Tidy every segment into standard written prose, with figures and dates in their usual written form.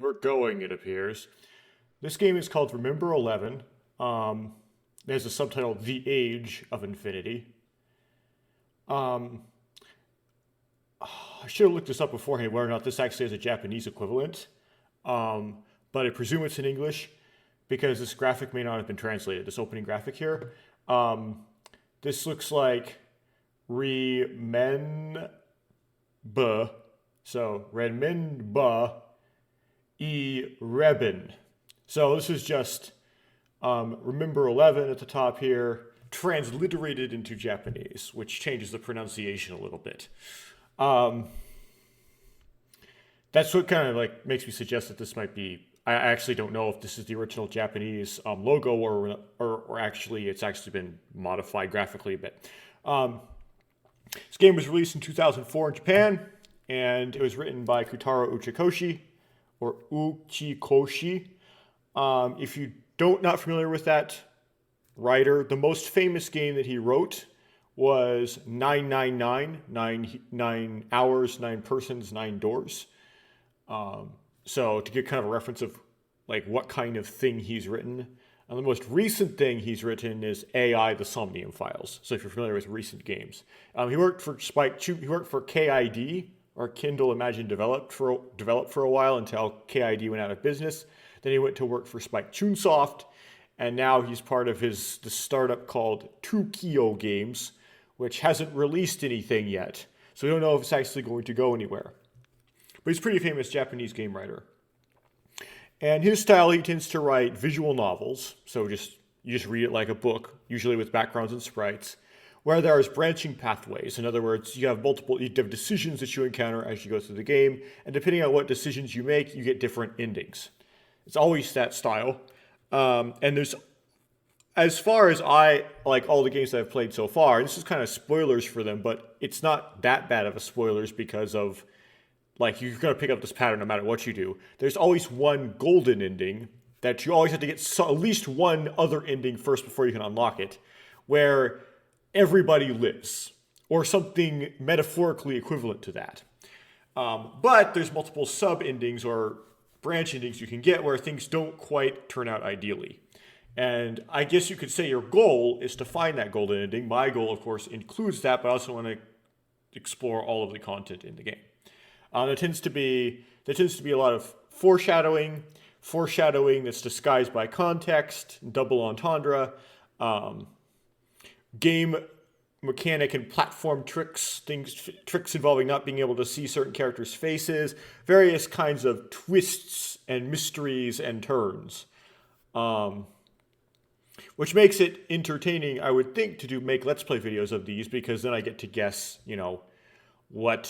We're going, it appears. This game is called Remember11. There's a subtitle, The Age of Infinity. Um, I should have looked this up beforehand, whether or not this actually has a Japanese equivalent. Um, but I presume it's in English because this graphic may not have been translated, this opening graphic here. Um, this looks like Remember, so Remember Reben. So this is just Remember 11 at the top here, transliterated into Japanese, which changes the pronunciation a little bit. Um, that's what kind of like makes me suggest that this might be. I actually don't know if this is the original Japanese logo or actually it's actually been modified graphically a bit. Um, this game was released in 2004 in Japan, and it was written by Kutaro Uchikoshi or Uchikoshi. If you don't not familiar with that writer, the most famous game that he wrote was 999, 9 hours, 9 persons, 9 doors. So to get kind of a reference of like what kind of thing he's written, and the most recent thing he's written is AI: The Somnium Files. So if you're familiar with recent games, he worked for He worked for KID or Kindle Imagine developed for a while until KID went out of business. Then he went to work for Spike Chunsoft, and now he's part of the startup called Tukio Games, which hasn't released anything yet. So we don't know if it's actually going to go anywhere. But he's a pretty famous Japanese game writer. And his style, he tends to write visual novels. So you just read it like a book, usually with backgrounds and sprites, where there's branching pathways. In other words, you have decisions that you encounter as you go through the game, and depending on what decisions you make, you get different endings. It's always that style. And there's, as far as I like all the games that I've played so far, this is kind of spoilers for them, but it's not that bad of a spoilers because of, like, you're going to pick up this pattern no matter what you do. There's always one golden ending that you always have to get at least one other ending first before you can unlock it, where everybody lives, or something metaphorically equivalent to that. But there's multiple sub-endings or branch endings you can get where things don't quite turn out ideally. And I guess you could say your goal is to find that golden ending. My goal, of course, includes that, but I also want to explore all of the content in the game. There tends to be a lot of foreshadowing that's disguised by context, double entendre, game mechanic and platform tricks involving not being able to see certain characters' faces, various kinds of twists and mysteries and turns, which makes it entertaining, I would think, to make Let's Play videos of these, because then I get to guess, what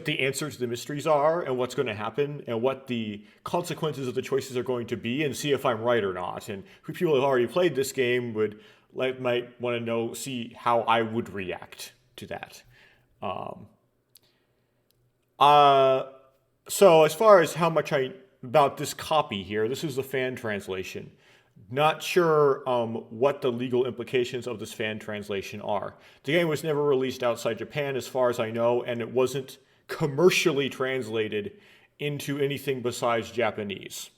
the answers to the mysteries are, and what's going to happen, and what the consequences of the choices are going to be, and see if I'm right or not. And people who have already played this game might want to see how I would react to that. So as far as how much about this copy here, this is the fan translation. Not sure what the legal implications of this fan translation are. The game was never released outside Japan, as far as I know, and it wasn't commercially translated into anything besides Japanese.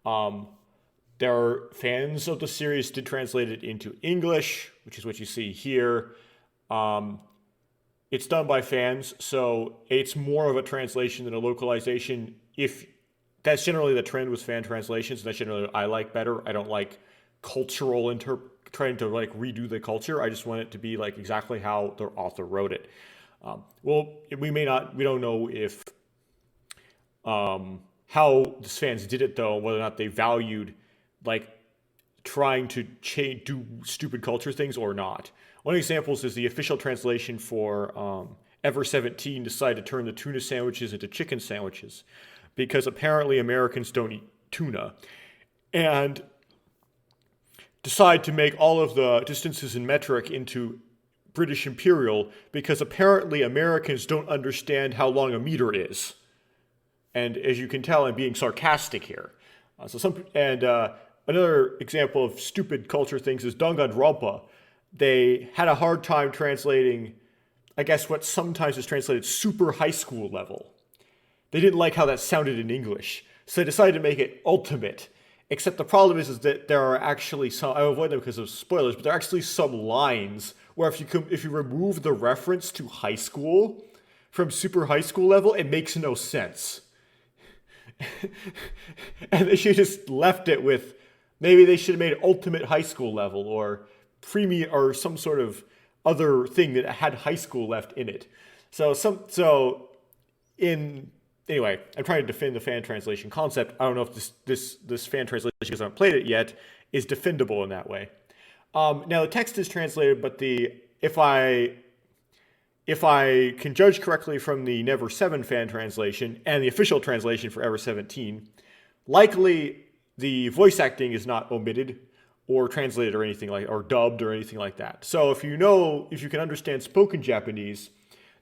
There are fans of the series did translate it into English, which is what you see here. It's done by fans, so it's more of a translation than a localization. If that's generally the trend with fan translations, that's generally what I like better. I don't like cultural trying to like redo the culture. I just want it to be like exactly how the author wrote it. We don't know if how the fans did it though, whether or not they valued like trying to do stupid culture things or not. One of the examples is the official translation for Ever 17 decided to turn the tuna sandwiches into chicken sandwiches because apparently Americans don't eat tuna, and decide to make all of the distances in metric into British imperial because apparently Americans don't understand how long a meter is. And as you can tell, I'm being sarcastic here. Another example of stupid culture things is Danganronpa. They had a hard time translating, I guess, what sometimes is translated super high school level, they didn't like how that sounded in English, so they decided to make it Ultimate. Except the problem is that there are actually some, I avoid them because of spoilers, but there are actually some lines where if you remove the reference to high school from super high school level, it makes no sense. And they should just left it with, maybe they should have made it Ultimate High School level or premium or some sort of other thing that had high school left in it. Anyway, I'm trying to defend the fan translation concept. I don't know if this fan translation, because I haven't played it yet, is defendable in that way. Now the text is translated, but if I can judge correctly from the Never7 fan translation and the official translation for Ever 17, likely the voice acting is not omitted or translated or anything or dubbed or anything like that. So if you can understand spoken Japanese,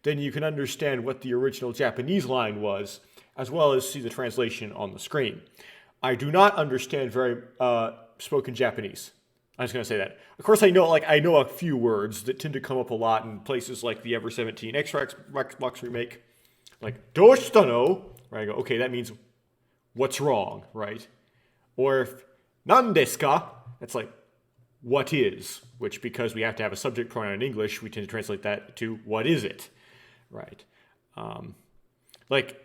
then you can understand what the original Japanese line was, as well as see the translation on the screen. I do not understand very spoken Japanese. I'm just going to say that. Of course, I know a few words that tend to come up a lot in places like the Ever 17 Xbox remake, like "doshita where I go, okay, that means what's wrong, right? Or if "nan desu ka," that's like what is, which because we have to have a subject pronoun in English, we tend to translate that to what is it, right?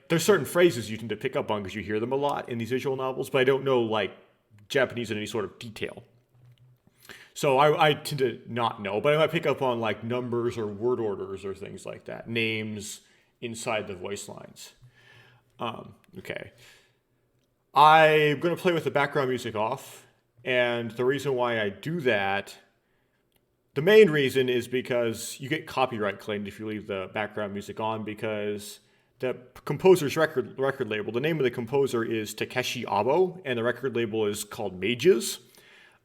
There's certain phrases you tend to pick up on because you hear them a lot in these visual novels, but I don't know Japanese in any sort of detail. So I tend to not know, but I might pick up on numbers or word orders or things like that, names inside the voice lines. Okay. I'm going to play with the background music off, and the reason why I do that, the main reason is because you get copyright claimed if you leave the background music on, because the composer's record label, the name of the composer is Takeshi Abo, and the record label is called Mages.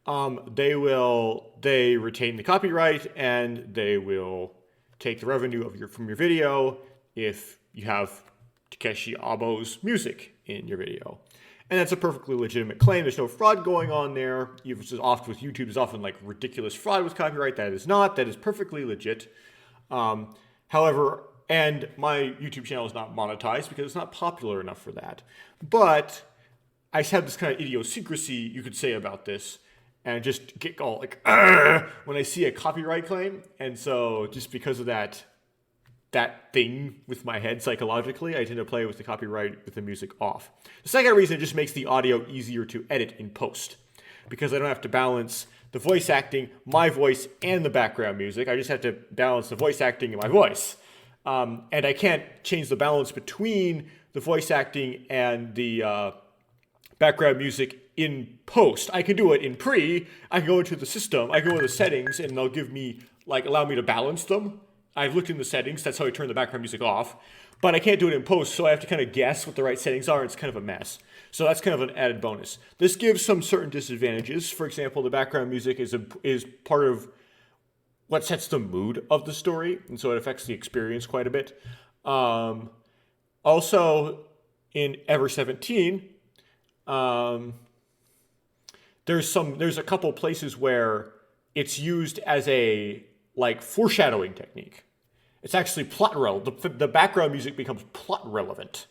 They retain the copyright, and they will take the revenue from your video if you have Takeshi Abo's music in your video. And that's a perfectly legitimate claim. There's no fraud going on there. It's often with YouTube, there's often ridiculous fraud with copyright. That is not. That is perfectly legit. However, and my YouTube channel is not monetized because it's not popular enough for that. But I have this kind of idiosyncrasy, you could say, about this. And I just get all when I see a copyright claim. And so just because of that thing with my head psychologically, I tend to play with the copyright with the music off. The second reason, it just makes the audio easier to edit in post, because I don't have to balance the voice acting, my voice, and the background music. I just have to balance the voice acting and my voice. And I can't change the balance between the voice acting and the background music in post. I can do it in pre. I can go into the system, I can go into the settings, and they'll give me, allow me to balance them. I've looked in the settings, that's how I turn the background music off. But I can't do it in post, so I have to kind of guess what the right settings are, and it's kind of a mess. So that's kind of an added bonus. This gives some certain disadvantages. For example, the background music is part of what sets the mood of the story, and so it affects the experience quite a bit. Also, in Ever 17, there's a couple places where it's used as a foreshadowing technique. It's actually plot relevant. The background music becomes plot relevant.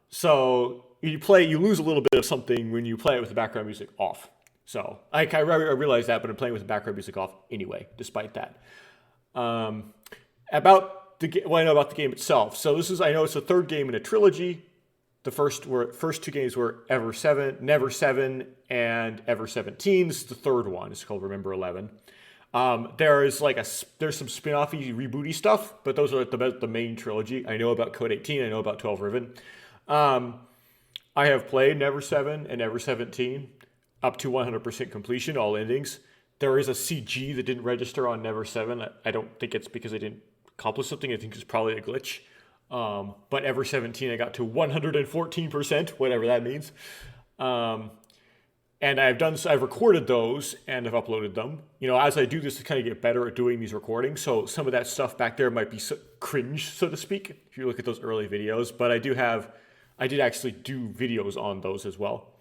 So you lose a little bit of something when you play it with the background music off. So I realize that, but I'm playing with the background music off anyway, despite that. I know about the game itself. So I know it's the third game in a trilogy. The first two games were Never 7, and Ever 17. This is the third one. It's called Remember11. There's some spin-offy, rebooty stuff, but those are the main trilogy. I know about Code 18. I know about 12 Ribbon. I have played Never 7 and Ever 17 up to 100% completion, all endings. There is a CG that didn't register on Never 7. I don't think it's because I didn't accomplish something. I think it's probably a glitch. But Ever 17, I got to 114%, whatever that means. And I've recorded those and I've uploaded them. As I do this to kind of get better at doing these recordings. So some of that stuff back there might be cringe, so to speak, if you look at those early videos. But I did actually do videos on those as well.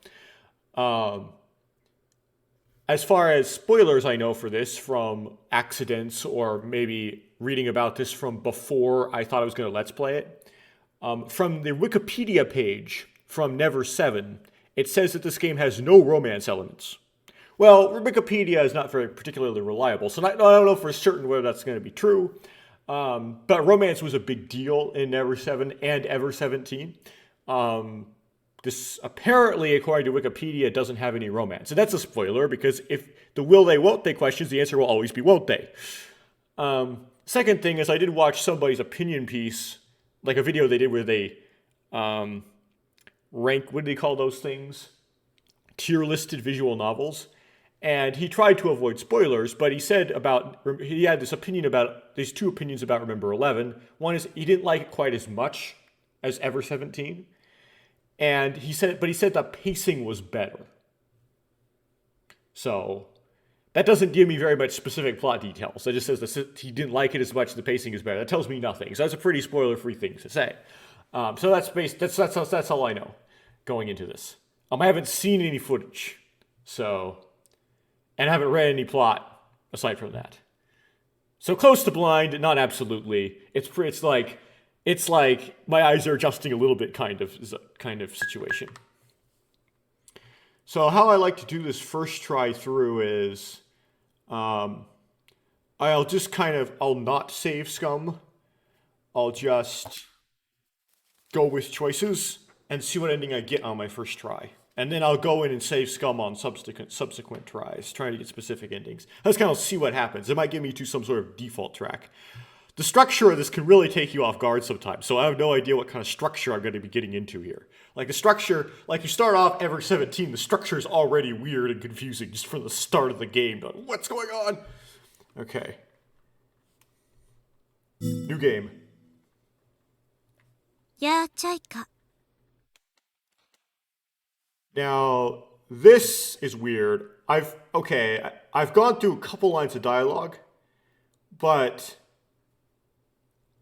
As far as spoilers, I know for this from accidents or maybe reading about this from before I thought I was going to Let's Play it. From the Wikipedia page from Never7, it says that this game has no romance elements. Well, Wikipedia is not very particularly reliable, so I don't know for certain whether that's going to be true. But romance was a big deal in Never7 and Ever 17. This apparently, according to Wikipedia, doesn't have any romance. And that's a spoiler, because if the will they, won't they questions, the answer will always be won't they. Second thing is I did watch somebody's opinion piece, like a video they did where they rank, what do they call those things? Tier listed visual novels. And he tried to avoid spoilers, but he had this opinion about, these two opinions about Remember11. One is he didn't like it quite as much as Ever 17. And he said the pacing was better. So that doesn't give me very much specific plot details. It just says that he didn't like it as much, the pacing is better. That tells me nothing. So that's a pretty spoiler-free thing to say. So that's all I know going into this. I haven't seen any footage, and I haven't read any plot aside from that. So close to blind, not absolutely. It's like my eyes are adjusting a little bit kind of situation. So how I like to do this first try through is I'll not save scum. I'll just go with choices and see what ending I get on my first try. And then I'll go in and save scum on subsequent tries, trying to get specific endings. Let's kind of see what happens. It might get me to some sort of default track. The structure of this can really take you off guard sometimes, so I have no idea what kind of structure I'm going to be getting into here. Like the structure, like you start off Ever 17, the structure is already weird and confusing just from the start of the game. But what's going on? Okay. New game. Yeah, Chaika. Now, this is weird. I've gone through a couple lines of dialogue, but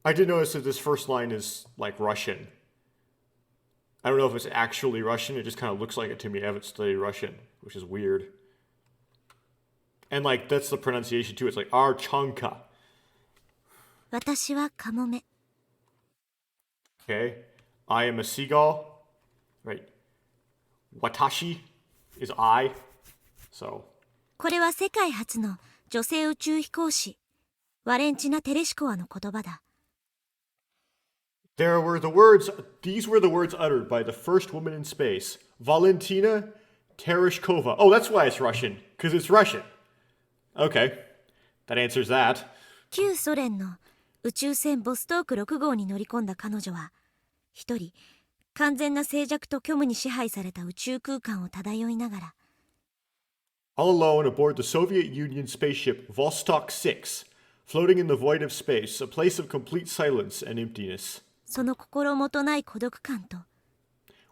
I did notice that this first line is like Russian. I don't know if it's actually Russian, it just kind of looks like it to me. I haven't studied Russian, which is weird. And like, that's the pronunciation too. It's like Archanka. 私はカモメ。 Okay. I am a seagull. Right. Watashi is I. So. これは世界初の女性宇宙飛行士、ワレンチナ・テレシコワの言葉だ。These were the words uttered by the first woman in space, Valentina Tereshkova. Oh, that's why it's Russian, because it's Russian. Okay, that answers that. 旧ソ連の宇宙船ボストーク6号に乗り込んだ彼女は、一人、完全な静寂と虚無に支配された宇宙空間を漂いながら、All alone aboard the Soviet Union spaceship Vostok 6, floating in the void of space, a place of complete silence and emptiness. その心もとない孤独感と、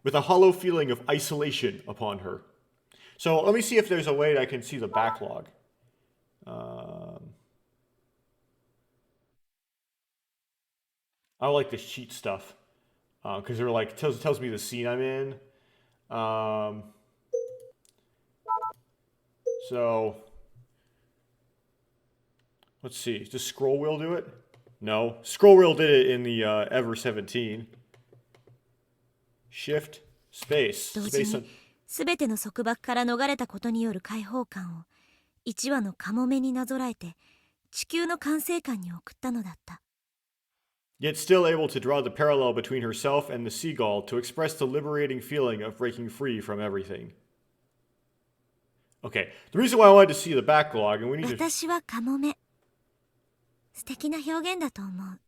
with a hollow feeling of isolation upon her. So let me see if there's a way that I can see the backlog. I like the sheet stuff because they're like tells me the scene I'm in. So let's see. Does scroll wheel do it? No. Scroll wheel did it in the Ever 17. Shift, space. 同時にすべての束縛から逃れたことによる解放感を一羽のカモメになぞらえて地球の管制官に送ったのだった。Yet still able to draw the parallel between herself and the seagull to express the liberating feeling of breaking free from everything. Okay, the reason why I wanted to see the backlog, and we need to... 私はカモメ。素敵な表現だと思う。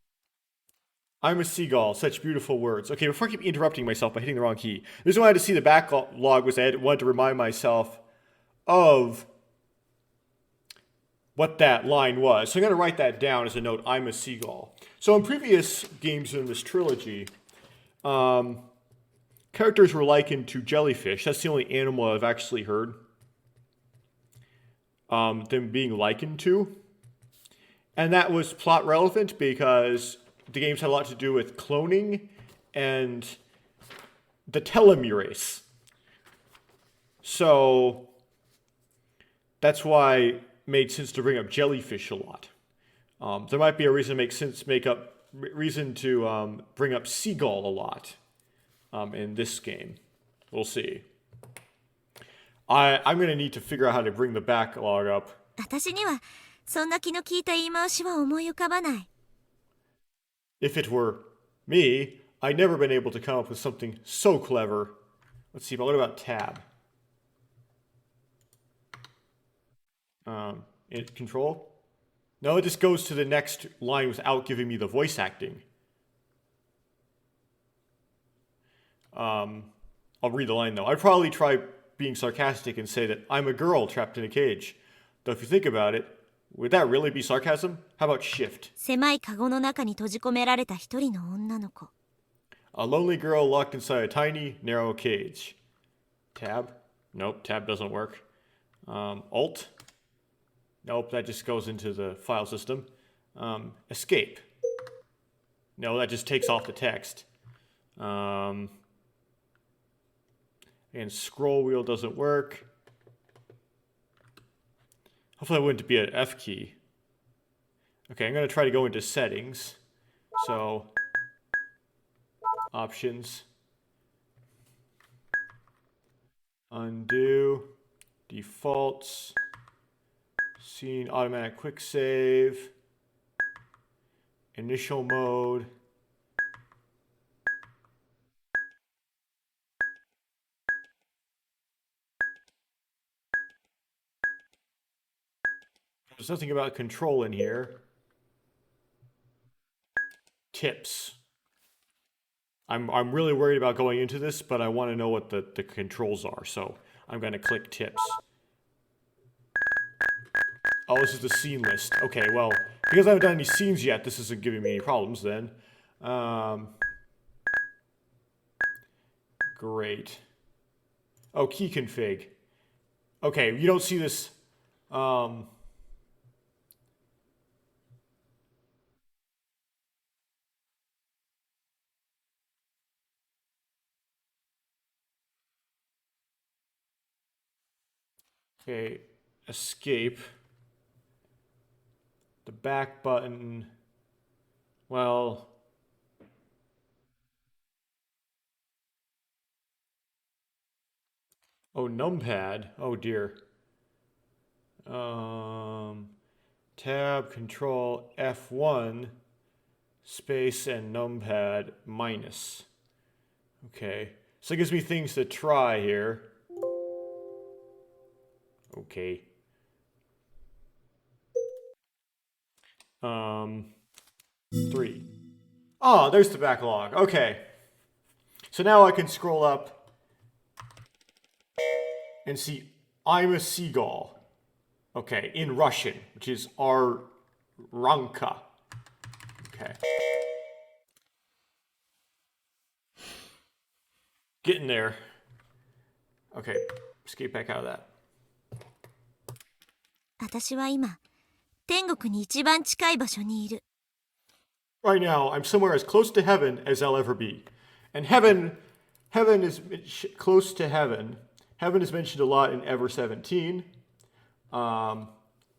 I'm a seagull, such beautiful words. Okay, before I keep interrupting myself by hitting the wrong key, the reason why I had to see the backlog was I wanted to remind myself of what that line was. So I'm going to write that down as a note, I'm a seagull. So in previous games in this trilogy, characters were likened to jellyfish. That's the only animal I've actually heard them being likened to. And that was plot relevant because the games had a lot to do with cloning and the telomerase. So that's why it made sense to bring up jellyfish a lot. There might be a reason to make reason to bring up seagull a lot in this game. We'll see. I'm going to need to figure out how to bring the backlog up. 私にはそんな気の利いた言い回しは思い浮かばない。If it were me, I'd never been able to come up with something so clever. Let's see, but what about tab? Control? No, it just goes to the next line without giving me the voice acting. I'll read the line though. I'd probably try being sarcastic and say that I'm a girl trapped in a cage. Though if you think about it, would that really be sarcasm? How about shift? 狭いカゴの中に閉じ込められた一人の女の子。A lonely girl locked inside a tiny, narrow cage. Tab? Nope, tab doesn't work. Alt? Nope, that just goes into the file system. Escape? No, that just takes off the text. And scroll wheel doesn't work. Hopefully that wouldn't be an F key. Okay, I'm going to try to go into settings. So, options. Undo. Defaults. Scene automatic quick save. Initial mode. There's nothing about control in here. Tips. I'm really worried about going into this, but I want to know what the controls are, so I'm going to click tips. Oh, this is the scene list. Okay, well, because I haven't done any scenes yet, this isn't giving me any problems then. Great. Oh, key config. Okay, you don't see this. Okay, escape. The back button. Well, oh, numpad. Oh dear. Tab, control, F1, space, and numpad minus. Okay, so it gives me things to try here. Okay. 3. Oh, there's the backlog. Okay. So now I can scroll up and see I'm a seagull. Okay, in Russian, which is Ranka. Okay. Getting there. Okay, escape back out of that. 私は今、天国に一番近い場所にいる。Right now, I'm somewhere as close to heaven as I'll ever be. And heaven is close to heaven. Heaven is mentioned a lot in Ever 17.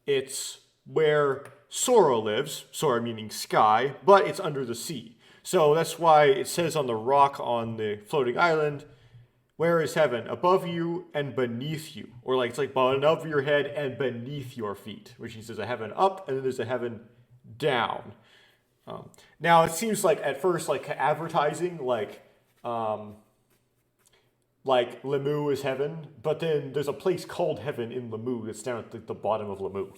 It's where Sora lives, Sora meaning sky, but it's under the sea. So that's why it says on the rock on the floating island, where is heaven? Above you and beneath you. Or like it's like above your head and beneath your feet, which means there's a heaven up and then there's a heaven down. Now it seems like at first like advertising like Lemu is heaven, but then there's a place called heaven in Lemu that's down at the bottom of Lemu.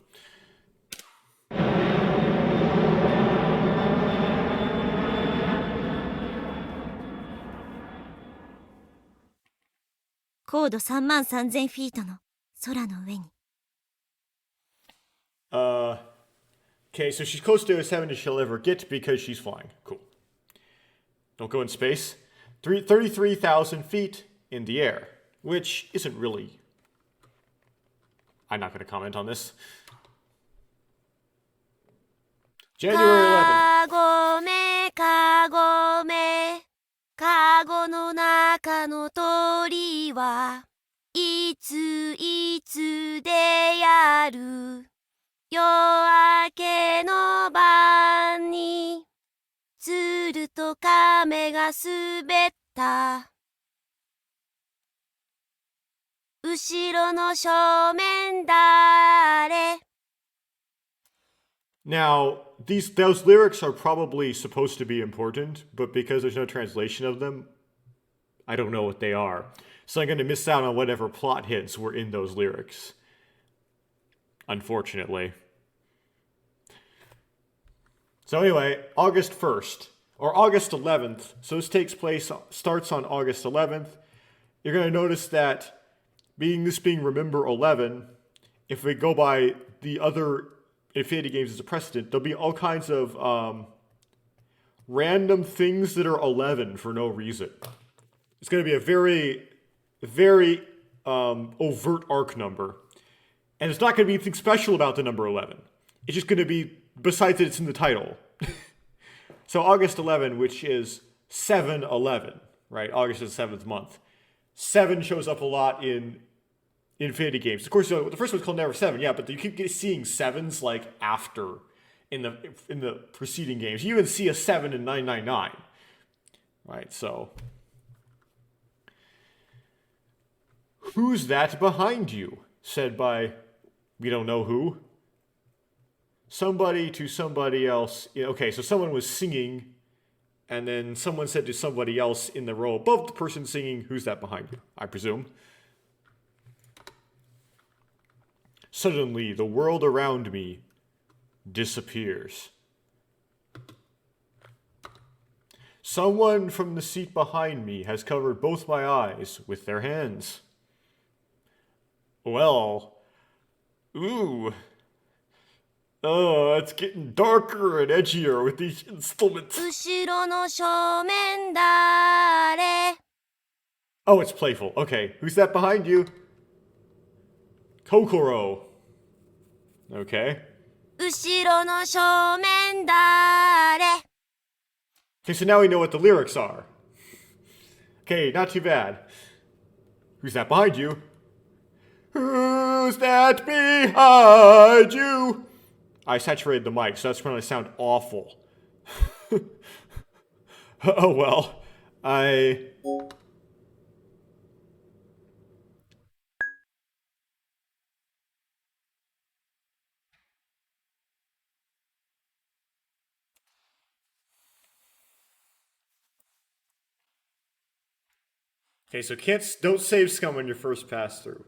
高度33,000フィートの空の上に。Okay, so she's close to as heaven as she'll ever get because she's flying. Cool. Don't go in space. 33,000 feet in the air, which isn't really... I'm not going to comment on this. January 11th. カゴメカゴメカゴの中の鳥はいついつでやる夜明けの晩にすると亀が滑った。後ろの正面だれ。 Now, those lyrics are probably supposed to be important, but because there's no translation of them, I don't know what they are. So I'm going to miss out on whatever plot hits were in those lyrics. Unfortunately. So anyway, August 1st, or August 11th, so this starts on August 11th. You're going to notice that being Remember 11, if we go by the other Infinity games as a precedent, there'll be all kinds of random things that are 11 for no reason. It's going to be a very, very overt arc number. And it's not going to be anything special about the number 11. It's just going to be, besides that it's in the title. So August 11, which is 7-11, right? August is the 7th month. 7 shows up a lot in Infinity games. Of course, the first one's called Never 7, yeah, but you keep seeing 7s like after in the preceding games. You even see a 7 in 999, right? So, who's that behind you? Said by we don't know who. Somebody to somebody else. Okay, so someone was singing, and then someone said to somebody else in the row above the person singing, "Who's that behind you?" I presume. Suddenly, the world around me disappears. Someone from the seat behind me has covered both my eyes with their hands. Well, ooh. Oh, it's getting darker and edgier with these instruments. 後ろの正面だれ。 Oh, it's playful. Okay, who's that behind you? Kokoro. Okay. 後ろの正面だれ。 Okay, so now we know what the lyrics are. Okay, not too bad. Who's that behind you? Who's that behind you? I saturated the mic, so that's going to sound awful. Oh well. Okay, so don't save scum on your first pass through.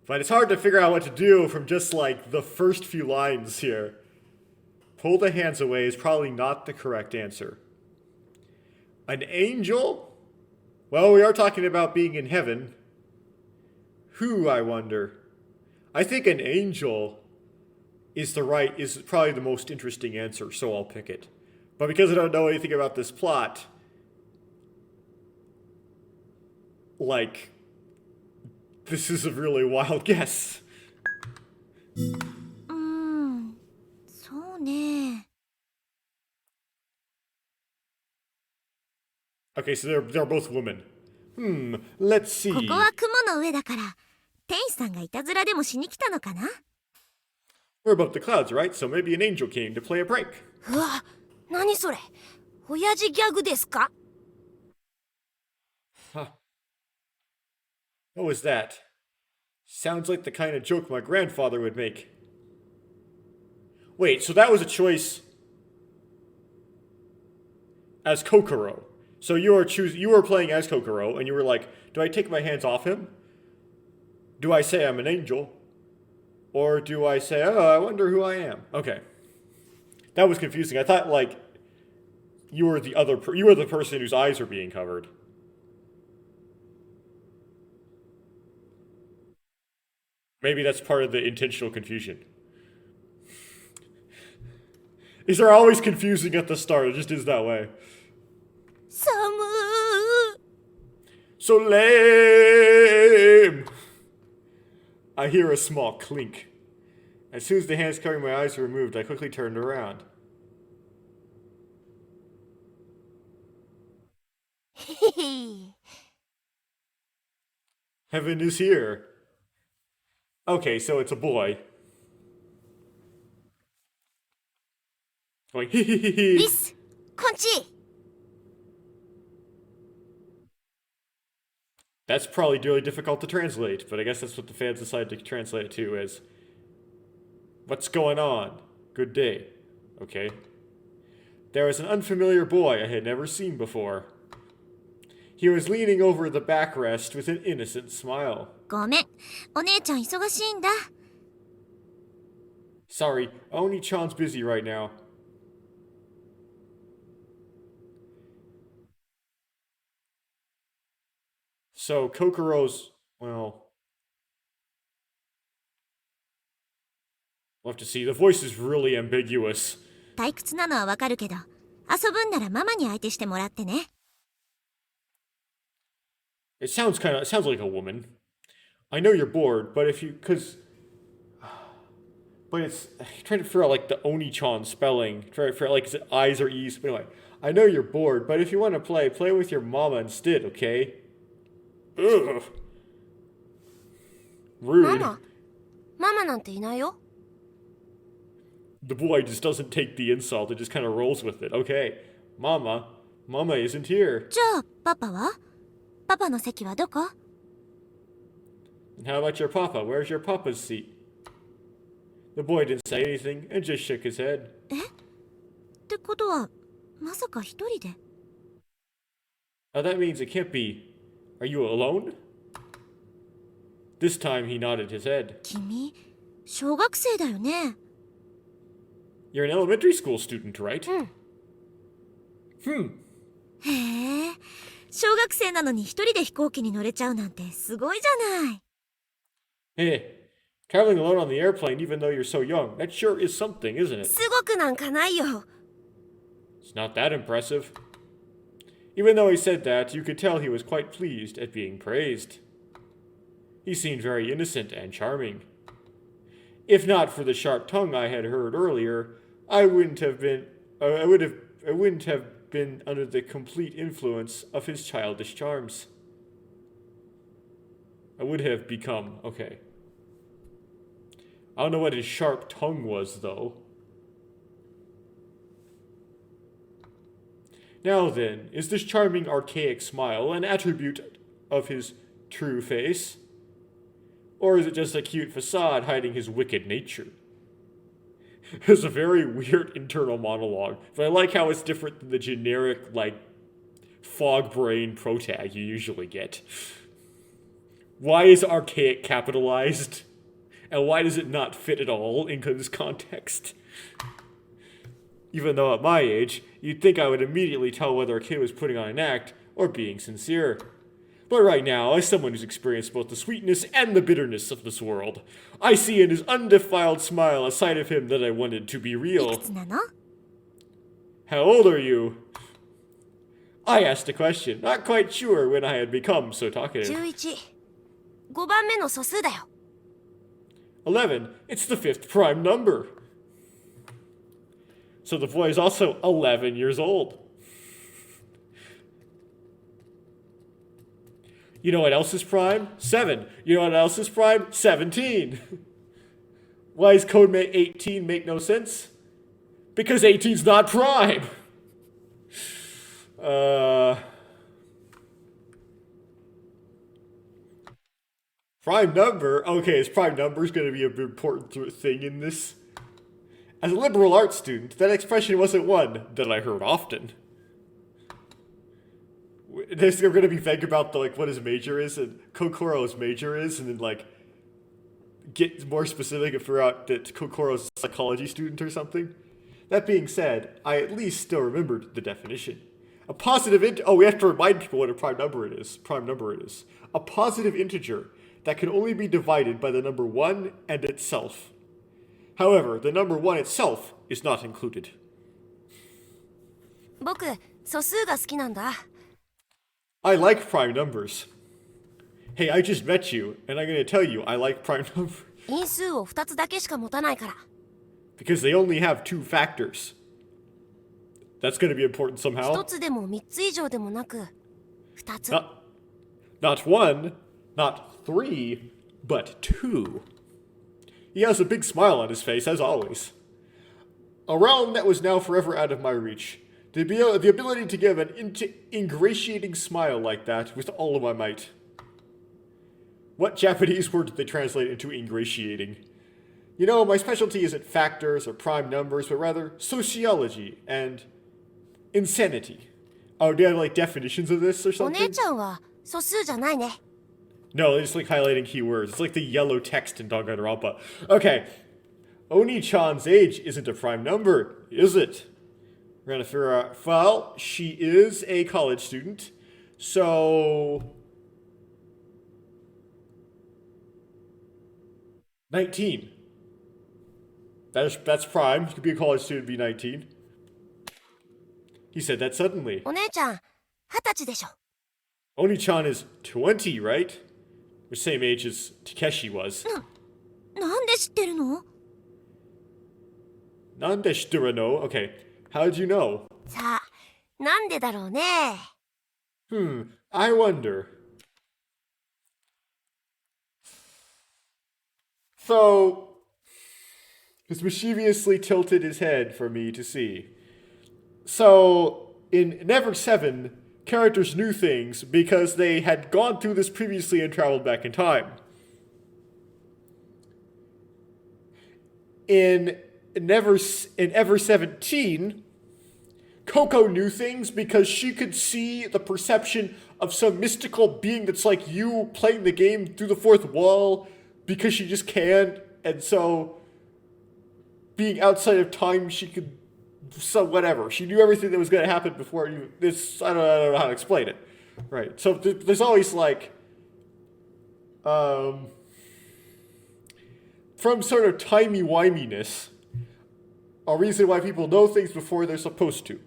But it's hard to figure out what to do from just like the first few lines here. Pull the hands away is probably not the correct answer. An angel? Well, we are talking about being in heaven. Who, I wonder? I think an angel is probably the most interesting answer, so I'll pick it. But because I don't know anything about this plot, like, this is a really wild guess. そうね。 Okay, so they're both women. Let's see. ここは雲の上だから、天使さんがいたずらでもしに来たのかな。 We're above the clouds, right? So maybe an angel came to play a prank. うわ、何それ。親父ギャグですか？ Huh. What was that? Sounds like the kind of joke my grandfather would make. Wait, so that was a choice as Kokoro. So you were playing as Kokoro, and you were like, do I take my hands off him? Do I say I'm an angel? Or do I say, oh, I wonder who I am? Okay. That was confusing. I thought, like, you were the person whose eyes were being covered. Maybe that's part of the intentional confusion. These are always confusing at the start. It just is that way. 寒ー。 So lame! I hear a small clink. As soon as the hands covering my eyes were removed, I quickly turned around. へへ。 Heaven is here. Okay, so it's a boy. Going, hee hee hee hee. リス、こんち。 That's probably really difficult to translate, but I guess that's what the fans decided to translate it to as, what's going on? Good day. Okay. There was an unfamiliar boy I had never seen before. He was leaning over the backrest with an innocent smile. ごめん、お姉ちゃん忙しいんだ。 Sorry, Oni-chan's busy right now. So, Kokoro's, well... We'll have to see. The voice is really ambiguous. 退屈なのはわかるけど、遊ぶんならママに相手してもらってね。 It sounds like a woman. I know you're bored, but if you, but it's trying to figure out like the Oni-chan spelling. Trying to figure out like is it I's or E's. But anyway, I know you're bored, but if you want to play with your mama instead, okay? Ugh. Rude. ママなんていないよ。 The boy just doesn't take the insult. It just kind of rolls with it. Okay, Mama isn't here. じゃあパパは？パパの席はどこ？ And how about your papa? Where's your papa's seat? The boy didn't say anything and just shook his head. ってことはまさか一人で？ Now that means it can't be. Are you alone? This time he nodded his head. 君、小学生だよね。 You're an elementary school student, right? へえ、小学生なのに一人で飛行機に乗れちゃうなんてすごいじゃない。 Hey, traveling alone on the airplane even though you're so young, that sure is something, isn't it? すごくなんかないよ。 It's not that impressive. Even though he said that, you could tell he was quite pleased at being praised. He seemed very innocent and charming. If not for the sharp tongue I had heard earlier, I wouldn't have been under the complete influence of his childish charms. I would have become okay. I don't know what his sharp tongue was, though. Now then, is this charming archaic smile an attribute of his true face? Or is it just a cute facade hiding his wicked nature? It's a very weird internal monologue, but I like how it's different than the generic, like, fog brain protag you usually get. Why is archaic capitalized? And why does it not fit at all in this context? Even though at my age, you'd think I would immediately tell whether a kid was putting on an act or being sincere. But right now, as someone who's experienced both the sweetness and the bitterness of this world, I see in his undefiled smile a side of him that I wanted to be い real. くつなの？ How old are you? I asked a question, not quite sure when I had become so talkative. 11。5番目の素数だよ。 11. It's the fifth prime number. So the boy is also 11 years old. You know what else is prime? 7. You know what else is prime? 17. Why does codemate 18 make no sense? Because 18's not prime. Prime number? Okay, is prime number is going to be an important thing in this? As a liberal arts student, that expression wasn't one that I heard often. They're going to be vague about what his major is and Kokoro's major is, and then get more specific and figure out that Kokoro's a psychology student or something. That being said, I at least still remembered the definition. A positive we have to remind people what a prime number it is. A positive integer that can only be divided by the number 1 and itself. However, the number 1 itself is not included. 僕、素数が好きなんだ。 I like prime numbers. Hey, I just met you, and I'm going to tell you I like prime numbers. 因数を2つだけしか持たないから。 Because they only have 2 factors. That's going to be important somehow. 1つでも3つ以上でもなく、2つ。 Not 1, not 3, but 2. He has a big smile on his face, as always. A realm that was now forever out of my reach. The ability to give an ingratiating smile like that with all of my might. What Japanese word did they translate into ingratiating? You know, my specialty isn't factors or prime numbers, but rather sociology and insanity. Oh, do you have like definitions of this or お something? 姉ちゃんは素数じゃないね。 No, it's like highlighting keywords. It's like the yellow text in Danganronpa. Okay. Oni-chan's age isn't a prime number, is it? We're gonna figure out, well, she is a college student, so 19. That's prime. You could be a college student and be 19. He said that suddenly. お姉ちゃん、20歳でしょ。 Oni-chan is 20, right? The same age as Takeshi was. なんで知ってるの？ Nande shituru no? Okay. How'd you know? さあ、なんでだろうね。 I wonder. So, he's mischievously tilted his head for me to see. So, in Never 7, characters knew things because they had gone through this previously and traveled back in time. In Ever 17, Coco knew things because she could see the perception of some mystical being that's like you playing the game through the fourth wall because she just can, and so being outside of time, she could, so whatever. She knew everything that was going to happen before you. This I don't know how to explain it, right? So there's always like, from sort of timey-wiminess, a reason why people know things before they're supposed to.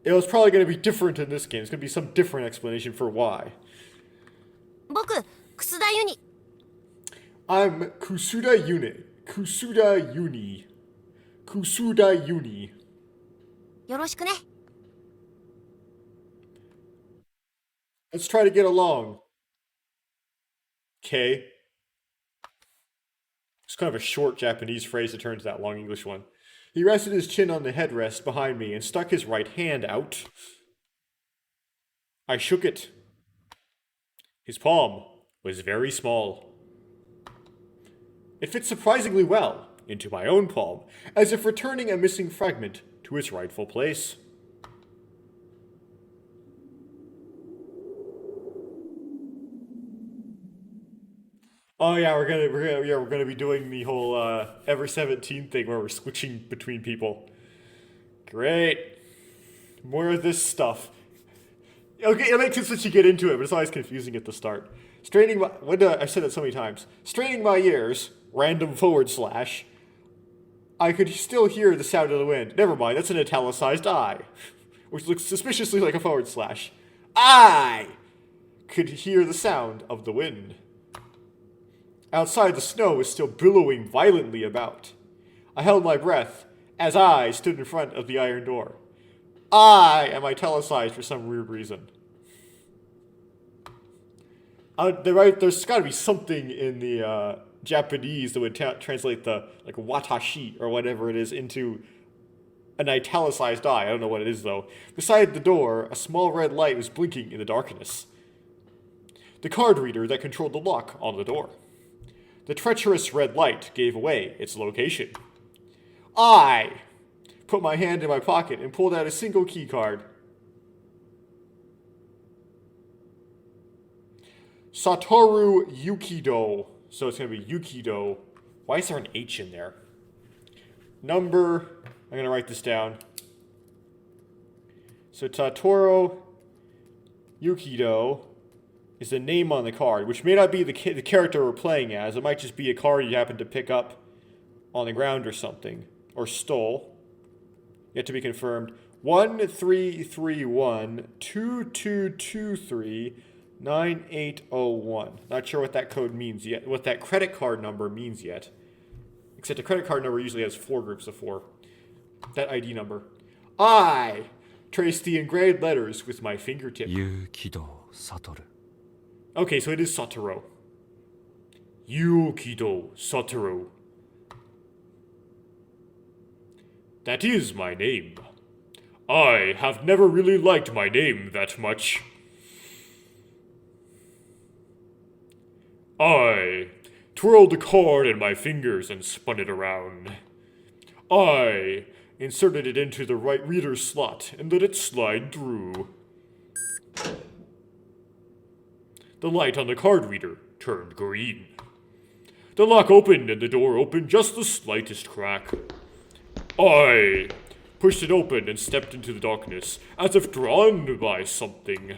It was probably going to be different in this game. It's going to be some different explanation for why. 僕、楠田ユニ。 I'm Kusuda Uni. Kusuda Uni. Kusuda Uni. よろしくね。 Let's try to get along. Okay. It's kind of a short Japanese phrase to turn into that long English one. He rested his chin on the headrest behind me and stuck his right hand out. I shook it. His palm was very small. It fit surprisingly well into my own palm, as if returning a missing fragment to its rightful place. Oh yeah, we're gonna be doing the whole Ever 17 thing where we're switching between people. Great. More of this stuff. Okay, it makes sense once you get into it, but it's always confusing at the start. Straining my... I've said that so many times. Straining my ears, random / I could still hear the sound of the wind. Never mind, that's an italicized I, which looks suspiciously like a / I could hear the sound of the wind. Outside, the snow was still billowing violently about. I held my breath as I stood in front of the iron door. I am italicized for some weird reason. There's got to be something in the Japanese that would translate the like watashi or whatever it is into an italicized I. I don't know what it is though. Beside the door, a small red light was blinking in the darkness. The card reader that controlled the lock on the door. The treacherous red light gave away its location. I put my hand in my pocket and pulled out a single key card. Satoru Yukido. So it's going to be Yukido. Why is there an H in there? Number, I'm going to write this down. So Satoru Yukido is the name on the card, which may not be the character we're playing as. It might just be a card you happen to pick up on the ground or something, or stole. Yet to be confirmed. 1331-2223-9801. Not sure what that code means yet, what that credit card number means yet. Except a credit card number usually has 4 groups of 4. That ID number. I trace the engraved letters with my fingertip. Yukido Satoru. Okay, so it is Satoru. Yukido Satoru. That is my name. I have never really liked my name that much. I twirled the card in my fingers and spun it around. I inserted it into the right reader slot and let it slide through. The light on the card reader turned green. The lock opened and the door opened just the slightest crack. I pushed it open and stepped into the darkness, as if drawn by something.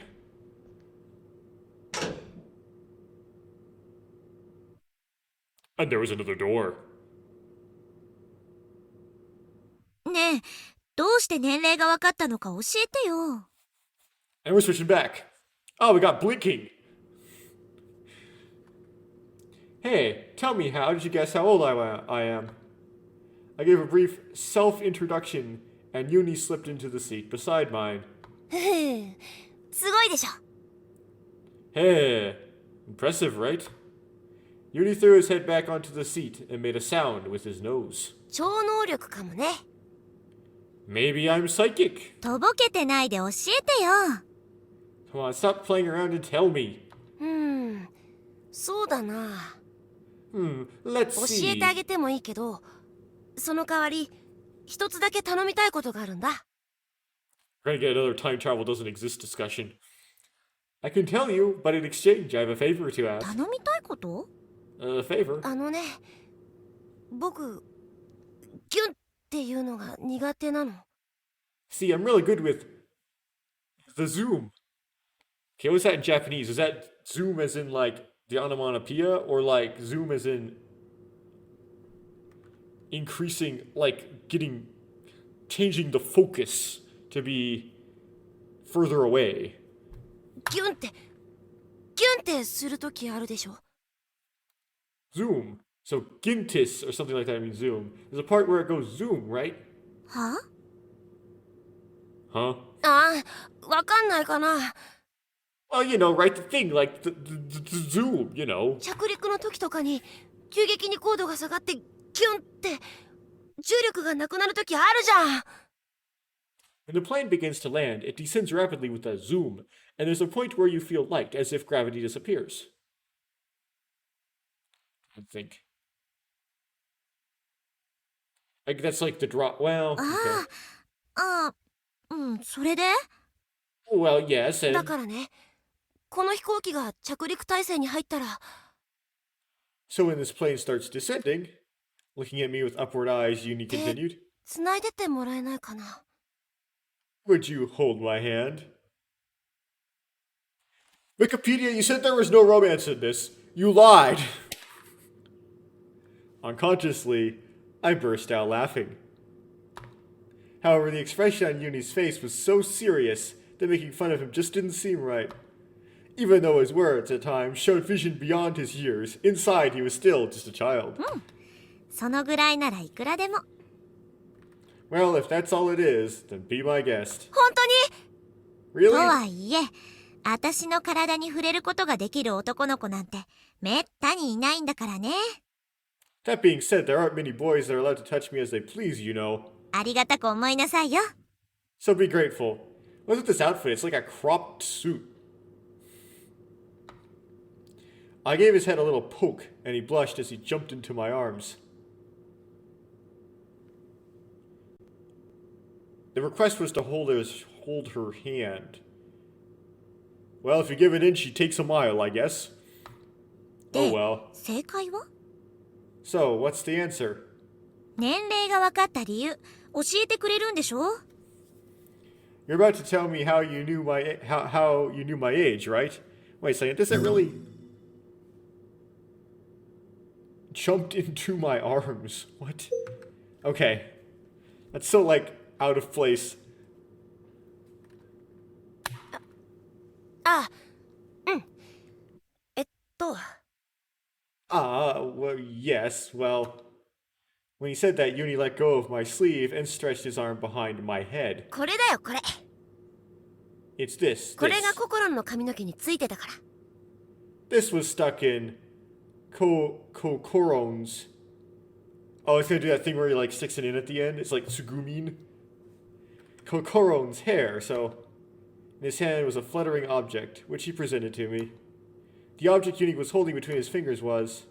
And there was another door. ねえ、どうして年齢が分かったのか教えてよ。 And we're switching back. Oh, we got blinking. Hey, tell me, how did you guess how old I am? I gave a brief self-introduction, and Uni slipped into the seat beside mine. ふふすごいでしょ。 Hey, impressive, right? Uni threw his head back onto the seat and made a sound with his nose. 超能力かもね。 Maybe I'm psychic. とぼけてないで教えてよ。 Come on, stop playing around and tell me. そうだな。 Let's 教 see. えてあげてもいいけど、その代わり一つだけ頼みたいことがあるんだ。 We're gonna get another time travel doesn't exist discussion. I can tell you, but in exchange, I have a favor to ask. 頼みたいこと？ A favor? あのね、僕ギュンっていうのが苦手なの。 See, I'm really good with the zoom. Okay, what's that in Japanese? Is that zoom as in like the onomatopoeia, or like zoom as in increasing, like changing the focus to be further away? ギュンってするときあるでしょ。 Zoom. So gintis or something like that means zoom. There's a part where it goes zoom, right? は？ Huh? ああ、わかんないかな。 Well, you know, right? The thing, like the zoom, you know. 着陸の時とかに急激に高度が下がってギュンって重力がなくなる時あるじゃん。 When the plane begins to land, it descends rapidly with a zoom, and there's a point where you feel light, as if gravity disappears. I think. Like that's like the drop. Well, okay. ああ、それで？ Well, yes, だ and からね、この飛行機が着陸態勢に入ったら、 so when this plane starts descending, looking at me with upward eyes, Uni continued. 繋いでってもらえないかな。 Would you hold my hand? Wikipedia, you said there was no romance in this. You lied. Unconsciously, I burst out laughing. However, the expression on Uni's face was so serious that making fun of him just didn't seem right. Even though his words at times showed vision beyond his years, inside he was still just a child. そのぐらいならいくらでも。 Well, if that's all it is, then be my guest. 本当に？ と Really? はいえ、私の体に触れることができる男の子なんてめったにいないんだからね。 That being said, there aren't many boys that are allowed to touch me as they please, you know. ありがたく思いなさいよ。 So be grateful. Look at this outfit, it's like a cropped suit. I gave his head a little poke, and he blushed as he jumped into my arms. The request was to hold her hand. Well, if you give it in, she takes a mile, I guess. Oh で、 well. 正解は？ So, what's the answer? 年齢が分かった理由、教えてくれるんでしょ？ You're about to tell me how you knew how you knew my age, right? Wait a second, does that really jumped into my arms? What? Okay. That's so like out of place. あ、うん。Well, yes, well. When he said that, Uni let go of my sleeve and stretched his arm behind my head. これだよこれ。 It's this. これが This. 心の髪の毛についてたから。 This was stuck in Koron's Oh, it's gonna do that thing where he like sticks it in at the end. It's like Tsugumin. Kokoro's hair, so in his hand was a fluttering object, which he presented to me. The object Uni was holding between his fingers was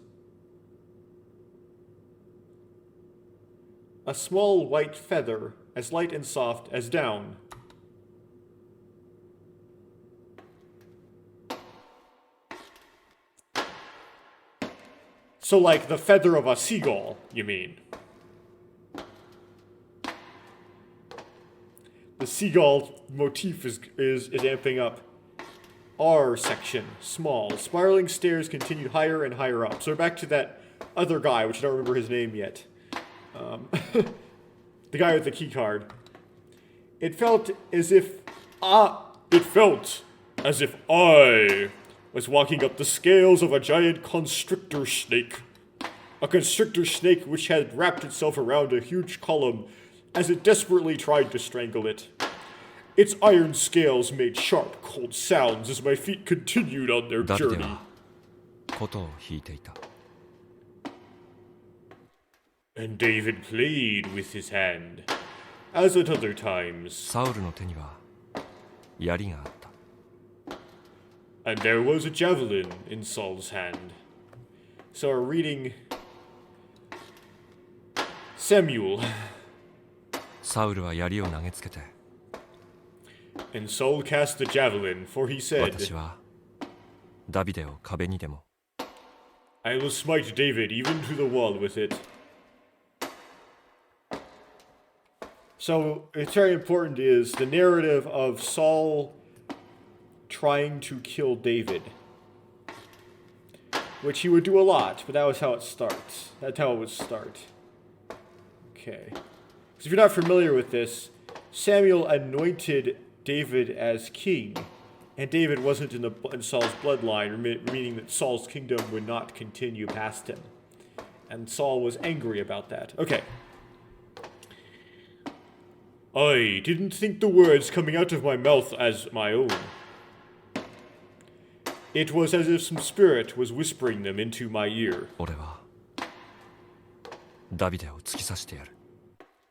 a small white feather, as light and soft as down. So like the feather of a seagull, you mean? The seagull motif is amping up. R section, small. Spiraling stairs continued higher and higher up. So we're back to that other guy, which I don't remember his name yet. The guy with the key card. It felt as if I was walking up the scales of a giant constrictor snake. A constrictor snake which had wrapped itself around a huge column as it desperately tried to strangle it. Its iron scales made sharp, cold sounds as my feet continued on their ダビデ journey. は琴を弾いていた。 And David played with his hand, as at other times. サウルの手には槍があった。 And there was a javelin in Saul's hand. So we're reading Samuel. サウルは槍を投げつけて、 And Saul cast the javelin, for he said, 私はダビデを壁にでも。 I will smite David even to the wall with it. So it's very important is the narrative of Saul trying to kill David. Which he would do a lot, but that was how it starts. That's how it would start. Okay. Because if you're not familiar with this, Samuel anointed David as king, and David wasn't in Saul's bloodline, meaning that Saul's kingdom would not continue past him. And Saul was angry about that. Okay. I didn't think the words coming out of my mouth as my own. It was as if some spirit was whispering them into my ear. 俺はダビデを突き刺してやる。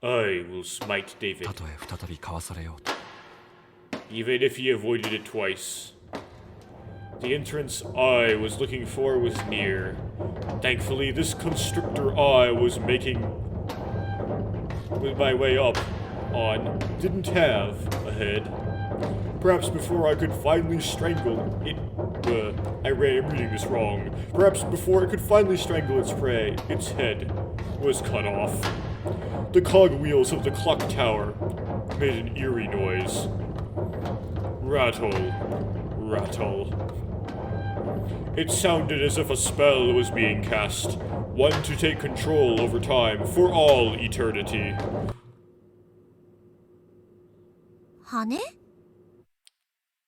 I will smite David, たとえ再びかわされようと。 even if he avoided it twice. The entrance I was looking for was near. Thankfully, this constrictor I was making with my way up on didn't have a head. Perhaps before I could finally strangle it, I'm reading this wrong. Perhaps before it could finally strangle its prey, its head was cut off. The cogwheels of the clock tower made an eerie noise. Rattle, rattle. It sounded as if a spell was being cast, one to take control over time for all eternity. 羽？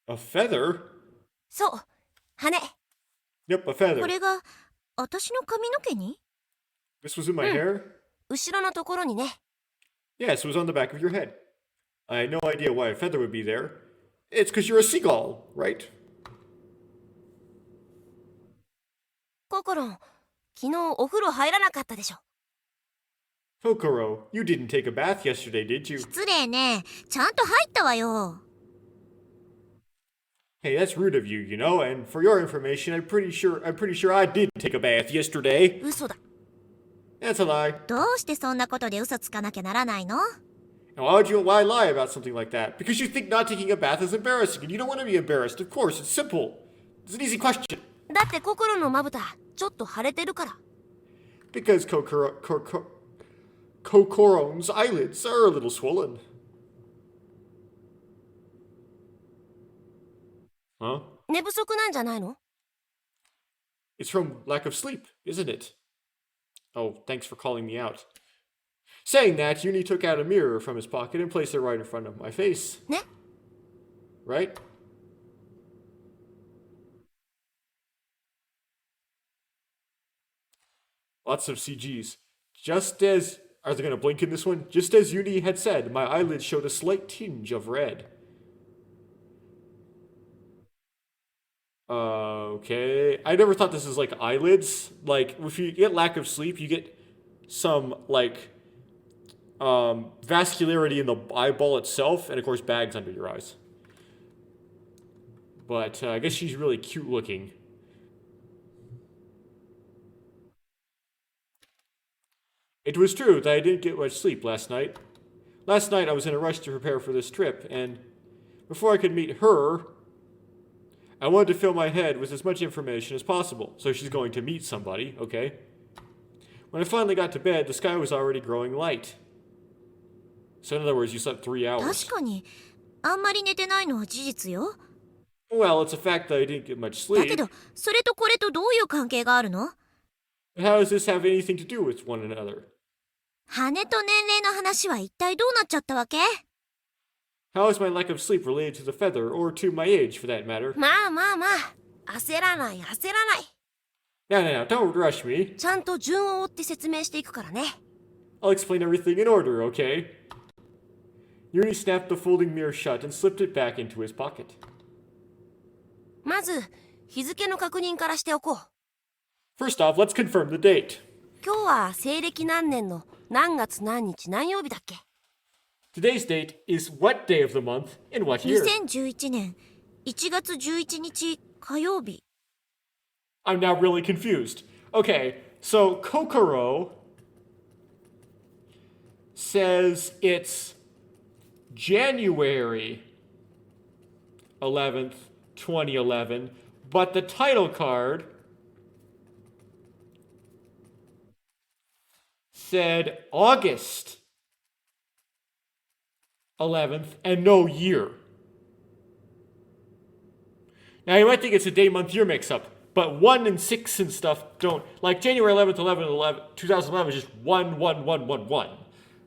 A feather? そう羽。 Yep, a feather. これが私の髪の毛に？ This was in my hair? 後ろのところにね。 Yes, it was on the back of your head. I had no idea why a feather would be there. It's because you're a seagull, right? ココロン、昨日お風呂入らなかったでしょ。 Kokoro, you didn't take a bath yesterday, did you? 失礼ね。ちゃんと入ったわよ。 Hey, that's rude of you, you know, and for your information, I'm pretty sure I did take a bath yesterday. 嘘だ。 That's a lie. どうしてそんなことで嘘つかなきゃならないの？ Now, why lie about something like that? Because you think not taking a bath is embarrassing, and you don't want to be embarrassed. Of course, it's simple. It's an easy question. だってココロンのまぶたちょっと腫れてるから。 Because Kokoro's eyelids are a little swollen. Huh? 寝不足なんじゃないの？ It's from lack of sleep, isn't it? Oh, thanks for calling me out. Saying that, Uni took out a mirror from his pocket and placed it right in front of my face. ね。 Right? Lots of CGs. Are they going to blink in this one? Just as Uni had said, my eyelids showed a slight tinge of red. Okay. I never thought this is like eyelids. Like, if you get lack of sleep, you get some like vascularity in the eyeball itself, and of course bags under your eyes. But I guess she's really cute looking. It was true that I didn't get much sleep last night. Last night I was in a rush to prepare for this trip, and before I could meet her, I wanted to fill my head with as much information as possible. So she's going to meet somebody, okay? When I finally got to bed, the sky was already growing light. So in other words, you slept 3 hours. 確かにあんまり寝てないのは事実よ。 Well, it's a fact that I didn't get much だけ sleep. どそれとこれとどういう関係があるの？ But how does this have anything to do with one another? 羽と年齢の話は一体どうなっちゃったわけ？ How is my lack of sleep related to the feather, or to my age for that matter? まあまあまあ、焦らない焦らない。 Now, don't rush me. ちゃんと順を追って説明していくからね。 I'll explain everything in order, okay? Yuri snapped the folding mirror shut and slipped it back into his pocket. まず日付の確認からしておこう。 First off, let's confirm the date. 今日は西暦何年の何月何日何曜日だっけ？ Today's date is what day of the month in what year? 2011年1月11日火曜日。 I'm now really confused. Okay, so Kokoro says it's January 11th, 2011, but the title card said August 11th and no year. Now you might think it's a day, month, year mix up, but 1 and 6 and stuff don't, like January 11th, 2011 is just 1, 1, 1, 1, 1,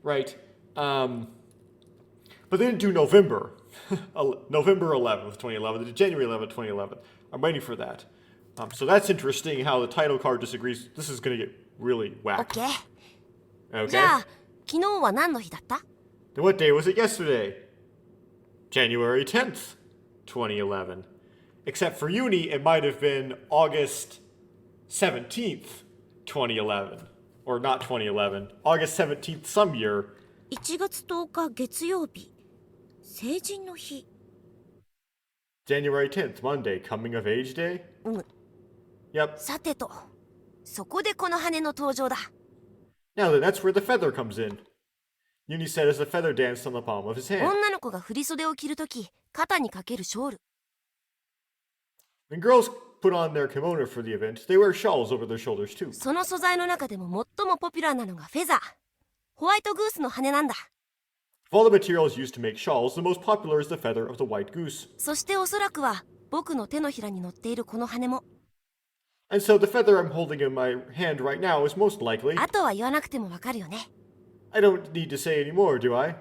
right? But they didn't do November. November 11th, 2011. They did January 11th, 2011. I'm waiting for that. So that's interesting how the title card disagrees. This is going to get really whacked. OK。 Okay? じゃあ昨日は何の日だった？ Then what day was it yesterday? January 10th, 2011. Except for Uni, it might have been August 17th, 2011. Or not 2011. August 17th some year. 1月10日月曜日。成人の日。 January 10th, Monday, coming of age day? うん。 Yep. さてと、そこでこの羽の登場だ。 Now then, that's where the feather comes in. Uni said as the feather danced on the palm of his hand. 女の子が振袖を着るとき、肩にかけるショール。 When girls put on their kimono for the event, they wear shawls over their shoulders too. その素材の中でも最もポピュラーなのがフェザー。ホワイトグースの羽なんだ。 Of all the materials used to make shawls, the most popular is the feather of the white goose. そしておそらくは僕の手のひらに乗っているこの羽も。 And so the feather I'm holding in my hand right now is most likely. あとは言わなくてもわかるよね。 I don't need to say any more, do I?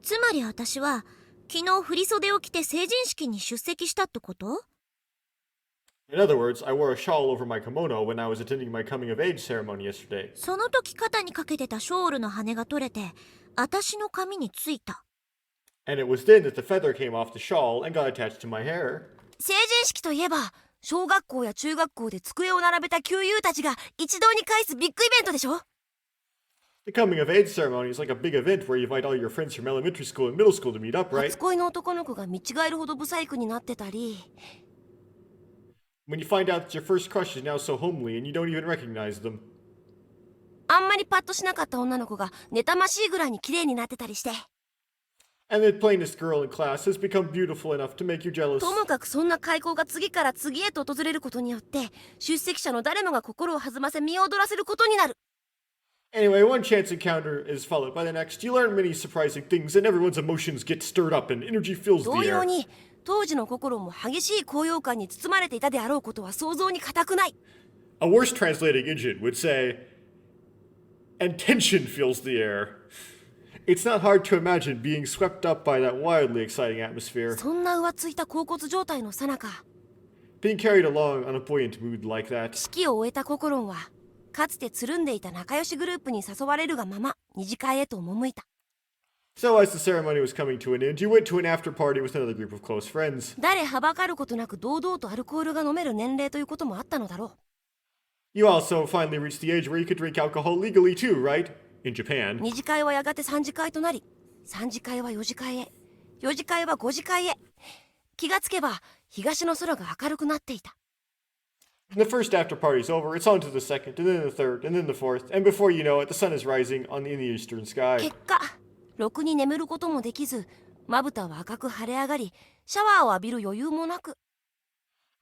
つまり私は昨日振袖を着て成人式に出席したってこと？ In other words, I wore a shawl over my kimono when I was attending my coming of age ceremony yesterday. その時肩にかけてたショールの羽が取れて私の髪についた。 And it was then that the feather came off the shawl and got attached to my hair. 成人式といえば小学校や中学校で机を並べた旧友たちが一堂に会すビッグイベントでしょ？ The coming of age ceremony is like a big event where you invite all your friends from elementary school and middle school to meet up, right? 初恋の男の子が見違えるほどブサイクになってたり。 When you find out that your first crush is now so homely and you don't even recognize them. あんまりパッとしなかった女の子が妬ましいぐらいに綺麗になってたりして。 And the plainest girl in class has become beautiful enough to make you jealous. ともかくそんな開口が次から次へと訪れることによって出席者の誰もが心を弾ませ身を躍らせることになる。 Anyway, one chance encounter is followed by the next. You learn many surprising things and everyone's emotions get stirred up and energy fills the 同様 air. に当時の心も激しい高揚感に包まれていたであろうことは想像に難くない。 A worse translating engine would say, and tension fills the air. It's not hard to imagine being swept up by that wildly exciting atmosphere. そんな浮ついた恍惚状態の最中、 Being carried along on a buoyant mood like that. 式を終えた心はかつてつるんでいた仲良しグループに誘われるがまま二次会へと赴いた。 So as the ceremony was coming to an end, you went to an after party with another group of close friends. 誰はばかることなく堂々とアルコールが飲める年齢ということもあったのだろう。You also finally reached the age where you could drink alcohol legally too, right? In Japan. 2次会はやがて3次会となり、3次会は4次会へ、4次会は5次会へ。気がつけば東の空が明るくなっていた。The first after party's over, it's on to the second, and then the third, and then the fourth, and before you know it, the sun is rising in the eastern sky. 結果、ろくに眠ることもできず、まぶたは赤く腫れ上がり、シャワーを浴びる余裕もなく。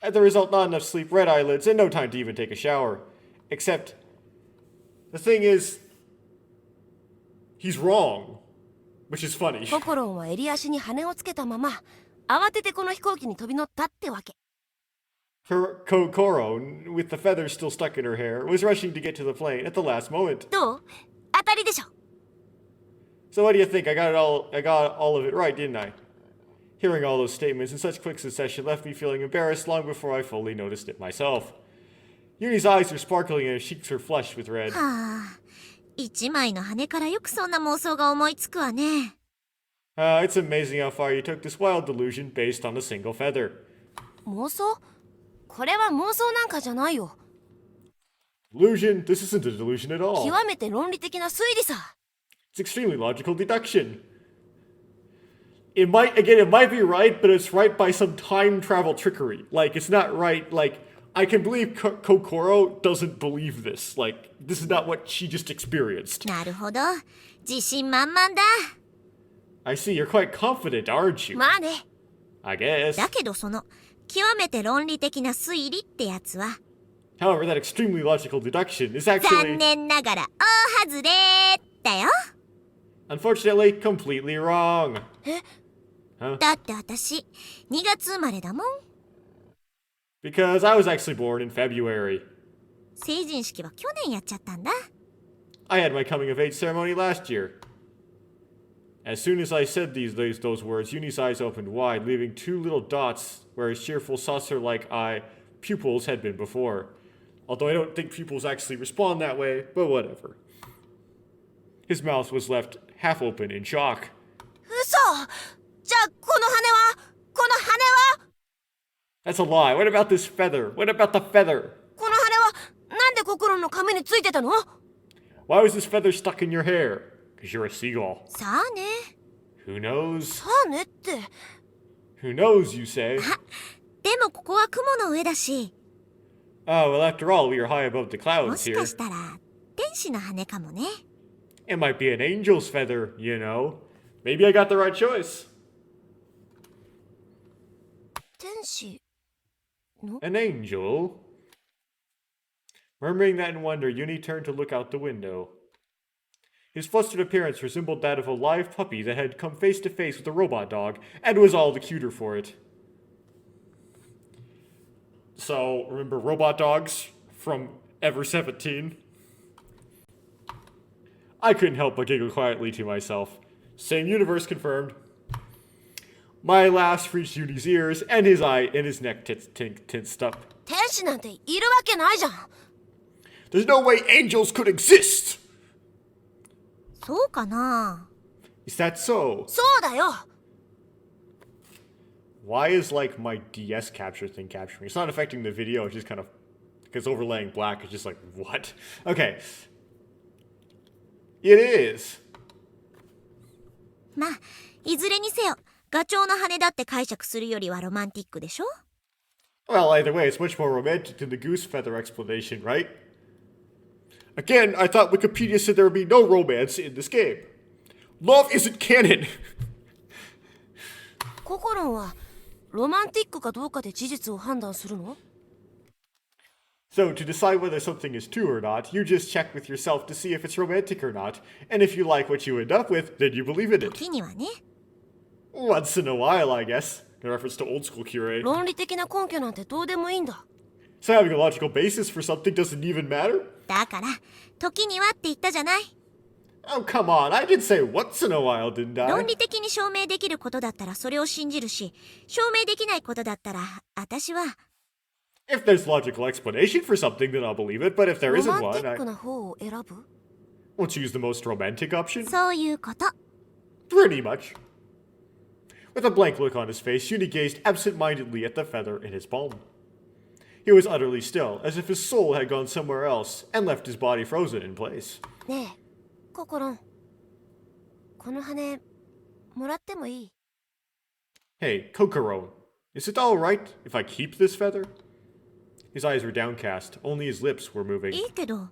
As a result, not enough sleep, red eyelids, and no time to even take a shower. Except, the thing is, he's wrong, which is funny. ココロンは襟足に羽をつけたまま、慌ててこの飛行機に飛び乗ったってわけ。Kokoro, with the feathers still stuck in her hair, was rushing to get to the plane at the last moment. どう？当たりでしょ。 So what do you think? I got all of it right, didn't I? Hearing all those statements in such quick succession left me feeling embarrassed long before I fully noticed it myself. Yuni's eyes were sparkling and her cheeks were flushed with red. はあ、一枚の羽からよくそんな妄想が思いつくわね。It's amazing how far you took this wild delusion based on a single feather. 妄想？これは妄想なんかじゃないよ。 Delusion? This isn't a delusion at all. 極めて論理的な推理さ。 It's extremely logical deduction. It might be right, but it's right by some time travel trickery. Like, it's not right, like, I can believe Kokoro doesn't believe this. Like, this is not what she just experienced. なるほど、自信満々だ。 I see, you're quite confident, aren't you? まあね。 I guess. だけどその極めて論理的な推理ってやつは However, that extremely logical deduction is 残 actually, 念ながら大外れだよ。 unfortunately, completely wrong. だって私2月生まれだもん。 Because I was actually born in February. 成人式は去年やっちゃったんだ。 I had my coming of age ceremony last year. As soon as I said those words, Yuni's eyes opened wide, leaving two little dots where his cheerful saucer-like eye pupils had been before. Although I don't think pupils actually respond that way, but whatever. His mouth was left half open in shock. 嘘！じゃあこの羽は That's a lie. What about this feather? What about the feather? この羽はなんで心の髪についてたの？ Why was this feather stuck in your hair? Because you're a seagull. さあね。 Who knows? さあねって。 Who knows, you say? でもここは雲の上だし、 Oh, well, after all, we are high above the も clouds し here. かしたら天使の羽かもね。 It might be an angel's feather, you know. Maybe I got the right choice. 天使の？ An angel? Murmuring that in wonder, Yuni turned to look out the window. His flustered appearance resembled that of a live puppy that had come face to face with a robot dog and was all the cuter for it. So, remember robot dogs from Ever 17? I couldn't help but giggle quietly to myself. Same universe confirmed. My laugh reached Yuni's ears, and his neck tensed up. 天使なんているわけないじゃん。 There's no way angels could exist! そうかな。 Is that so? そうだよ。 Why is, like, my DS capture thing capturing? It's not affecting the video, it's just kind of... Because overlaying black is just like, what? Okay. It is. まあいずれにせよガチョウの羽だって解釈するよりはロマンティックでしょ。 Well, either way, it's much more romantic than the goose feather explanation, right? Again, I thought Wikipedia said there would be no romance in this game. Love isn't canon! ココロンはロマンティックかどうかで事実を判断するの？ So, to decide whether something is true or not, you just check with yourself to see if it's romantic or not, and if you like what you end up with, then you believe in it. 時にはね。 Once in a while, I guess. In reference to old school curate. 論理的な根拠なんてどうでもいいんだ。 So having a logical basis for something doesn't even matter? だから時にはって言ったじゃない。 Oh, come on. I did say once in a while, didn't 論 I? 理的に証明できることだったらそれを信じるし、証明できないことだったら私は If there's logical explanation for something, then I'll believe it. But if there ロ isn't マン one, ティック I な方を選ぶ？ will choose the most romantic option. そういうこと。 Pretty much. With a blank look on his face, Yuni gazed absent-mindedly at the feather in his palm. He was utterly still, as if his soul had gone somewhere else and left his body frozen in place. ねえココロン、この羽もらってもいい？ Hey, Kokoro, is it alright if I keep this feather? His eyes were downcast, only his lips were moving. いいけど、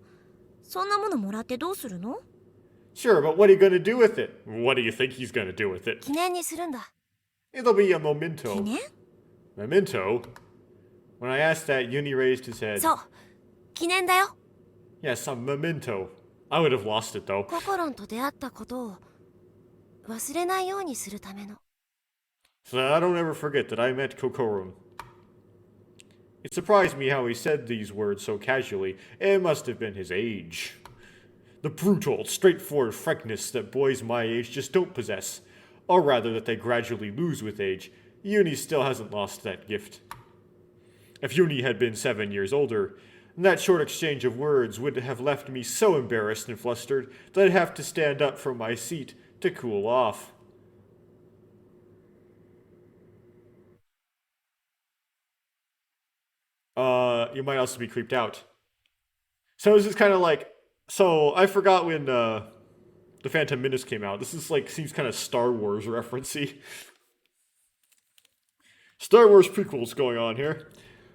そんなものもらってどうするの？ Sure, but what are you gonna do with it? What do you think he's gonna do with it? 記念にするんだ。 It'll be a 記 memento. 念？ Memento? When I asked that, Yuni raised his head. そう、記念だよ。 Yes, a memento. I would have lost it though. ココロンと出会ったことを忘れないようにするための。 So that I don't ever forget that I met Kokoro. It surprised me how he said these words so casually. It must have been his age. The brutal, straightforward frankness that boys my age just don't possess. Or rather, that they gradually lose with age. Yuni still hasn't lost that gift. If Yuni had been 7 years older, that short exchange of words would have left me so embarrassed and flustered that I'd have to stand up from my seat to cool off. You might also be creeped out. So this is kind of like, so I forgot when the Phantom Menace came out. This is like seems kind of Star Wars referencey. Star Wars prequels going on here.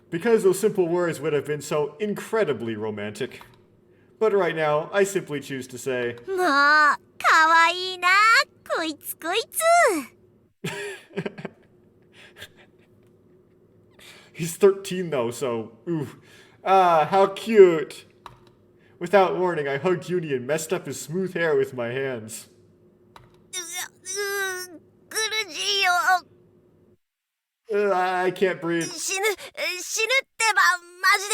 Because those simple words would have been so incredibly romantic. But right now, I simply choose to say, もう、かわいいな、こいつこいつ。 He's 13 though, so, ooh. Ah, how cute. Without warning, I hugged Uni and messed up his smooth hair with my hands. 苦しいよ。 I can't breathe. 死ぬってば、マジ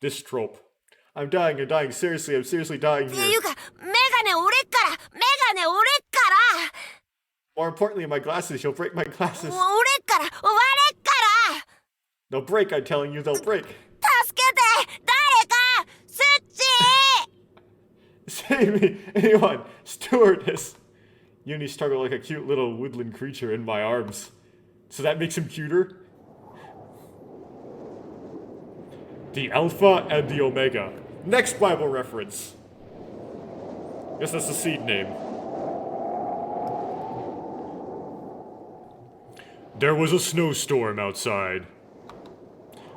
で。 This trope. I'm dying, seriously, I'm seriously dying ってい here. うか、メガネ折れっから。 More importantly, my glasses, you'll break my glasses. 折れっから。 They'll break, I'm telling you, they'll break. 助けて、誰か、スッチー。 Save me, anyone, stewardess. Uni struggled like a cute little woodland creature in my arms. So that makes him cuter? The Alpha and the Omega. Next Bible reference. Guess that's the seed name. There was a snowstorm outside.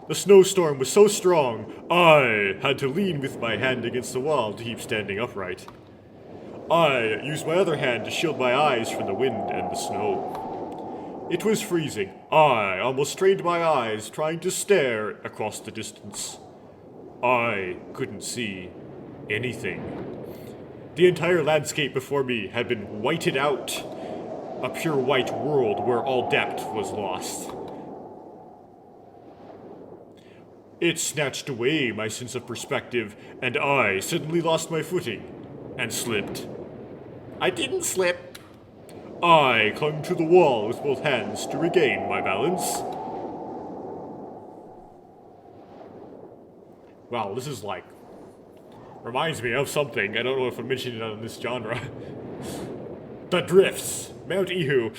The snowstorm was so strong, I had to lean with my hand against the wall to keep standing upright. I used my other hand to shield my eyes from the wind and the snow. It was freezing. I almost strained my eyes trying to stare across the distance. I couldn't see anything. The entire landscape before me had been whited out. A pure white world where all depth was lost. It snatched away my sense of perspective, and I suddenly lost my footing and slipped. I didn't slip. I clung to the wall with both hands to regain my balance. Wow, this is like... reminds me of something. I don't know if I mentioned it on this genre. The Drifts, Mount Ihu.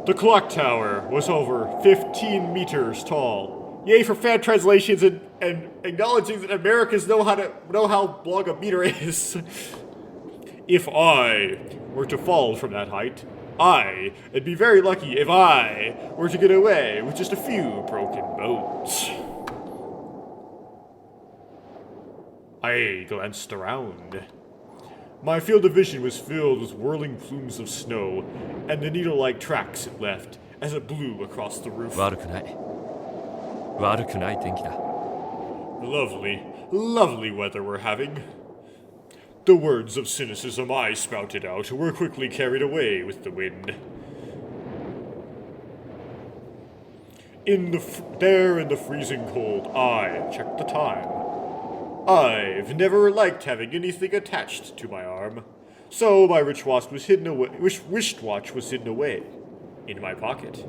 The clock tower was over 15 meters tall. Yay for fan translations and acknowledging that Americans know how long a meter is. If I were to fall from that height, I'd be very lucky if I were to get away with just a few broken bones. I glanced around. My field of vision was filled with whirling plumes of snow and the needle-like tracks it left as it blew across the roof. 悪くない天気だ。 Lovely, lovely weather we're having. The words of cynicism I spouted out were quickly carried away with the wind. There in the freezing cold, I checked the time. I've never liked having anything attached to my arm, so my wristwatch was hidden away in my pocket.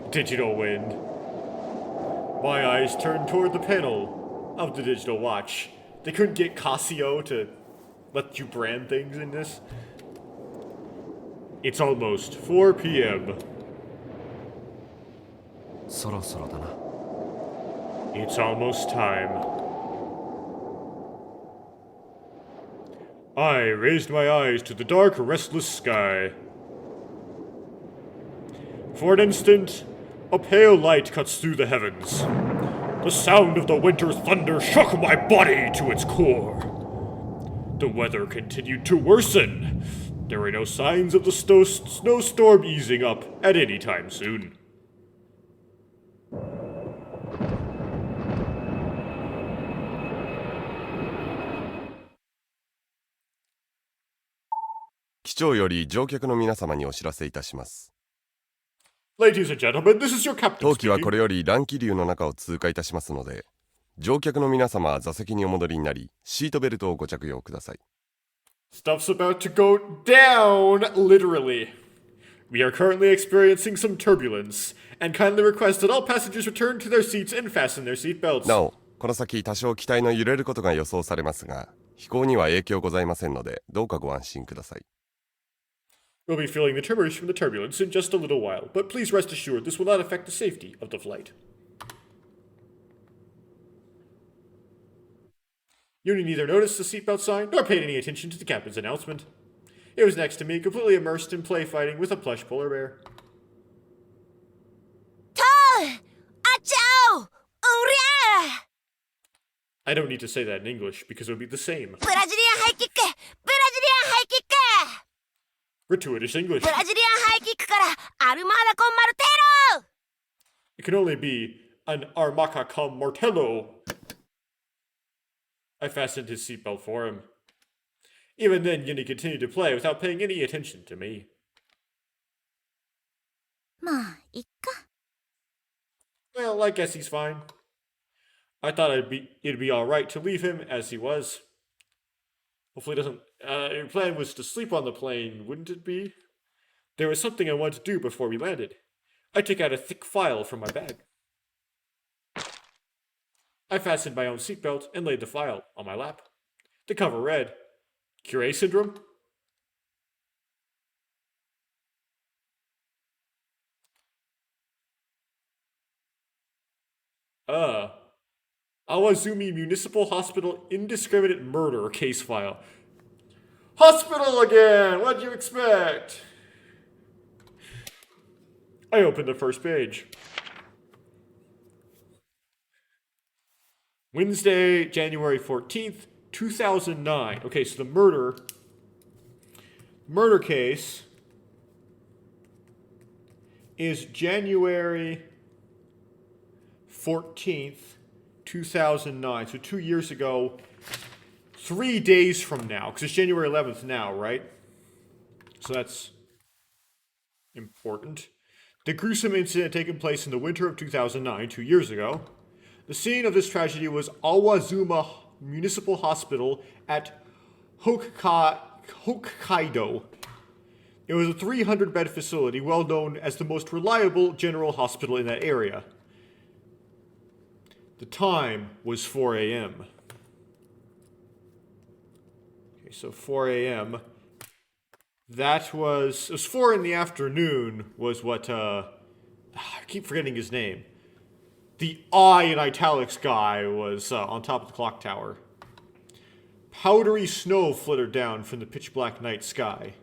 Digital wind. My eyes turned toward the panel of the digital watch. They couldn't get Casio to let you brand things in this. It's almost 4 p.m. そろそろだな。 It's almost time. I raised my eyes to the dark, restless sky. For an instant, a pale light cuts through the heavens. The sound of the winter's thunder shook my body to its core. The weather continued to worsen. There were no signs of the snowstorm easing up at any time soon. 機長より乗客の皆様にお知らせいたします。 Ladies and gentlemen, this is your captain 当機はこ speaking. れより乱気流の中を通過いたしますので、乗客の皆様は座席にお戻りになり、シートベルトをご着用ください。 Stuff's about to go down, literally. We are currently experiencing some turbulence, and kindly request that all passengers return to their seats and fasten their seatbelts. なお、この先多少機体の揺れることが予想されますが、飛行には影響ございませんので、どうかご安心ください。 We'll be feeling the tremors from the turbulence in just a little while, but please rest assured this will not affect the safety of the flight. You neither noticed the seatbelt sign nor paid any attention to the captain's announcement. It was next to me, completely immersed in play fighting with a plush polar bear. トーンあちゃおううりゃ I don't need to say that in English because it would be the same. ブラジリアンハイキックブラジリアンハイキック Gratuitous English. ブラジリアンハイキックからアルマーダコンマルテーロ It can only be an Armaca cum Martello. I fastened his seatbelt for him. Even then, Yuni continued to play without paying any attention to me. まあいっか。 Well, I guess he's fine. I thought it'd be alright to leave him as he was. Hopefully it doesn't... your plan was to sleep on the plane, wouldn't it be? There was something I wanted to do before we landed. I took out a thick file from my bag. I fastened my own seatbelt and laid the file on my lap. The cover read, Curie Syndrome? Awazumi Municipal Hospital Indiscriminate Murder Case File. Hospital again! What'd you expect? I opened the first page. Wednesday, January 14th, 2009. Okay, so the murder case is January 14th, 2009. So 2 years ago, 3 days from now, because it's January 11th now, right? So that's important. The gruesome incident had taken place in the winter of 2009, 2 years ago. The scene of this tragedy was Awazuma Municipal Hospital at Hokkaido. It was a 300-bed facility, well known as the most reliable general hospital in that area. The time was 4 a.m. Okay, so 4 a.m. It was 4 in the afternoon was what, I keep forgetting his name. The I in italics guy was on top of the clock tower. Powdery snow fluttered down from the pitch-black night sky.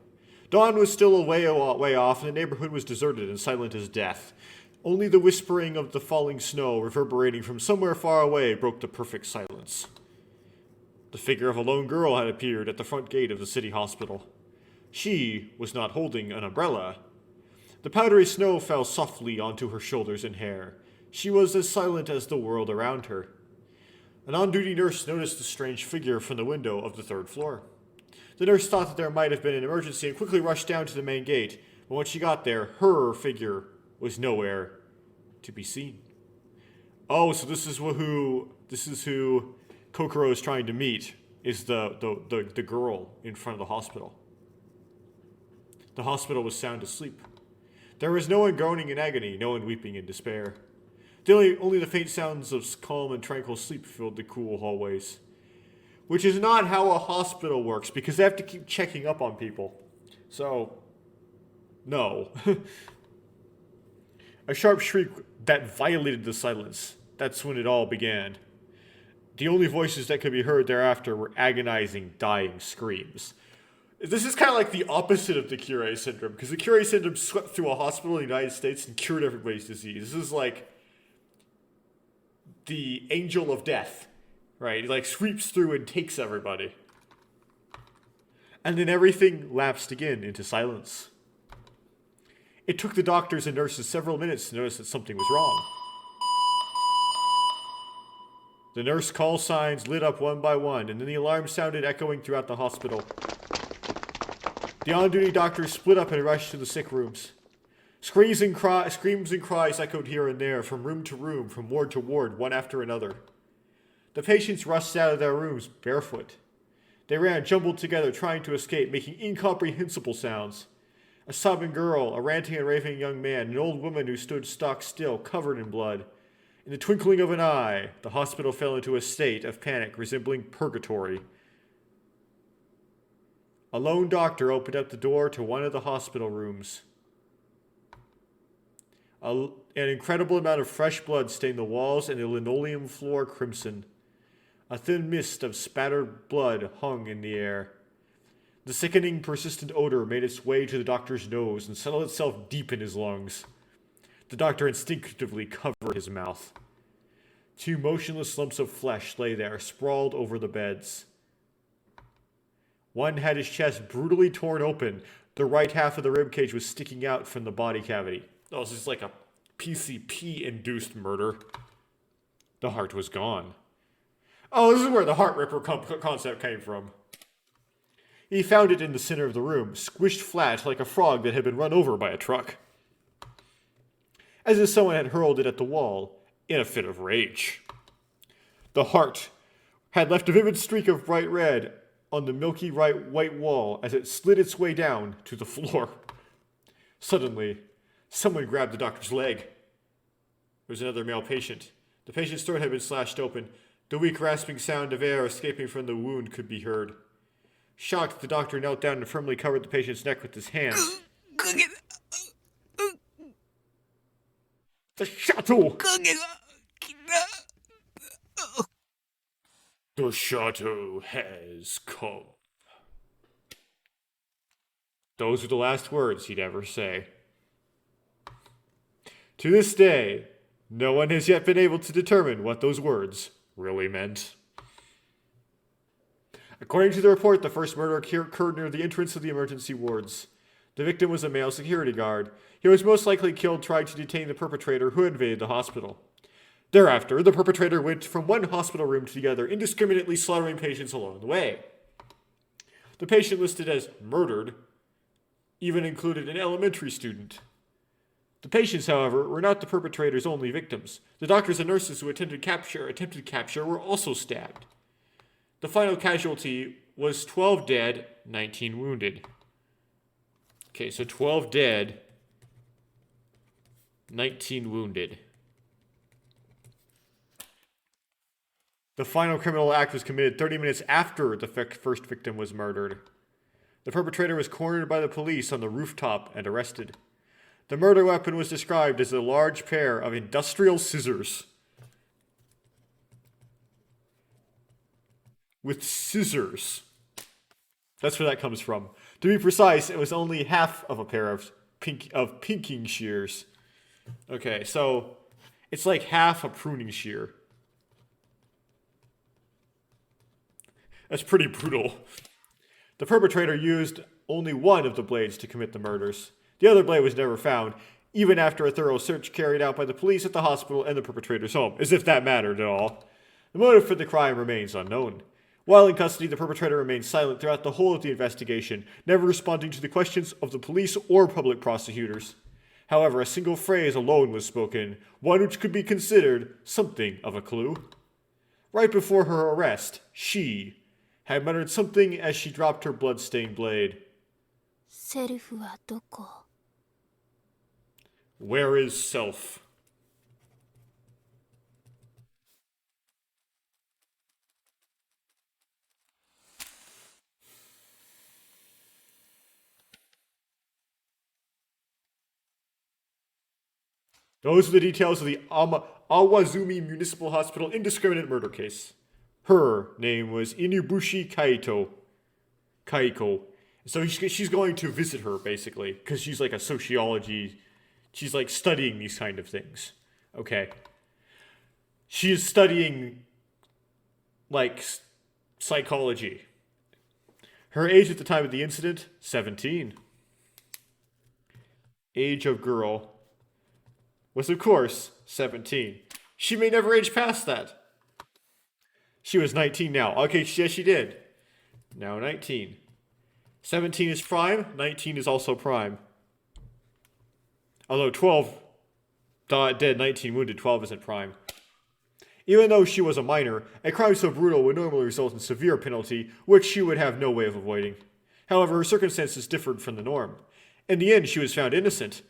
Dawn was still a way off, and the neighborhood was deserted and silent as death. Only the whispering of the falling snow reverberating from somewhere far away broke the perfect silence. The figure of a lone girl had appeared at the front gate of the city hospital. She was not holding an umbrella. The powdery snow fell softly onto her shoulders and hair. She was as silent as the world around her. An on-duty nurse noticed the strange figure from the window of the 3rd floor. The nurse thought that there might have been an emergency and quickly rushed down to the main gate, but when she got there, her figure was nowhere to be seen. Oh, so this is who Kokoro is trying to meet, is the girl in front of the hospital. The hospital was sound asleep. There was no one groaning in agony, no one weeping in despair. Only the faint sounds of calm and tranquil sleep filled the cool hallways. Which is not how a hospital works, because they have to keep checking up on people. So, No. A sharp shriek that violated the silence. That's when it all began. The only voices that could be heard thereafter were agonizing, dying screams. This is kind of like the opposite of the Curie syndrome, because the Curie syndrome swept through a hospital in the United States and cured everybody's disease. This is like the angel of death, right? He like sweeps through and takes everybody. And then everything lapsed again into silence. It took the doctors and nurses several minutes to notice that something was wrong. The nurse call signs lit up one by one, and then the alarm sounded echoing throughout the hospital. The on-duty doctors split up and rushed to the sick rooms. Screams and cries echoed here and there, from room to room, from ward to ward, one after another. The patients rushed out of their rooms barefoot. They ran jumbled together, trying to escape, making incomprehensible sounds. A sobbing girl, a ranting and raving young man, an old woman who stood stock still, covered in blood. In the twinkling of an eye, the hospital fell into a state of panic resembling purgatory. A lone doctor opened up the door to one of the hospital rooms. An incredible amount of fresh blood stained the walls and the linoleum floor crimson. A thin mist of spattered blood hung in the air. The sickening, persistent odor made its way to the doctor's nose and settled itself deep in his lungs. The doctor instinctively covered his mouth. Two motionless lumps of flesh lay there, sprawled over the beds. One had his chest brutally torn open. The right half of the ribcage was sticking out from the body cavity. Oh, this is like a PCP-induced murder. The heart was gone. Oh, this is where the heart ripper concept came from. He found it in the center of the room, squished flat like a frog that had been run over by a truck. As if someone had hurled it at the wall in a fit of rage. The heart had left a vivid streak of bright red on the milky white wall as it slid its way down to the floor. Suddenly, someone grabbed the doctor's leg. It was another male patient. The patient's throat had been slashed open. The weak rasping sound of air escaping from the wound could be heard. Shocked, the doctor knelt down and firmly covered the patient's neck with his hands. The chateau! The chateau has come. Those were the last words he'd ever say. To this day, no one has yet been able to determine what those words really meant. According to the report, the first murder occurred near the entrance of the emergency wards. The victim was a male security guard. He was most likely killed trying to detain the perpetrator who invaded the hospital. Thereafter, the perpetrator went from one hospital room to the other, indiscriminately slaughtering patients along the way. The patient listed as murdered even included an elementary student. The patients, however, were not the perpetrator's only victims. The doctors and nurses who attempted capture were also stabbed. The final casualty was 12 dead, 19 wounded. Okay, so 12 dead, 19 wounded. The final criminal act was committed 30 minutes after the first victim was murdered. The perpetrator was cornered by the police on the rooftop and arrested. The murder weapon was described as a large pair of industrial scissors. With scissors. That's where that comes from. To be precise, it was only half of a pair of pinking shears. Okay, so it's like half a pruning shear. That's pretty brutal. The perpetrator used only one of the blades to commit the murders. The other blade was never found, even after a thorough search carried out by the police at the hospital and the perpetrator's home, as if that mattered at all. The motive for the crime remains unknown. While in custody, the perpetrator remained silent throughout the whole of the investigation, never responding to the questions of the police or public prosecutors. However, a single phrase alone was spoken, one which could be considered something of a clue. Right before her arrest, she had muttered something as she dropped her blood-stained blade. セルフはどこ? Where is self? Those are the details of the Awazumi Municipal Hospital indiscriminate murder case. Her name was Inubushi Kaiko. So she's going to visit her, basically, because she's like a sociology... She's like studying these kind of things. Okay. She is studying, like, psychology. Her age at the time of the incident, 17. Age of girl was, of course, 17. She may never age past that. She was 19 now. Okay, yes, she did. Now 19. 17 is prime, 19 is also prime. Although 12 dead, 19 wounded, 12 isn't prime. Even though she was a minor, a crime so brutal would normally result in severe penalty, which she would have no way of avoiding. However, her circumstances differed from the norm. In the end, she was found innocent.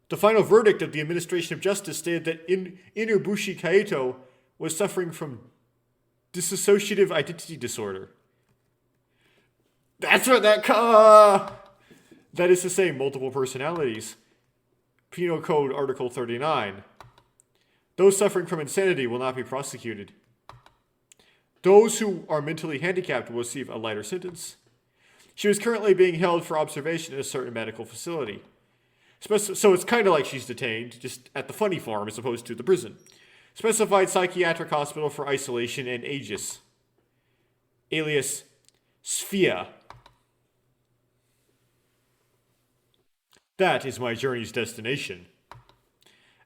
The final verdict of the administration of justice stated that Inubushi Kaito was suffering from dissociative identity disorder. That's what that is to say, multiple personalities. Penal Code Article 39. Those suffering from insanity will not be prosecuted. Those who are mentally handicapped will receive a lighter sentence. She was currently being held for observation in a certain medical facility. So it's kind of like she's detained, just at the funny farm as opposed to the prison. Specified Psychiatric Hospital for Isolation and Aegis. Alias Sphia. That is my journey's destination.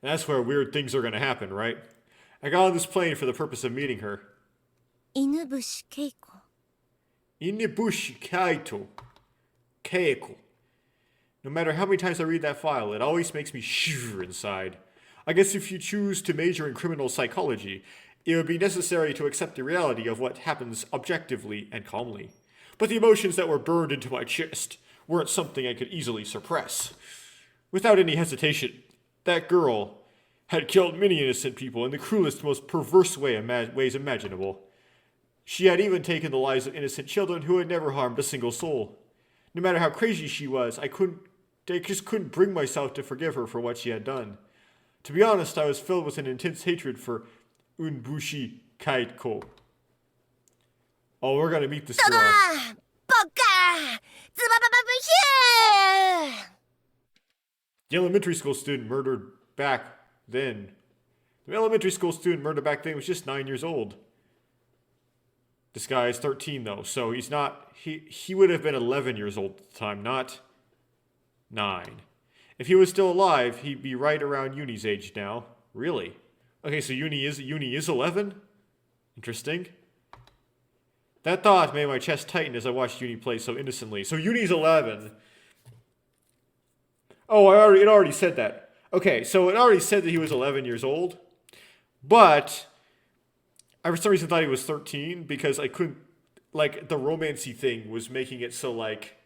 And that's where weird things are going to happen, right? I got on this plane for the purpose of meeting her. Inubushi Inubushi Keiko. No matter how many times I read that file, it always makes me shiver inside. I guess if you choose to major in criminal psychology, it would be necessary to accept the reality of what happens objectively and calmly. But the emotions that were burned into my chest weren't something I could easily suppress. Without any hesitation, that girl had killed many innocent people in the cruelest, most perverse ways imaginable. She had even taken the lives of innocent children who had never harmed a single soul. No matter how crazy she was, I just couldn't bring myself to forgive her for what she had done. To be honest, I was filled with an intense hatred for Unbushi Kaito. Oh, we're gonna meet this girl. The elementary school student murdered back then. The elementary school student murdered back then was just 9 years old. This guy is 13 though, so he's not, he would have been 11 years old at the time, not 9. If he was still alive, he'd be right around Uni's age now. Really? Okay, so Uni is 11? Interesting. That thought made my chest tighten as I watched Uni play so innocently. So Uni's 11. Oh, it already said that. Okay, so it already said that he was 11 years old. But I for some reason thought he was 13 because I couldn't, like, the romancy thing was making it so, like,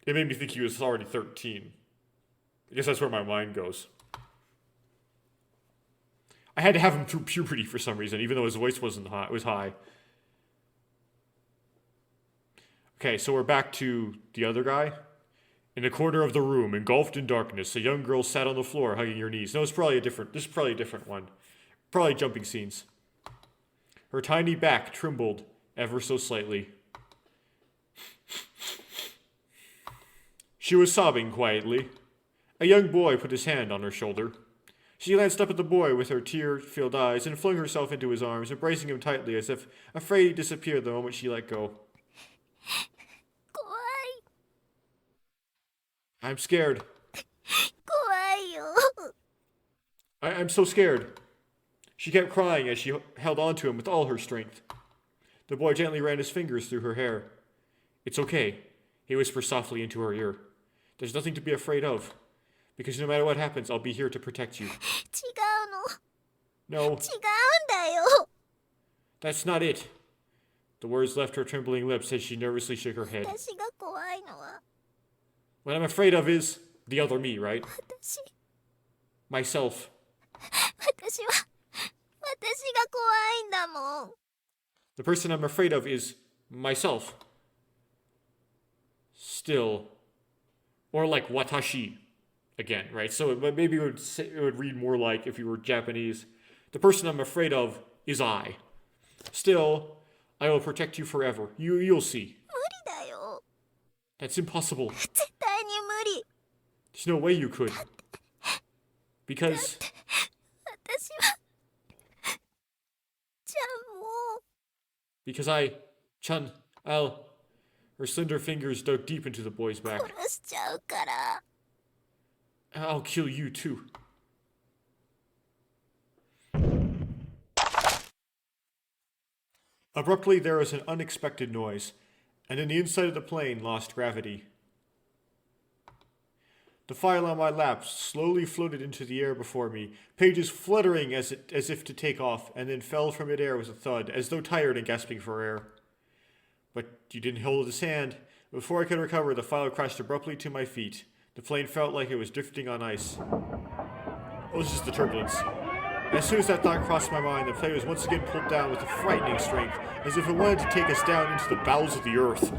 it made me think he was already 13. I guess that's where my mind goes. I had to have him through puberty for some reason, even though his voice wasn't high. It was high. Okay, so we're back to the other guy. In a corner of the room, engulfed in darkness, a young girl sat on the floor, hugging her knees. No, this is probably a different one. Probably jumping scenes. Her tiny back trembled ever so slightly. She was sobbing quietly. A young boy put his hand on her shoulder. She glanced up at the boy with her tear-filled eyes and flung herself into his arms, embracing him tightly as if afraid he'd disappear the moment she let go. I'm scared. I'm so scared. She kept crying as she held on to him with all her strength. The boy gently ran his fingers through her hair. It's okay, he whispered softly into her ear. There's nothing to be afraid of. Because no matter what happens, I'll be here to protect you. No. That's not it. The words left her trembling lips as she nervously shook her head. What I'm afraid of is the other me, right? Myself. The person I'm afraid of is myself. Still. Or like watashi, again, right? So maybe it would read more like, if you were Japanese, the person I'm afraid of is I. Still, I will protect you forever. You'll see. 無理だよ。 That's impossible. 絶対に無理。 There's no way you could. Because 私はちゃんも because her slender fingers dug deep into the boy's back. 殺しちゃうから。 I'll kill you too. Abruptly, there was an unexpected noise, and then the inside of the plane lost gravity. The file on my lap slowly floated into the air before me, pages fluttering as if to take off, and then fell from midair with a thud, as though tired and gasping for air. But you didn't hold his hand. Before I could recover, the file crashed abruptly to my feet. The plane felt like it was drifting on ice. It was just the turbulence. As soon as that thought crossed my mind, the plane was once again pulled down with a frightening strength, as if it wanted to take us down into the bowels of the earth.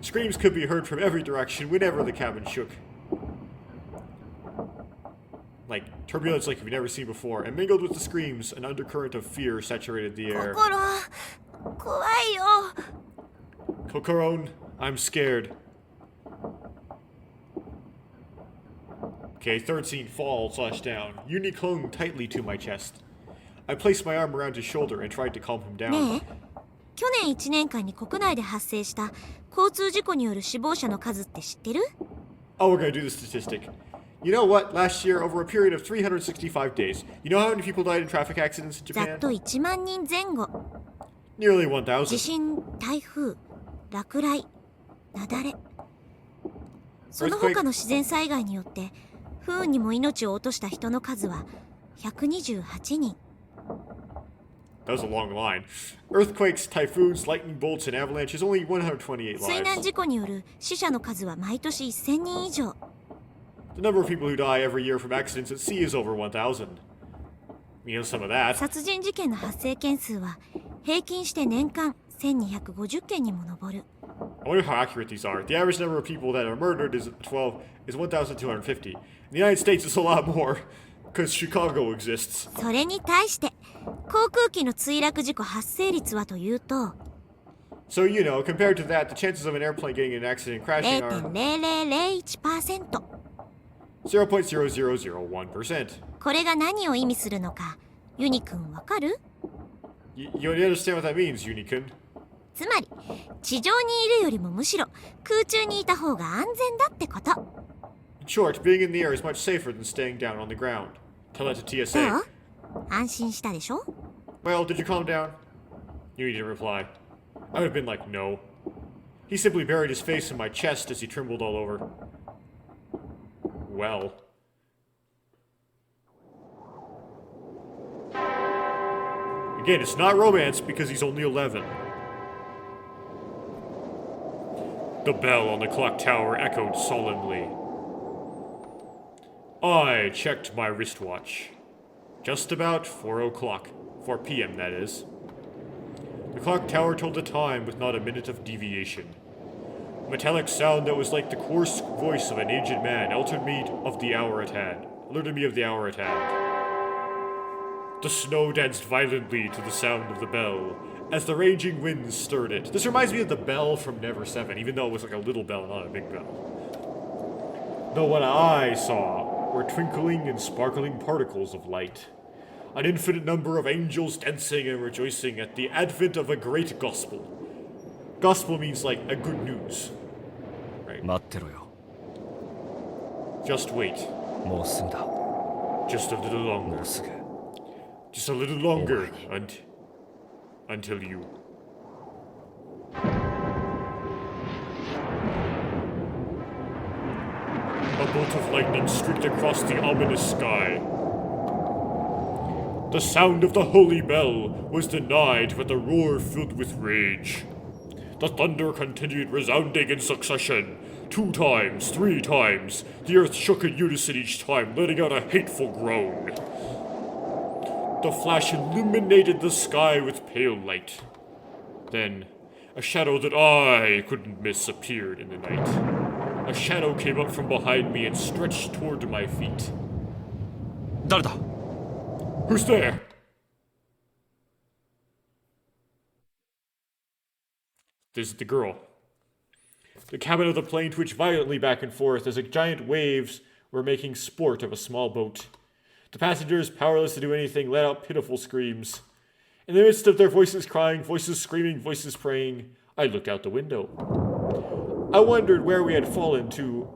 Screams could be heard from every direction whenever the cabin shook. Like turbulence like you've never seen before, and mingled with the screams, an undercurrent of fear saturated the air. 心怖いよ。 Kokoron, I'm scared. Okay, third scene, fall/down. Uni clung tightly to my chest. I placed my arm around his shoulder and tried to calm him down. ねえ、去年1年間に国内で発生した交通事故による死亡者の数って知ってる？ Oh, we're gonna do the statistic. You know what? Last year, over a period of 365 days, you know how many people died in traffic accidents in ざっ Japan? と1万人前後。 Nearly 地 1,000. 震、台風、落雷、雪崩。その他の自然災害によって不運にも命を落とした人の数は128人。 That was a long line. Earthquakes, typhoons, lightning bolts, and avalanches, only 128水難 lives. 事故による死者の数は毎年1000人以上。 The number of people who die every year from accidents at sea is over 1,000. You know some of that. 殺人事件の発生件数は平均して年間1250件にも上る。 I wonder how accurate these are. The average number of people that are murdered is 1,250. In the United States, it's a lot more, because Chicago exists. それに対して航空機の墜落事故発生率はというと So, you know, compared to that, the chances of an airplane getting in an accident and crashing are 0.0001%。 0.0001%. これが何を意味するのかユニくんわかる？ You understand what that means, Unikun? つまり地上にいるよりもむしろ空中にいた方が安全だってこと。 In short, being in the air is much safer than staying down on the ground. Tell that to ど TSA. う？安心したでしょ？ Well, did you calm down? Uni didn't reply. I would have been like, no. He simply buried his face in my chest as he trembled all over. Well. Again, it's not romance because he's only 11. The bell on the clock tower echoed solemnly. I checked my wristwatch. Just about 4 o'clock. 4 p.m., that is. The clock tower told the time with not a minute of deviation. A metallic sound that was like the coarse voice of an aged man alerted me of the hour at hand. The snow danced violently to the sound of the bell, as the raging winds stirred it. This reminds me of the bell from Never 7, even though it was like a little bell, not a big bell. Though what I saw were twinkling and sparkling particles of light. An infinite number of angels dancing and rejoicing at the advent of a great gospel. Gospel means like a good news. Right? 待ってろよ。 Just wait. もうすぐだ。 Just a little も longer. うすぐ。 Just a little longer until you. A bolt of lightning streaked across the ominous sky. The sound of the holy bell was denied, but the roar filled with rage. The thunder continued resounding in succession. 2 times, 3 times, the earth shook in unison each time, letting out a hateful groan. The flash illuminated the sky with pale light. Then, a shadow that I couldn't miss appeared in the night. A A shadow came up from behind me and stretched toward my feet. 誰だ Who's there? This is the girl. The cabin of the plane twitched violently back and forth as giant waves were making sport of a small boat. The passengers, powerless to do anything, let out pitiful screams. In the midst of their voices crying, voices screaming, voices praying, I looked out the window. I wondered when we had fallen to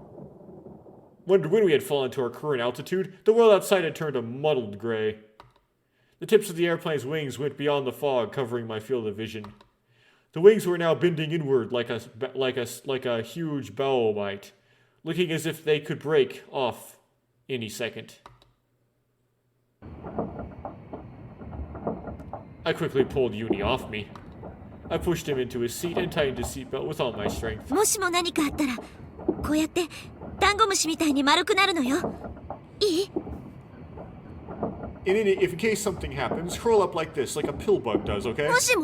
our current altitude. The world outside had turned a muddled gray. The tips of the airplane's wings went beyond the fog, covering my field of vision. The wings were now bending inward like a huge bow might, looking as if they could break off any second. I quickly pulled Uni off me. I pushed him into his seat and tightened his seatbelt with all my strength. もしも何かあったらこうやってダンゴムシみたいに丸くなるのよ。いい？ If in case something happens, curl up like this, like a pill bug does, okay? もし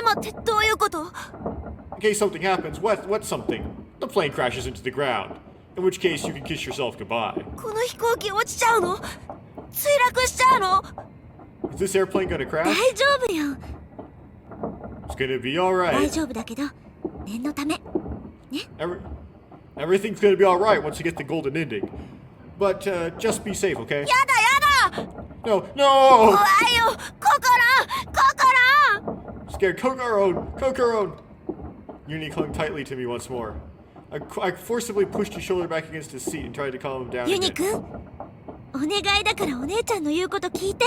もってどういうこと？ In case something happens, what's something? The plane crashes into the ground. In which case, you can kiss yourself goodbye. この飛行機落ちちゃうの？墜落しちゃうの？ Is this airplane gonna 大 crash? 丈夫よ。 It's gonna be 大 alright. 丈夫だけど念のため。 Everything's gonna be alright once you get the golden ending. But just be safe, okay? やだ No, 怖 no! いよ心 Scared. Kokoro! Uni clung tightly to me once more. I forcibly pushed his shoulder back against his seat and tried to calm him down ユニ again. くんお願いだからお姉ちゃんの言うこと聞いて。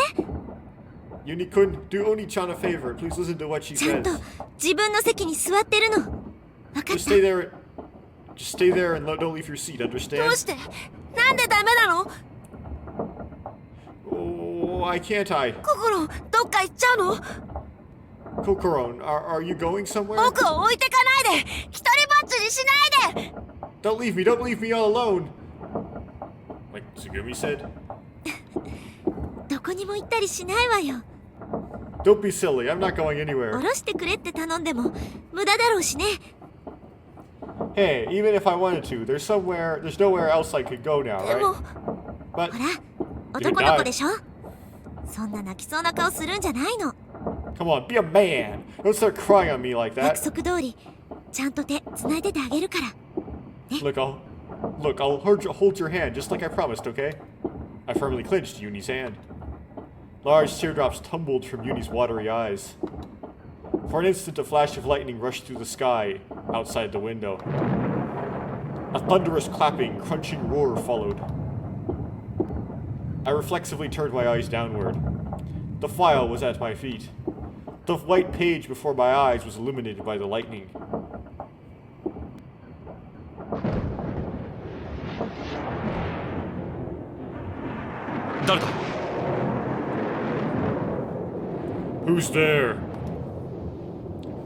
Uni-kun, do Oni-chan a favor. Please listen to what she ちゃん says. と自分の席に座ってるの。わかっ Just た。 stay there and don't leave your seat, ど understand? うしてなんでダメなの？ Oh, why can't I? 心どっか行っちゃうの？ Kokoro, are you going somewhere? 僕を置いてかないで一人ぼっちにしないで Don't leave me all alone. Like Tsugumi said. どこにも行ったりしないわよ。 Don't be silly, I'm not going 降 anywhere. ろしてくれって頼んでも無駄だろうしね。 Hey, even if I wanted to, there's nowhere else I could go now, でも right? But ほら男の子でしょ。そんな泣きそうな顔するんじゃないの。 come on, be a man. Don't start crying on me like 約 that. 束通りちゃんと手つないでてあげるから。 Look, I'll hold your hand just like I promised, okay? I firmly clenched Uni's hand. Large teardrops tumbled from Uni's watery eyes. For an instant, a flash of lightning rushed through the sky outside the window. A thunderous clapping, crunching roar followed. I reflexively turned my eyes downward. The file was at my feet. The white page before my eyes was illuminated by the lightning. Who's there?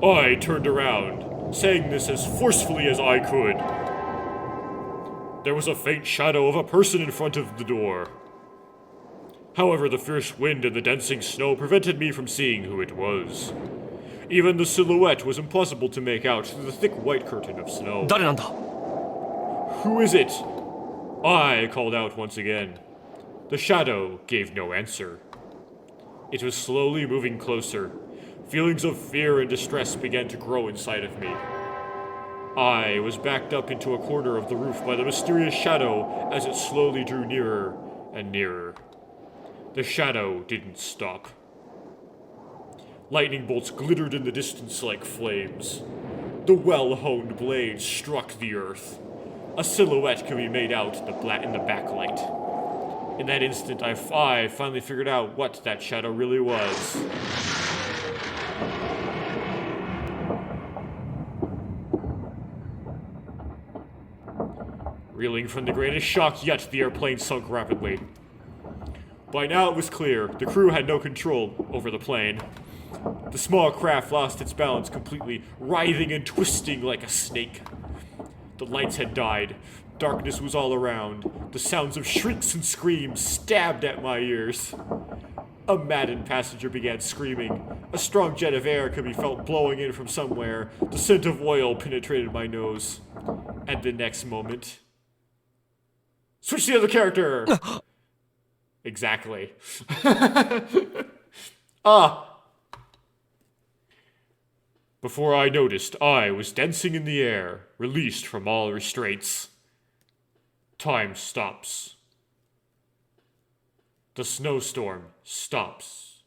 I turned around, saying this as forcefully as I could. There was a faint shadow of a person in front of the door. However, the fierce wind and the dancing snow prevented me from seeing who it was. Even the silhouette was impossible to make out through the thick white curtain of snow. 誰なんだ Who is it? I called out once again. The shadow gave no answer. It was slowly moving closer. Feelings of fear and distress began to grow inside of me. I was backed up into a corner of the roof by the mysterious shadow as it slowly drew nearer and nearer. The shadow didn't stop. Lightning bolts glittered in the distance like flames. The well-honed blades struck the earth. A silhouette could be made out in the backlight. In that instant, I finally figured out what that shadow really was. Reeling from the greatest shock yet, the airplane sunk rapidly. By now it was clear, the crew had no control over the plane. The small craft lost its balance completely, writhing and twisting like a snake. The lights had died. Darkness was all around. The sounds of shrieks and screams stabbed at my ears. A maddened passenger began screaming. A strong jet of air could be felt blowing in from somewhere. The scent of oil penetrated my nose. And the next moment... Switch to the other character! Exactly. Before I noticed, I was dancing in the air, released from all restraints. Time stops. The snowstorm stops.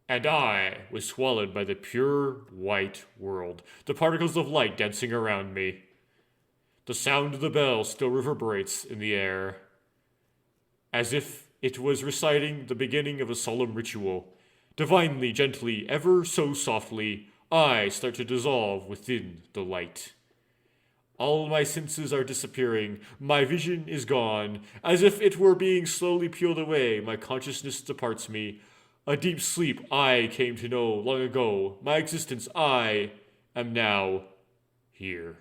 And I was swallowed by the pure white world, the particles of light dancing around me. The sound of the bell still reverberates in the air, as if it was reciting the beginning of a solemn ritual. Divinely, gently, ever so softly, I start to dissolve within the light. All my senses are disappearing, my vision is gone, as if it were being slowly peeled away, my consciousness departs me. A deep sleep I came to know long ago, my existence I am now here.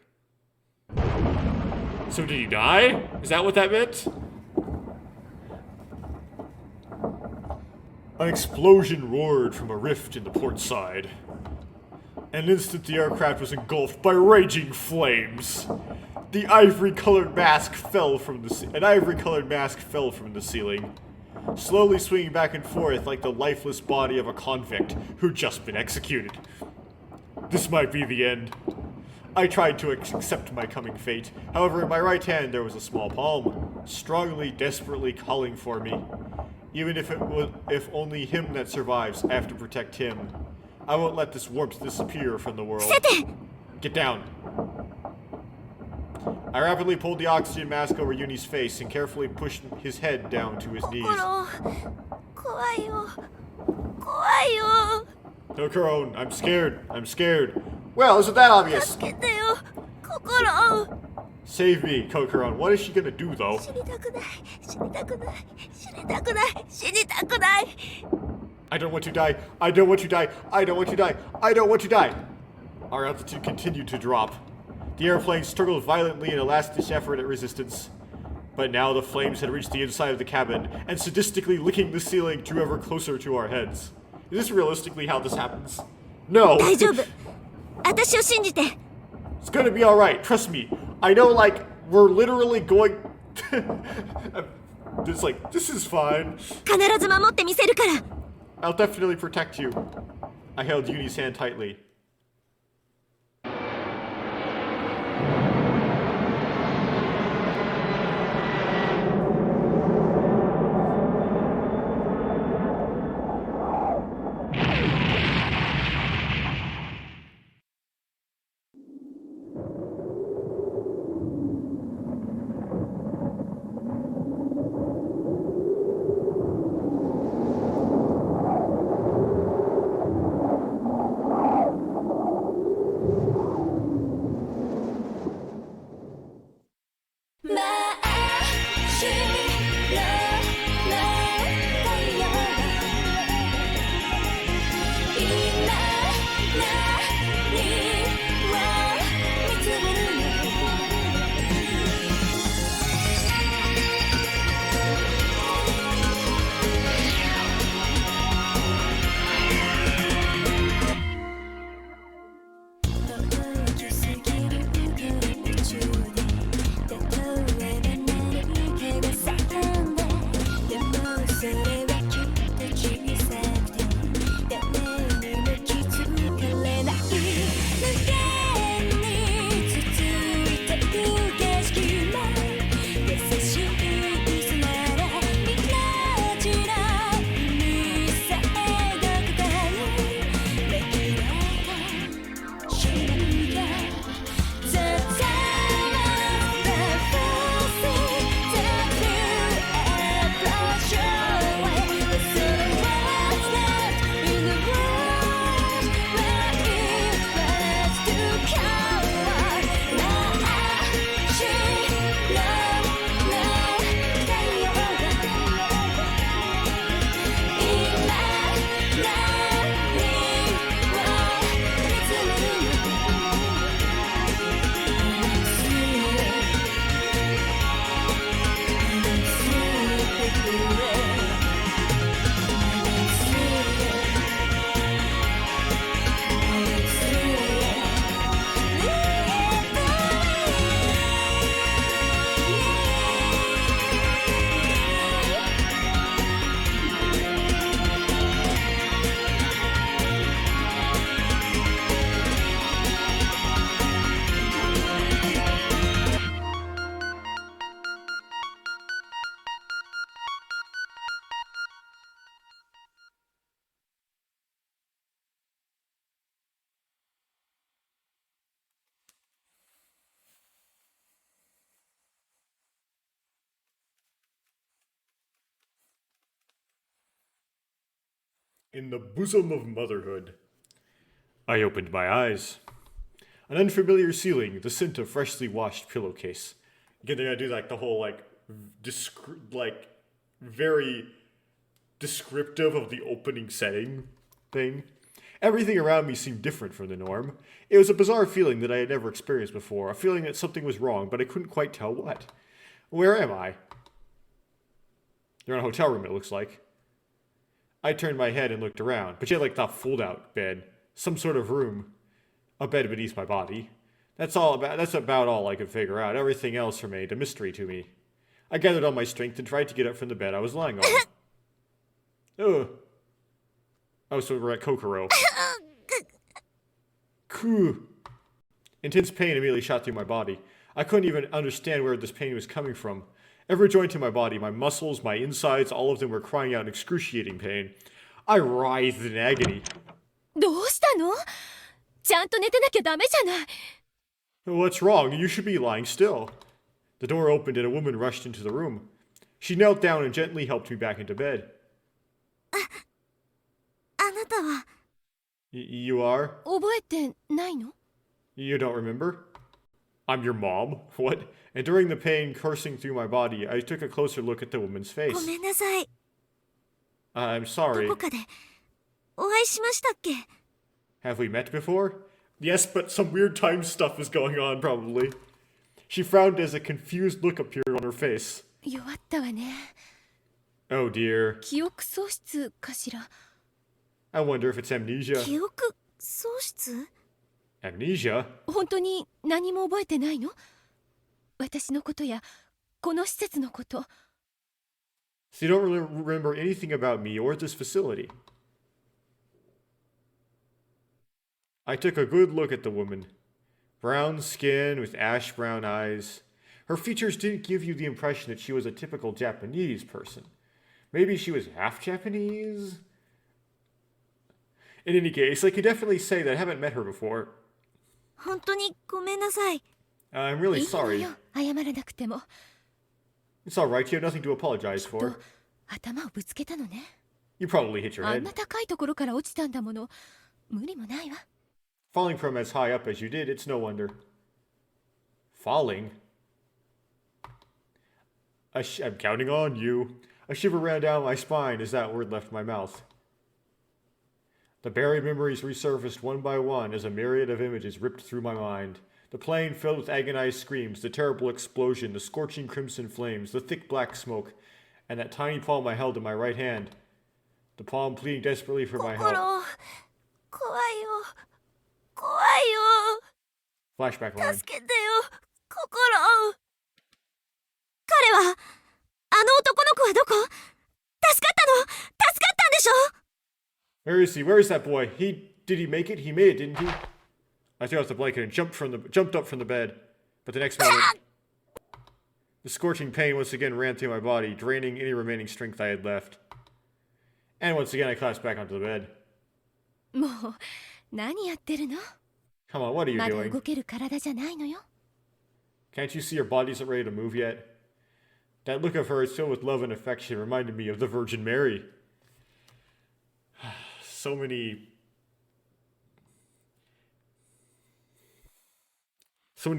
So did he die? Is that what that meant? An explosion roared from a rift in the port side. In an instant, the aircraft was engulfed by raging flames. An ivory-colored mask fell from the ceiling, slowly swinging back and forth like the lifeless body of a convict who'd just been executed. This might be the end. I tried to accept my coming fate. However, in my right hand there was a small palm, strongly, desperately calling for me. Even if only him that survives, I have to protect him. I won't let this warmth disappear from the world. Get down. I rapidly pulled the oxygen mask over Yuni's face and carefully pushed his head down to his knees. Kokoro, I'm scared. Well, isn't that obvious? Save me, Kokoro. What is she gonna do, though? I don't want to die. Our altitude continued to drop. The airplane struggled violently in a last-ditch effort at resistance. But now the flames had reached the inside of the cabin, and sadistically licking the ceiling drew ever closer to our heads. Is this realistically how this happens? No! 大丈夫。私を信じて。 It's gonna be alright, trust me. I know, we're literally going... this is fine. 必ず守ってみせるから。 I'll definitely protect you. I held Yuni's hand tightly. In the bosom of motherhood. I opened my eyes. An unfamiliar ceiling, the scent of freshly washed pillowcase. Again, they're gonna do like the whole very descriptive of the opening setting thing. Everything around me seemed different from the norm. It was a bizarre feeling that I had never experienced before, a feeling that something was wrong, but I couldn't quite tell what. Where am I? You're in a hotel room, it looks like. I turned my head and looked around, but you had like that fold-out bed, some sort of room, a bed beneath my body. That's about all I could figure out. Everything else remained a mystery to me. I gathered all my strength and tried to get up from the bed I was lying on. Ugh. Oh, so we're at Kokoro. Koo. Intense pain immediately shot through my body. I couldn't even understand where this pain was coming from. Every joint in my body, my muscles, my insides, all of them were crying out in excruciating pain. I writhed in agony. どうしたの？ちゃんと寝てなきゃダメじゃない。 What's wrong? You should be lying still. The door opened and a woman rushed into the room. She knelt down and gently helped me back into bed. あなたは You are? 覚えてないの？ You don't remember? I'm your mom? What? Enduring the pain coursing through my body, I took a closer look at the woman's ご face. めんなさい。 I'm ど sorry. こかでお会いしましたっけ？ Have we met before? Yes, but some weird time stuff is going on, probably. She frowned as a confused look appeared on her face. 弱ったわね。 Oh dear. 記憶喪失かしら。 I wonder if it's amnesia. 記憶喪失？ Amnesia? 本当に何も覚えてないの？私のことやこの施設のこと。 So you don't really remember anything about me or this facility. I took a good look at the woman. Brown skin with ash brown eyes. Her features didn't give you the impression that she was a typical Japanese person. Maybe she was half Japanese? In any case, I can definitely say that I haven't met her before. 本当にごめんなさい。 I'm really いいの sorry. よ、謝らなくても。 It's alright, you have nothing to apologize と for. 頭をぶつけたのね。 You probably hit your あん head. な高いところから落ちたんだもの。無理もないわ。 Falling from as high up as you did, it's no wonder. Falling? I'm counting on you. A shiver ran down my spine as that word left my mouth. The buried memories resurfaced one by one as a myriad of images ripped through my mind. The plane filled with agonized screams, the terrible explosion, the scorching crimson flames, the thick black smoke, and that tiny palm I held in my right hand. The palm pleading desperately for my 心、 help. 怖いよ。怖いよ。 Flashback line. 助けてよ。心。彼は、あの男の子はどこ？助かったの？助かったんでしょ？ Where is he? Where is that boy? Did he make it? He made it, didn't he? I threw off the blanket and jumped up from the bed. But the next moment, the scorching pain once again ran through my body, draining any remaining strength I had left. And once again, I collapsed back onto the bed. もう、何やってるの？ Come on, what are you まだ doing? 動ける体じゃないのよ。 Can't you see your body isn't ready to move yet? That look of hers, filled with love and affection, reminded me of the Virgin Mary. So many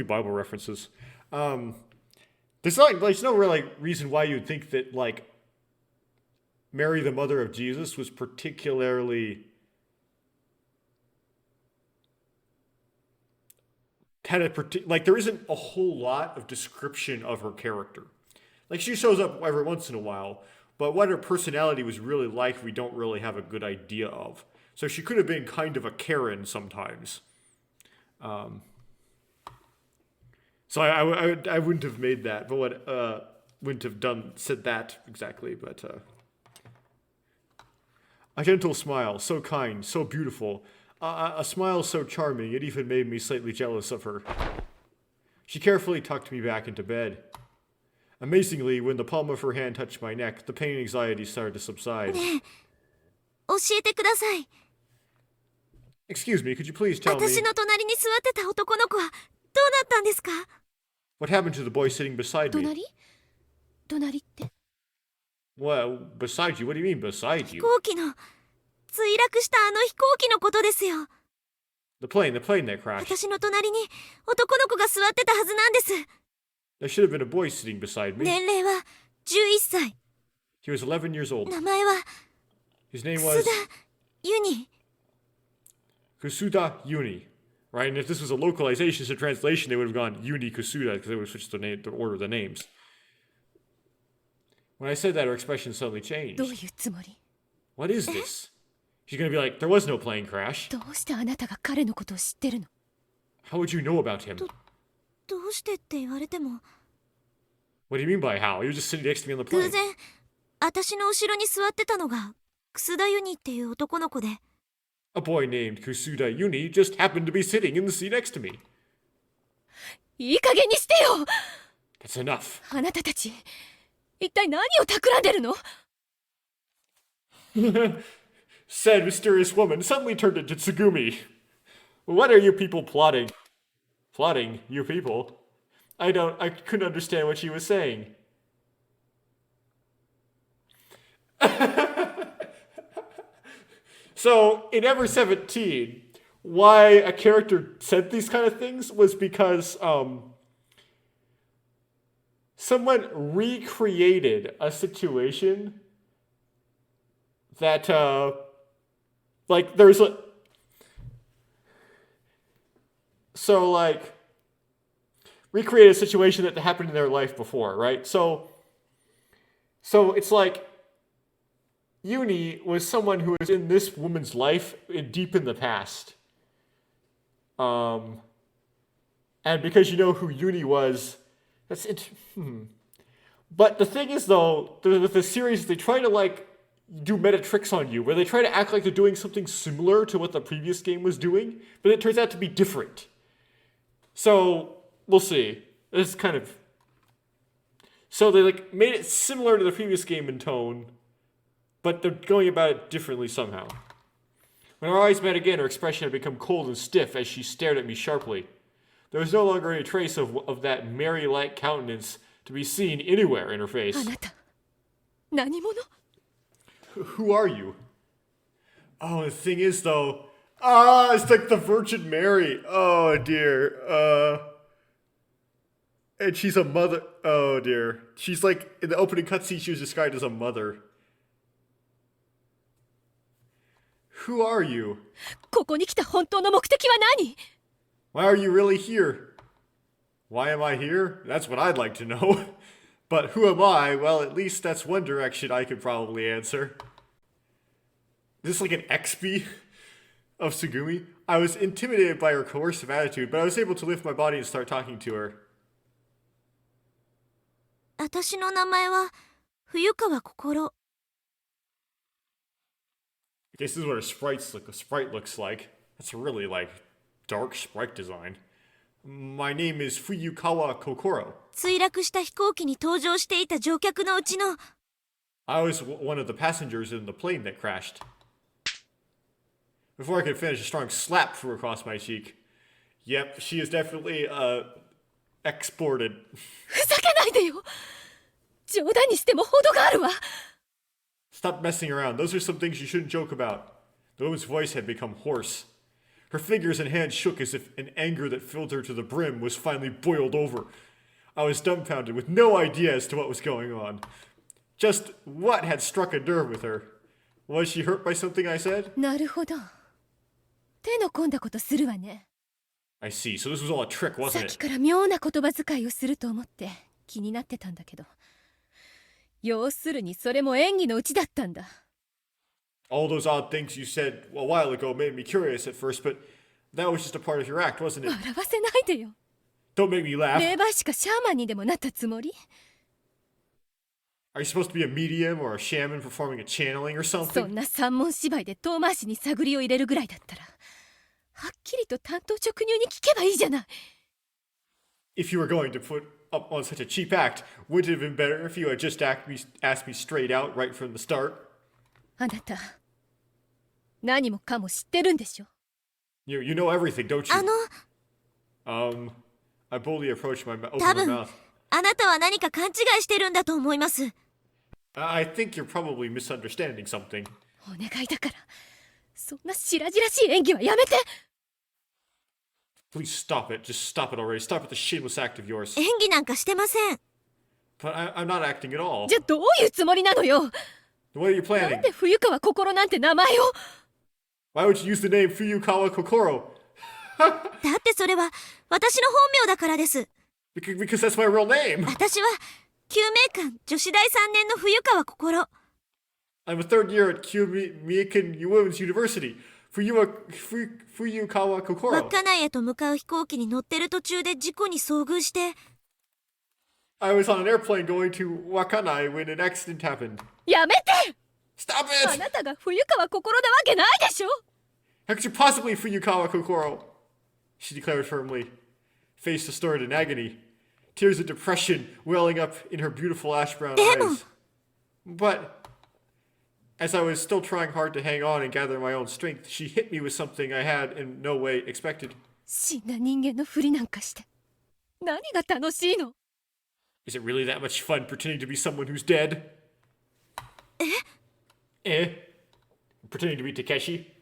Bible references. There's no real reason why you'd think that Mary, the mother of Jesus, was particularly there isn't a whole lot of description of her character. She shows up every once in a while, but what her personality was really like, we don't really have a good idea of. So she could have been kind of a Karen sometimes. So I wouldn't have made that, but wouldn't have said that exactly, but a gentle smile, so kind, so beautiful, a smile so charming it even made me slightly jealous of her. She carefully tucked me back into bed. Amazingly, when the palm of her hand touched my neck, the pain and anxiety started to subside. ねえ、教えてください。 Excuse me, could you please tell me 私の隣に座ってた男の子はどうなったんですか？ what happened to the boy sitting beside me? 隣って？ Well, beside you? What do you mean beside 飛 you? 行機の墜落したあの飛行機のことですよ。 The plane that crashed. 私の隣に男の子が座ってたはずなんです。 There should have been a boy sitting beside me. 年齢は11歳。 He was 11 years old. 名前は His name 楠 was 田ユニ。 Kusuda Uni. Right? And if this was a localization, it's a translation, they would have gone Uni Kusuda because they would have switched the order of the names. When I said that, her expression suddenly changed. どういうつもり？ What is this? She's gonna be like, there was no plane crash. どうしてあなたが彼のことを知ってるの？ How would you know about him? どうしてって言われても、 What do you mean by how? He was just sitting next to me on the plane. 偶然私の後ろに座ってたのが楠田ユニっていう男の子で、 A boy named Kusuda Uni just happened to be sitting in the seat next to me. いい加減にしてよ！ That's enough. あなたたち、一体何を企んでるの？ Said mysterious woman suddenly turned into Tsugumi. What are you people plotting? Plotting, you people? I couldn't understand what she was saying. So, in Ever 17, why a character said these kind of things was because, someone recreated a situation that, like, there's a... So, like, recreate a situation that happened in their life before, right? So it's like Uni was someone who was in this woman's life deep in the past. And because you know who Uni was, that's it. But the thing is, though, with the series, they try to, like, do meta tricks on you, where they try to act like they're doing something similar to what the previous game was doing, but it turns out to be different. So, we'll see. It's kind of... So they, like, made it similar to the previous game in tone, but they're going about it differently somehow. When our eyes met again, her expression had become cold and stiff as she stared at me sharply. There was no longer any trace of that merry-like countenance to be seen anywhere in her face. あなた、何者？ Who are you? Oh, the thing is, though... it's like the Virgin Mary. Oh, dear. And she's a mother. Oh, dear. She's like, in the opening cutscene, she was described as a mother. Who are you? ここに来た本当の目的は何？ Why are you really here? Why am I here? That's what I'd like to know. But who am I? Well, at least that's one direction I could probably answer. Is this like an XP of Tsugumi? I was intimidated by her coercive attitude, but I was able to lift my body and start talking to her. 私の名前は冬川心。 I guess this is what a sprite looks like. That's a really, like, dark sprite design. My name is Fuyukawa Kokoro. 墜落した飛行機に搭乗していた乗客のうちの I was one of the passengers in the plane that crashed. Before I could finish, a strong slap flew across my cheek. Yep, she is definitely, exported. ふざけないでよ！冗談にしても程があるわ！ Stop messing around. Those are some things you shouldn't joke about. The woman's voice had become hoarse. Her fingers and hands shook as if an anger that filled her to the brim was finally boiled over. I was dumbfounded with no idea as to what was going on. Just what had struck a nerve with her. Was she hurt by something I said? なるほど。手の込んだことするわね。 I see. So this was all a trick, さ wasn't っき it? から妙な言葉遣いをすると思って気になってたんだけど。要するにそれも演技のうちだったんだ。 All those odd things you said a while ago made me curious at first, but that was just a part of your act, wasn't it? 笑わせないでよ。 Don't make me laugh. 霊媒師かシャーマンにでもなったつもり？ Are you supposed to be a medium or a shaman performing a channeling or そ something? んな三文芝居で遠回しに探りを入れるぐらいだったら、はっきりと単刀直入に聞けばいいじゃない。 If you were going to put up on such a cheap act, wouldn't it have been better if you had just asked me straight out right from the start? あなた、何もかも知ってるんでしょ？ You know everything, don't あ you? の I boldly approached my 多 opened my 分 mouth. あなたは何か勘違いしてるんだと思います。 I think you're probably misunderstanding something. お願いだから、そんな白々しい演技はやめて。 Please stop it. Just stop it already. Stop with the shameless act of yours. 演技なんかしてません。 But I'm not acting at all. じゃあどういうつもりなのよ。 What are you な planning? んで冬川心なんて名前を。 Why would you use the name Fuyukawa Kokoro? だってそれは私の本名だからです。 Because that's my real name. 私は救命館女子大3年の冬川心。 I'm a third year at Miyaken Women's University. Fuyukawa Kokoro. 稚内へと向かう飛行機に乗ってる途中で事故に遭遇して。 I was on an airplane going to Wakanai when an accident happened. やめて。 Stop あ it! なたが冬川心なわけないでしょ。 How could you possibly Fuyukawa Kokoro? She declared firmly, face distorted in agony, tears of depression welling up in her beautiful ash brown eyes. But as I was still trying hard to hang on and gather my own strength, she hit me with something I had in no way expected. 死んだ人間のふりなんかして何が楽しいの。 Is it really that much fun pretending to be someone who's dead? Pretending to be Takeshi?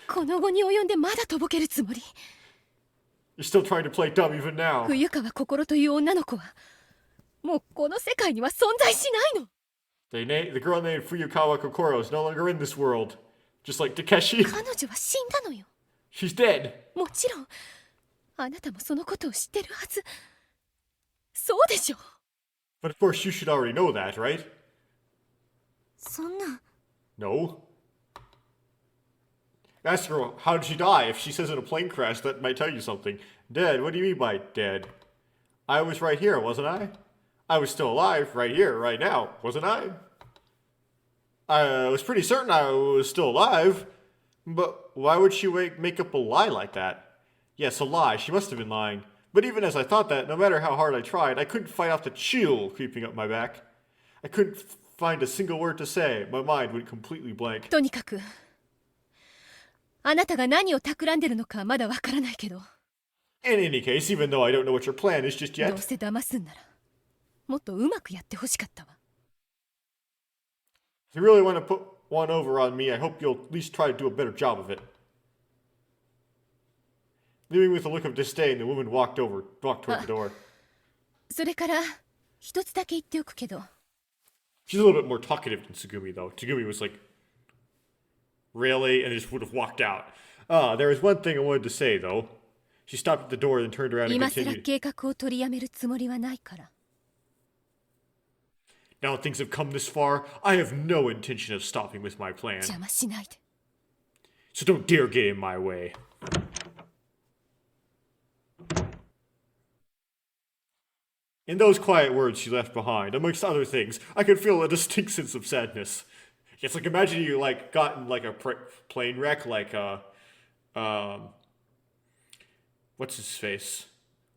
この後に及んでまだとぼけるつもり。 You're still trying to play dumb even now. 冬川心という女の子はもうこの世界には存在しないの。 The girl named Fuyukawa Kokoro is no longer in this world. Just like Takeshi. 彼女は死んだのよ。 She's dead. もちろんあなたもそのことを知ってるはず。そうでしょ。 But of course you should already know that, right? そんな。 No. Ask her, how did she die? If she says in a plane crash, that might tell you something. Dead? What do you mean by dead? I was right here, wasn't I? I was still alive, right here, right now, wasn't I? I was pretty certain I was still alive. But why would she make up a lie like that? Yes, a lie. She must have been lying. But even as I thought that, no matter how hard I tried, I couldn't fight off the chill creeping up my back. I couldn't find a single word to say. My mind went completely blank. とにかくあなたが何を企んでるのかはまだわからないけど、 In any case, even though I don't know what your plan is just どう yet, せ騙すんならもっとうまくやってほしかったわ。 if you really want to put one over on me, I hope you'll at least try to do a better job of it. Leaving with a look of disdain, the woman walked toward the door. それから一つだけ言っておくけど、 She's a little bit more talkative than Tsugumi, though. Tsugumi was like, really? And just would have walked out. There was one thing I wanted to say, though. She stopped at the door and turned around and 今更 continued. 計画を取りやめるつもりはないから。 Now that things have come this far, I have no intention of stopping with my plan. 邪魔しないで。 So don't dare get in my way. In those quiet words she left behind, amongst other things, I could feel a distinct sense of sadness. It's like, imagine you, like, got in, like, a plane wreck, like, what's his face?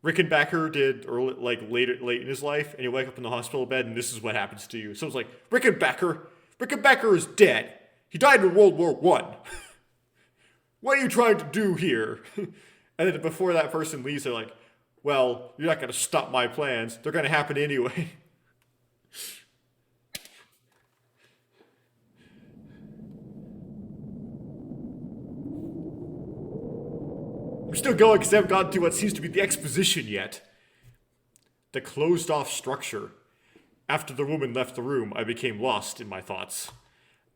Rickenbacker did, or, like, late in his life, and you wake up in the hospital bed, and this is what happens to you. So it's like, Rickenbacker is dead. He died in World War I. What are you trying to do here? And then before that person leaves, they're like, well, you're not going to stop my plans. They're going to happen anyway. I'm still going because I haven't gotten to what seems to be the exposition yet. The closed-off structure. After the woman left the room, I became lost in my thoughts.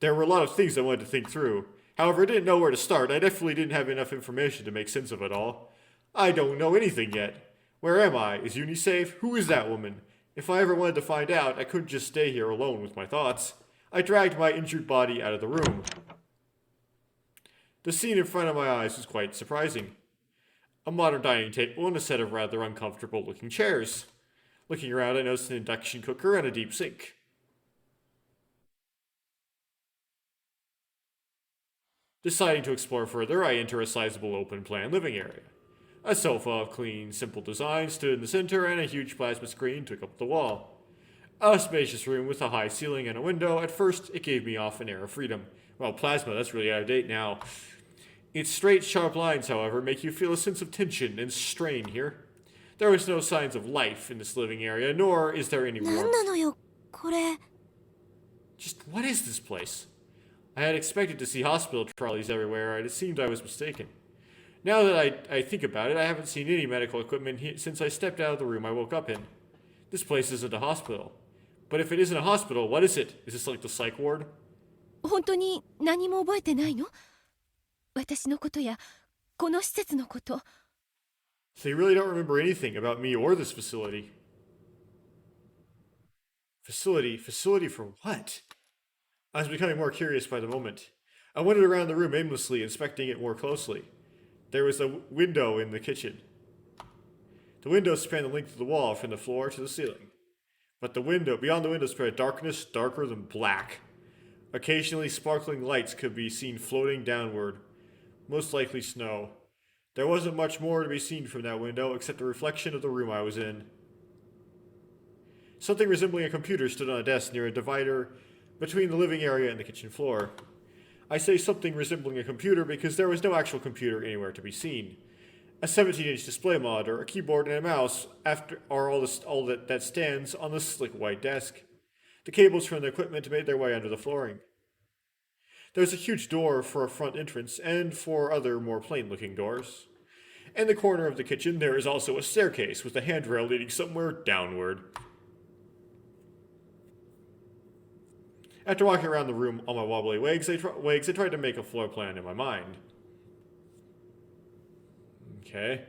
There were a lot of things I wanted to think through. However, I didn't know where to start. I definitely didn't have enough information to make sense of it all. I don't know anything yet. Where am I? Is Uni safe? Who is that woman? If I ever wanted to find out, I couldn't just stay here alone with my thoughts. I dragged my injured body out of the room. The scene in front of my eyes was quite surprising. A modern dining table and a set of rather uncomfortable-looking chairs. Looking around, I noticed an induction cooker and a deep sink. Deciding to explore further, I enter a sizable open-plan living area. A sofa of clean, simple design stood in the center, and a huge plasma screen took up the wall. A spacious room with a high ceiling and a window. At first, it gave me off an air of freedom. Well, plasma, that's really out of date now. Its straight, sharp lines, however, make you feel a sense of tension and strain here. There was no signs of life in this living area, nor is there any なん warmth. なのよこれ。 Just what is this place? I I had expected to see hospital trolleys everywhere, and it seemed I was mistaken. Now that I think about it, I haven't seen any medical equipment since I stepped out of the room I woke up in. This place isn't a hospital. But if it isn't a hospital, what is it? Is this like the psych ward? 本当に何も覚えてないの？私のことやこの施設のこと。 So you really don't remember anything about me or this facility. Facility for what? I was becoming more curious by the moment. I wandered around the room aimlessly, inspecting it more closely. There was a window in the kitchen. The window spanned the length of the wall from the floor to the ceiling. But beyond the window spread a darkness darker than black. Occasionally sparkling lights could be seen floating downward, most likely snow. There wasn't much more to be seen from that window except the reflection of the room I was in. Something resembling a computer stood on a desk near a divider between the living area and the kitchen floor. I say something resembling a computer because there was no actual computer anywhere to be seen. A 17-inch display monitor, a keyboard, and a mouse are all that stands on the slick white desk. The cables from the equipment made their way under the flooring. There's a huge door for a front entrance and 4 other more plain-looking doors. In the corner of the kitchen, there is also a staircase with a handrail leading somewhere downward. After walking around the room on my wobbly legs, I tried to make a floor plan in my mind. Okay.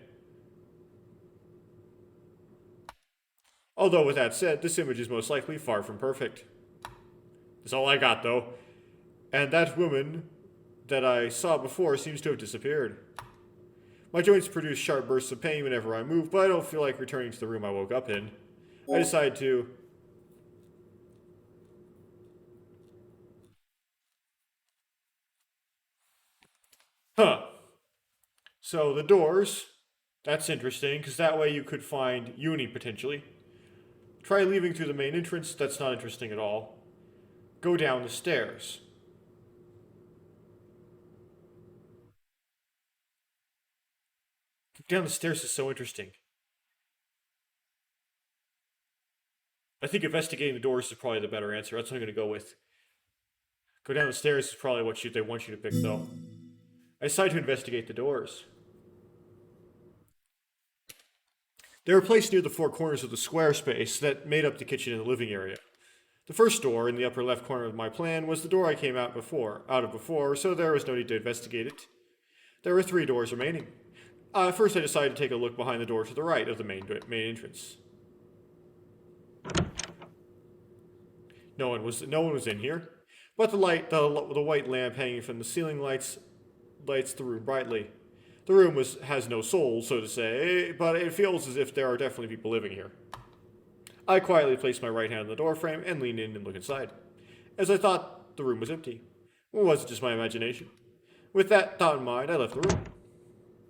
Although with that said, this image is most likely far from perfect. That's all I got, though. And that woman that I saw before seems to have disappeared. My joints produce sharp bursts of pain whenever I move, but I don't feel like returning to the room I woke up in. I decide to... So the doors, that's interesting, because that way you could find Uni, potentially. Try leaving through the main entrance, that's not interesting at all. Go down the stairs. Down the stairs is so interesting. I think investigating the doors is probably the better answer. That's what I'm going to go with. Go down the stairs is probably what they want you to pick, though. I decide to investigate the doors. They were placed near the 4 corners of the square space that made up the kitchen and the living area. The first door in the upper left corner of my plan was the door I came out of before, so there was no need to investigate it. There were 3 doors remaining. First, I decided to take a look behind the door to the right of the main entrance. No one was in here, but the white lamp hanging from the ceiling lights the room brightly. The room has no soul, so to say, but it feels as if there are definitely people living here. I quietly placed my right hand on the doorframe and leaned in and looked inside, as I thought the room was empty. Or was it just my imagination? With that thought in mind, I left the room.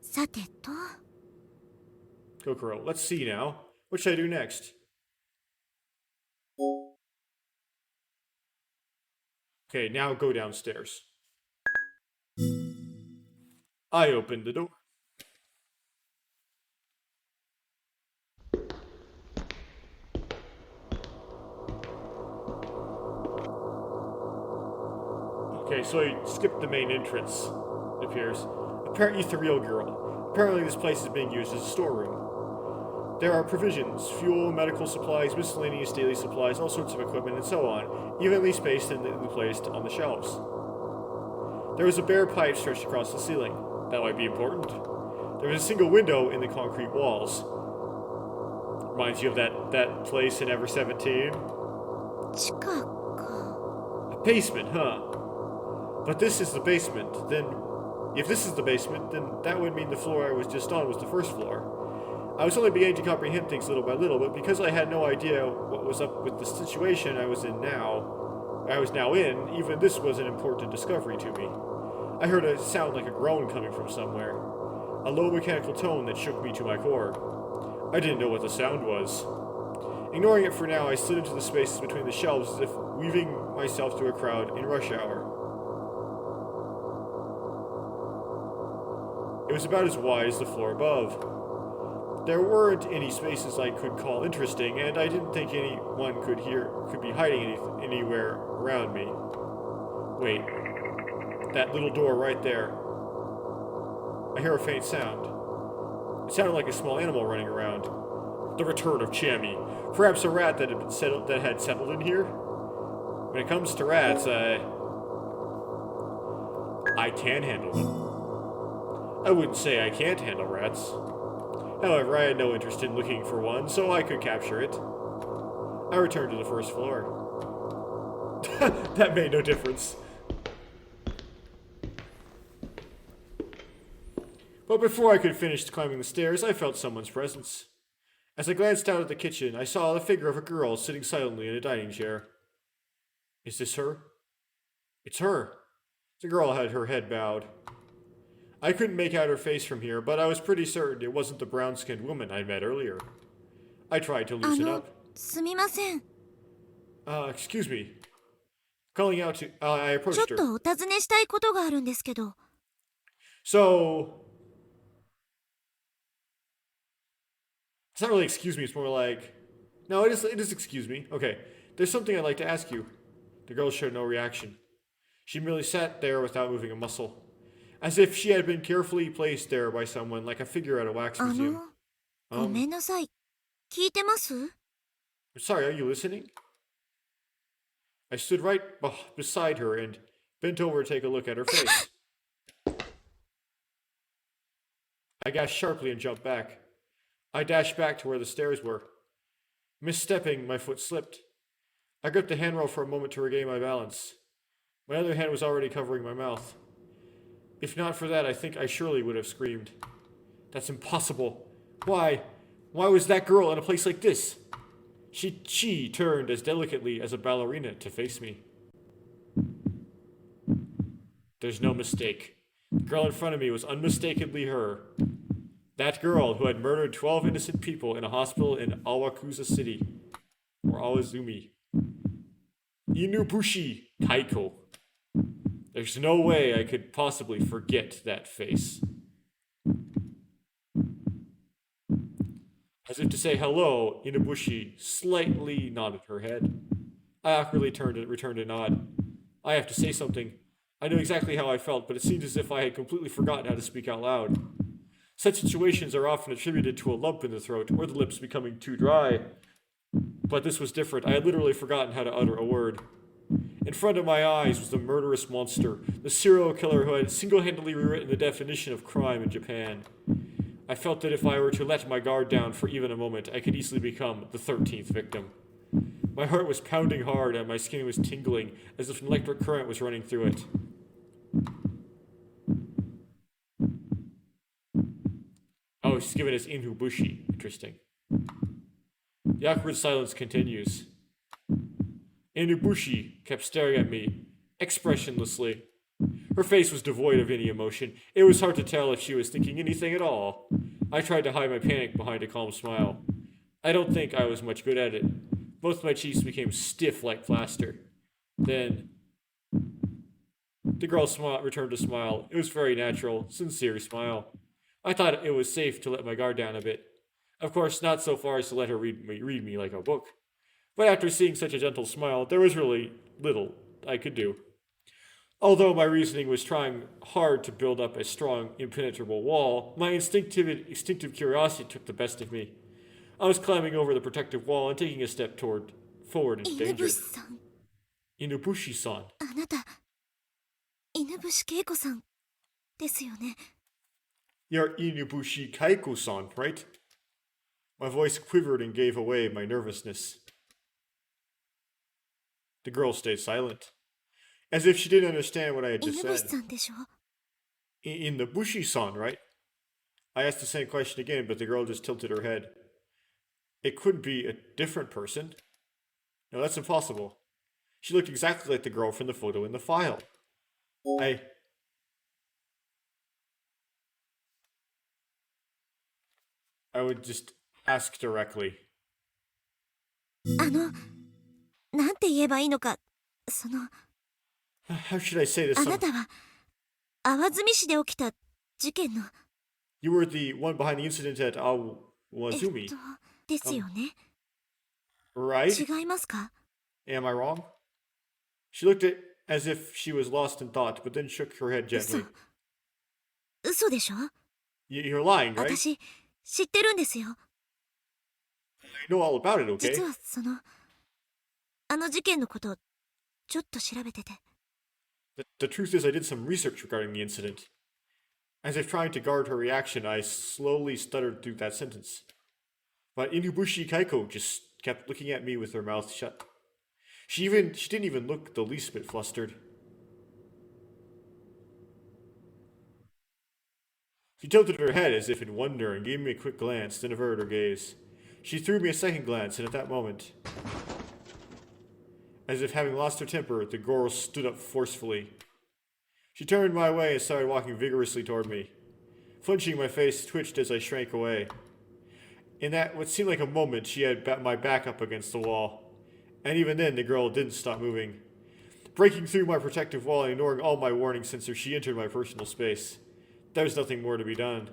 さてと。 Kokoro, let's see now. What should I do next? Okay, now go downstairs. I opened the door. Okay, so I skipped the main entrance, it appears. Apparently, ethereal girl. Apparently this place is being used as a storeroom. There are provisions, fuel, medical supplies, miscellaneous daily supplies, all sorts of equipment, and so on, evenly spaced and neatly placed on the shelves. There was a bare pipe stretched across the ceiling. That might be important. There was a single window in the concrete walls. Reminds you of that place in Ever 17? 地下か。 A basement, huh? But this is the basement. Then, if this is the basement, then that would mean the floor I was just on was the first floor. I was only beginning to comprehend things little by little, but because I had no idea what was up with the situation I was now in, even this was an important discovery to me. I heard a sound like a groan coming from somewhere, a low mechanical tone that shook me to my core. I didn't know what the sound was. Ignoring it for now, I slid into the spaces between the shelves as if weaving myself through a crowd in rush hour. It was about as wide as the floor above. There weren't any spaces I could call interesting, and I didn't think anyone could be hiding anywhere around me. Wait, That little door right there. I hear a faint sound. It sounded like a small animal running around. The return of Chammy. Perhaps a rat that had settled in here? When it comes to rats, I can handle them. I wouldn't say I can't handle rats. However, I had no interest in looking for one, so I could capture it. I returned to the first floor. That made no difference. But before I could finish climbing the stairs, I felt someone's presence. As I glanced out at the kitchen, I saw the figure of a girl sitting silently in a dining chair. Is this her? It's her. The girl had her head bowed. I couldn't make out her face from here, but I was pretty certain it wasn't the brown-skinned woman I met earlier. I tried to loosen up. すみません。 Excuse me. Calling out to... I ちょっ approached her. とお尋ねしたいことがあるんですけど。 So... It's not really excuse me, it's more like... No, it is excuse me. Okay. There's something I'd like to ask you. The girl showed no reaction. She merely sat there without moving a muscle. As if she had been carefully placed there by someone, like a figure at a wax あ museum. の、ごめんなさい。聞いてます？ Sorry, are you listening? I stood right beside her and bent over to take a look at her face. I gasped sharply and jumped back. I dashed back to where the stairs were. Misstepping, my foot slipped. I gripped the handrail for a moment to regain my balance. My other hand was already covering my mouth. If not for that, I think I surely would have screamed. That's impossible. Why? Why was that girl in a place like this? She turned as delicately as a ballerina to face me. There's no mistake. The girl in front of me was unmistakably her. That girl who had murdered 12 innocent people in a hospital in Awakusa City. Or Awazumi. Inubushi Kaiko. There's no way I could possibly forget that face. As if to say hello, Inubushi slightly nodded her head. I awkwardly returned a nod. I have to say something. I knew exactly how I felt, but it seemed as if I had completely forgotten how to speak out loud. Such situations are often attributed to a lump in the throat or the lips becoming too dry. But this was different. I had literally forgotten how to utter a word. In front of my eyes was the murderous monster, the serial killer who had single-handedly rewritten the definition of crime in Japan. I felt that if I were to let my guard down for even a moment, I could easily become the 13th victim. My heart was pounding hard and my skin was tingling, as if an electric current was running through it. Oh, she's given us Inubushi. Interesting. The awkward silence continues. Inubushi kept staring at me, expressionlessly. Her face was devoid of any emotion. It was hard to tell if she was thinking anything at all. I tried to hide my panic behind a calm smile. I don't think I was much good at it. Both my cheeks became stiff like plaster. Then... the girl returned to smile. It was a very natural, sincere smile. I thought it was safe to let my guard down a bit. Of course, not so far as to let her read me like a book. But after seeing such a gentle smile, there was really little I could do. Although my reasoning was trying hard to build up a strong, impenetrable wall, my instinctive curiosity took the best of me. I was climbing over the protective wall and taking a step forward in danger. さん、 Inubushi-san. あなた、犬伏恵子さんですよね。 You're Inubushi Kaiko-san, right? My voice quivered and gave away my nervousness. The girl stayed silent, as if she didn't understand what I had just 犬伏 said. さんでしょ？ Inubushi-san, right? I asked the same question again, but the girl just tilted her head. It couldn't be a different person. No, that's impossible. She looked exactly like the girl from the photo in the file. I would just ask directly. なんて言えばいいのか、How should I say this? あなたは、淡住市で起きた事件の、You were the one behind the incident at Awazumi, ですよね。 right? 違いますか？ Am I wrong? She looked at as if she was lost in thought, but then shook her head 嘘 gently. 嘘でしょ You're lying, right? 私知ってるんですよ I know all about it, 実 okay? はあの事件のことちょっと調べてて The truth is, I did some research regarding the incident. As if trying to guard her reaction, I slowly stuttered through that sentence. But Inubushi Kaiko just kept looking at me with her mouth shut. She didn't even look the least bit flustered. She tilted her head as if in wonder and gave me a quick glance, then averted her gaze. She threw me a second glance, and at that moment, as if having lost her temper, the girl stood up forcefully. She turned my way and started walking vigorously toward me. Flinching, my face twitched as I shrank away. In that what seemed like a moment, she had my back up against the wall. And even then, the girl didn't stop moving. Breaking through my protective wall and ignoring all my warning sensors, she entered my personal space. There was nothing more to be done.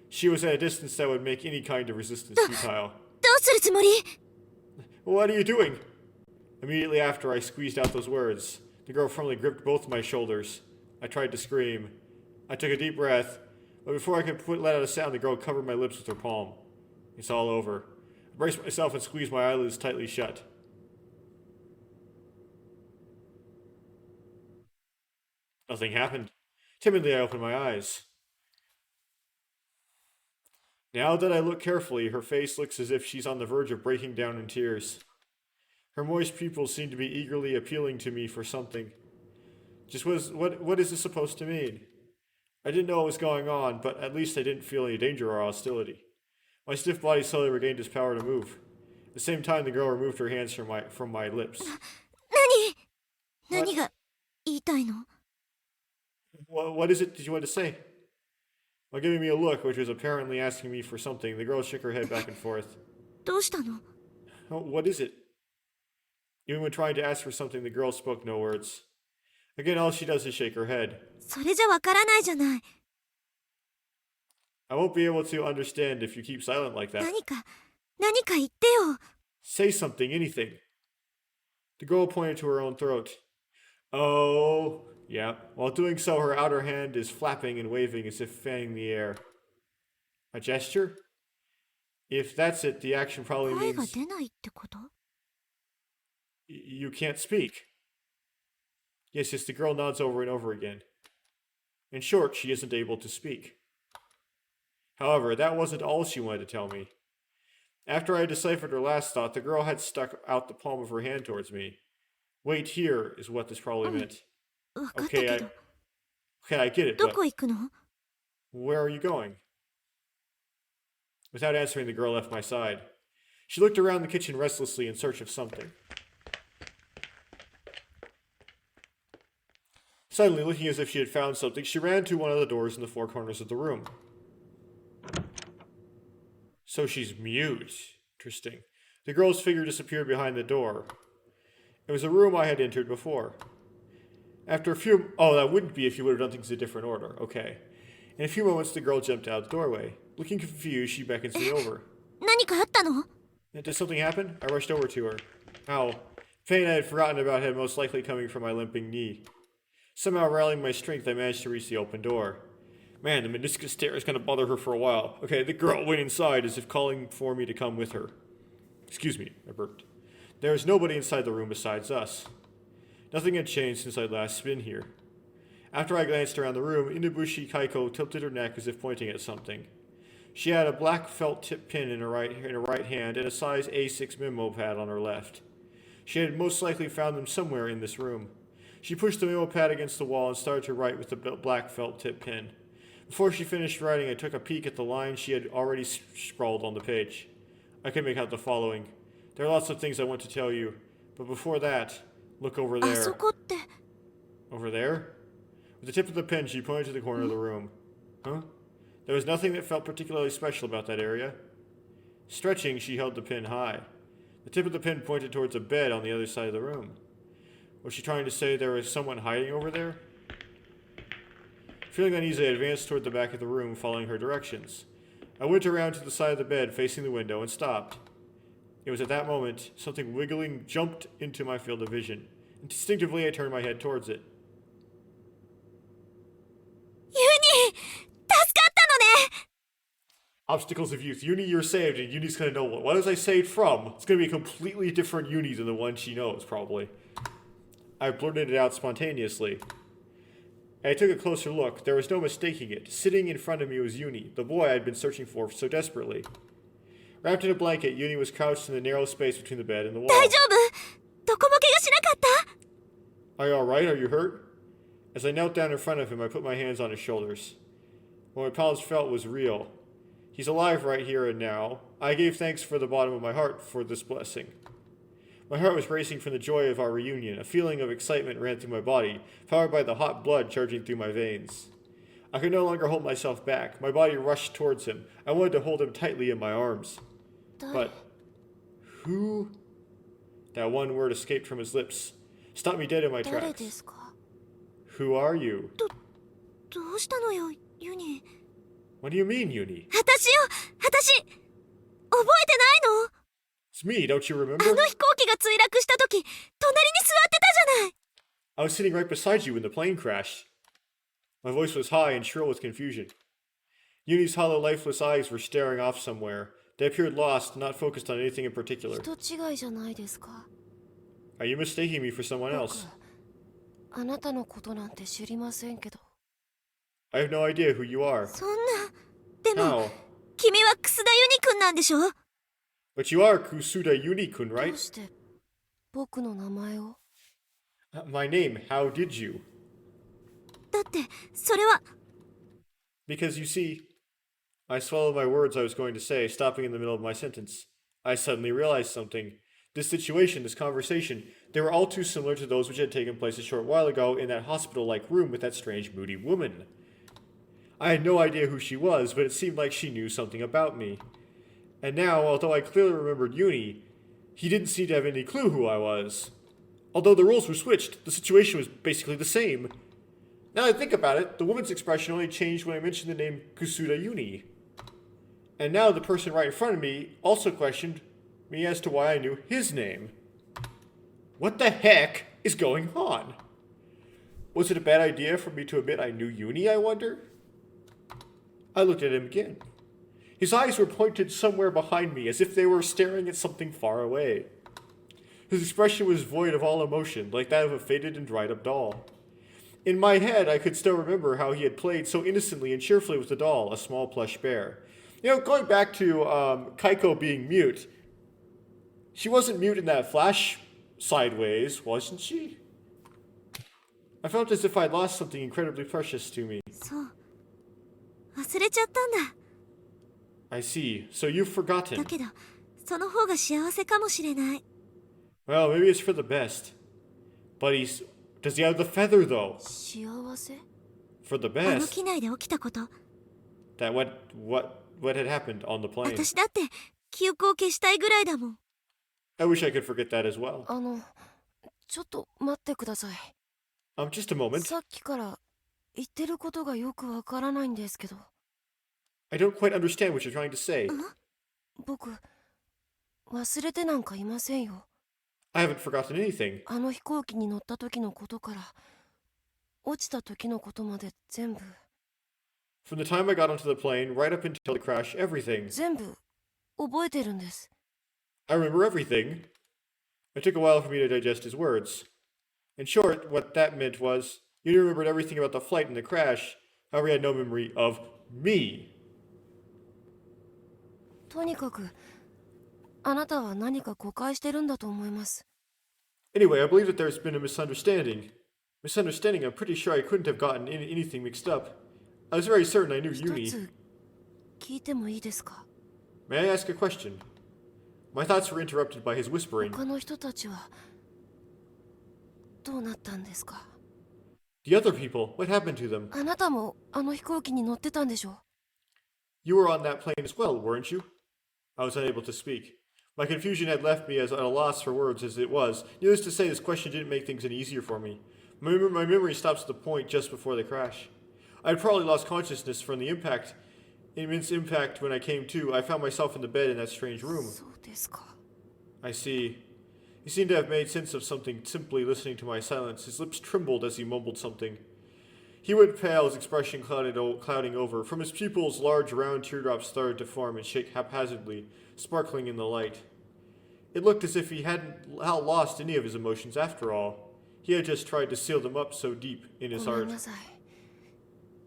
She was at a distance that would make any kind of resistance futile. どうするつもり What are you doing? Immediately after I squeezed out those words, the girl firmly gripped both my shoulders. I tried to scream. I took a deep breath, but before I could let out a sound, the girl covered my lips with her palm. It's all over. I braced myself and squeezed my eyelids tightly shut. Nothing happened. Timidly, I opened my eyes. Now that I look carefully, her face looks as if she's on the verge of breaking down in tears. Her moist pupils seem to be eagerly appealing to me for something. What is this supposed to mean? I didn't know what was going on, but at least I didn't feel any danger or hostility. My stiff body slowly regained its power to move. At the same time, the girl removed her hands from my lips. 何が言いたいの What is it that you want to say? While giving me a look, which was apparently asking me for something, the girl shook her head back and forth. どうしたの Oh, what is it? Even when trying to ask for something, the girl spoke no words. Again, all she does is shake her head. それじゃわからないじゃない I won't be able to understand if you keep silent like that. 何か言ってよ Say something, anything. The girl pointed to her own throat. Oh, yeah. While doing so, her outer hand is flapping and waving as if fanning the air. A gesture? If that's it, the action probably 声が means 出ないってこと you can't speak. Yes, the girl nods over and over again. In short, she isn't able to speak. However, that wasn't all she wanted to tell me. After I had deciphered her last thought, the girl had stuck out the palm of her hand towards me. Wait here is what this probably meant. わかったけど Okay, I get it, ど but こ行くの where are you going? Without answering, the girl left my side. She looked around the kitchen restlessly in search of something. Suddenly, looking as if she had found something, she ran to one of the doors in the four corners of the room. So she's mute. Interesting. The girl's figure disappeared behind the door. It was a room I had entered before. After a few... Oh, that wouldn't be if you would have done things in a different order. Okay. In a few moments, the girl jumped out the doorway. Looking confused, she beckons me over. 何かあったの Did something happen? I rushed over to her. Ow. Pain I had forgotten about had most likely coming from my limping knee. Somehow rallying my strength, I managed to reach the open door. Man, the meniscus tear is going to bother her for a while. Okay, the girl went inside as if calling for me to come with her. Excuse me, I burped. There was nobody inside the room besides us. Nothing had changed since I'd last been here. After I glanced around the room, Inubushi Kaiko tilted her neck as if pointing at something. She had a black felt tip pin in her right hand and a size A6 memo pad on her left. She had most likely found them somewhere in this room. She pushed the memo pad against the wall and started to write with the black felt tip pen. Before she finished writing, I took a peek at the lines she had already scrawled on the page. I could make out the following. There are lots of things I want to tell you, but before that, look over あ there. そこって Over there? With the tip of the pen, she pointed to the corner of the room. Huh? There was nothing that felt particularly special about that area. Stretching, she held the pen high. The tip of the pen pointed towards a bed on the other side of the room. Was she trying to say there was someone hiding over there? Feeling uneasy, I advanced toward the back of the room, following her directions. I went around to the side of the bed facing the window and stopped. It was at that moment something wiggling jumped into my field of vision, Instinctively, I turned my head towards it. ユニ助かったのね Obstacles of youth. Uni, you're saved, and Uni's gonna know what is I saved from? It's gonna be a completely different Uni than the one she knows, probably. I blurted it out spontaneously. I took a closer look. There was no mistaking it. Sitting in front of me was Uni, the boy I'd been searching for so desperately. Wrapped in a blanket, Uni was crouched in the narrow space between the bed and the wall. 大丈夫どこも怪我しなかった Are you alright? Are you hurt? As I knelt down in front of him, I put my hands on his shoulders. What my pals felt was real. He's alive right here and now. I gave thanks for the bottom of my heart for this blessing. My heart was racing from the joy of our reunion. A feeling of excitement ran through my body, powered by the hot blood charging through my veins. I could no longer hold myself back. My body rushed towards him. I wanted to hold him tightly in my arms. But who? That one word escaped from his lips, stopped me dead in my 誰 tracks. ですか Who are you? どうしたのよユニ What do you mean, Uni? 私よ私覚えてないの It's me, don't you あ remember? の飛行機が墜落した時隣に座ってたじゃない I was sitting right beside you when the plane crashed. My voice was high and shrill with confusion. Uni's hollow, lifeless eyes were staring off somewhere. They appeared lost, not focused on anything in particular. 人違いじゃないですか Are you mistaking me for someone 僕 else? あなたのことなんて知りませんけど I have no idea who you are. そんなでも How? 君は楠田ユニくんなんでしょ But you are Kusuda Uni-kun, ど right? うして僕の名前を My name, how did you? だってそれは Because you see, I swallowed my words I was going to say, stopping in the middle of my sentence. I suddenly realized something. This situation, this conversation, they were all too similar to those which had taken place a short while ago in that hospital-like room with that strange, moody woman. I had no idea who she was, but it seemed like she knew something about me. And now, although I clearly remembered Uni, he didn't seem to have any clue who I was. Although the roles were switched, the situation was basically the same. Now that I think about it, the woman's expression only changed when I mentioned the name Kusuda Uni. And now the person right in front of me also questioned me as to why I knew his name. What the heck is going on? Was it a bad idea for me to admit I knew Uni, I wonder? I looked at him again. His eyes were pointed somewhere behind me, as if they were staring at something far away. His expression was void of all emotion, like that of a faded and dried up doll. In my head, I could still remember how he had played so innocently and cheerfully with the doll, a small plush bear. You know, going back to Kaiko being mute, she wasn't mute in that flash sideways, wasn't she? I felt as if I'd lost something incredibly precious to me. そう忘れちゃったんだ I see. So you've だ forgotten. けどその方が幸せかもしれない Well, maybe it's for the best. But does he have the feather, though? 幸せ For the あの best. 機内で起きたこと That what had happened on the plane. 私だって記憶を消したいぐらいだもん I wish I could forget that as well. ちょっと待ってください Just a moment. さっきから言ってることがよくわからないんですけど I don't quite understand what you're trying to say. 僕忘れてなんかいませんよ I haven't forgotten anything. あの飛行機に乗った時のことから落ちた時のことまで全部 From the time I got onto the plane, right up until the crash, everything. 全部覚えてるんです I remember everything. It took a while for me to digest his words. In short, what that meant was, you remembered everything about the flight and the crash, however, you had no memory of me. とにかくあなたは何か誤解してるんだと思います Anyway, I believe that there's been a misunderstanding. I'm pretty sure I couldn't have gotten anything mixed up. I was very certain I knew 一 Uni. つ聞いてもいいですか May I ask a question? My thoughts were interrupted by his whispering. 他の人たちはどうなったんですか The other people, what happened to them? あなたもあの飛行機に乗ってたんでしょ You were on that plane as well, weren't you? I was unable to speak. My confusion had left me as at a loss for words as it was. Needless to say, this question didn't make things any easier for me. My memory stops at the point just before the crash. I had probably lost consciousness from the immense impact when I came to. I found myself in the bed in that strange room. そうですか I see. He seemed to have made sense of something simply listening to my silence. His lips trembled as he mumbled something. He went pale, his expression clouding over. From his pupils, large round teardrops started to form and shake haphazardly, sparkling in the light. It looked as if he hadn't lost any of his emotions after all. He had just tried to seal them up so deep in his ごめ heart. んなさい。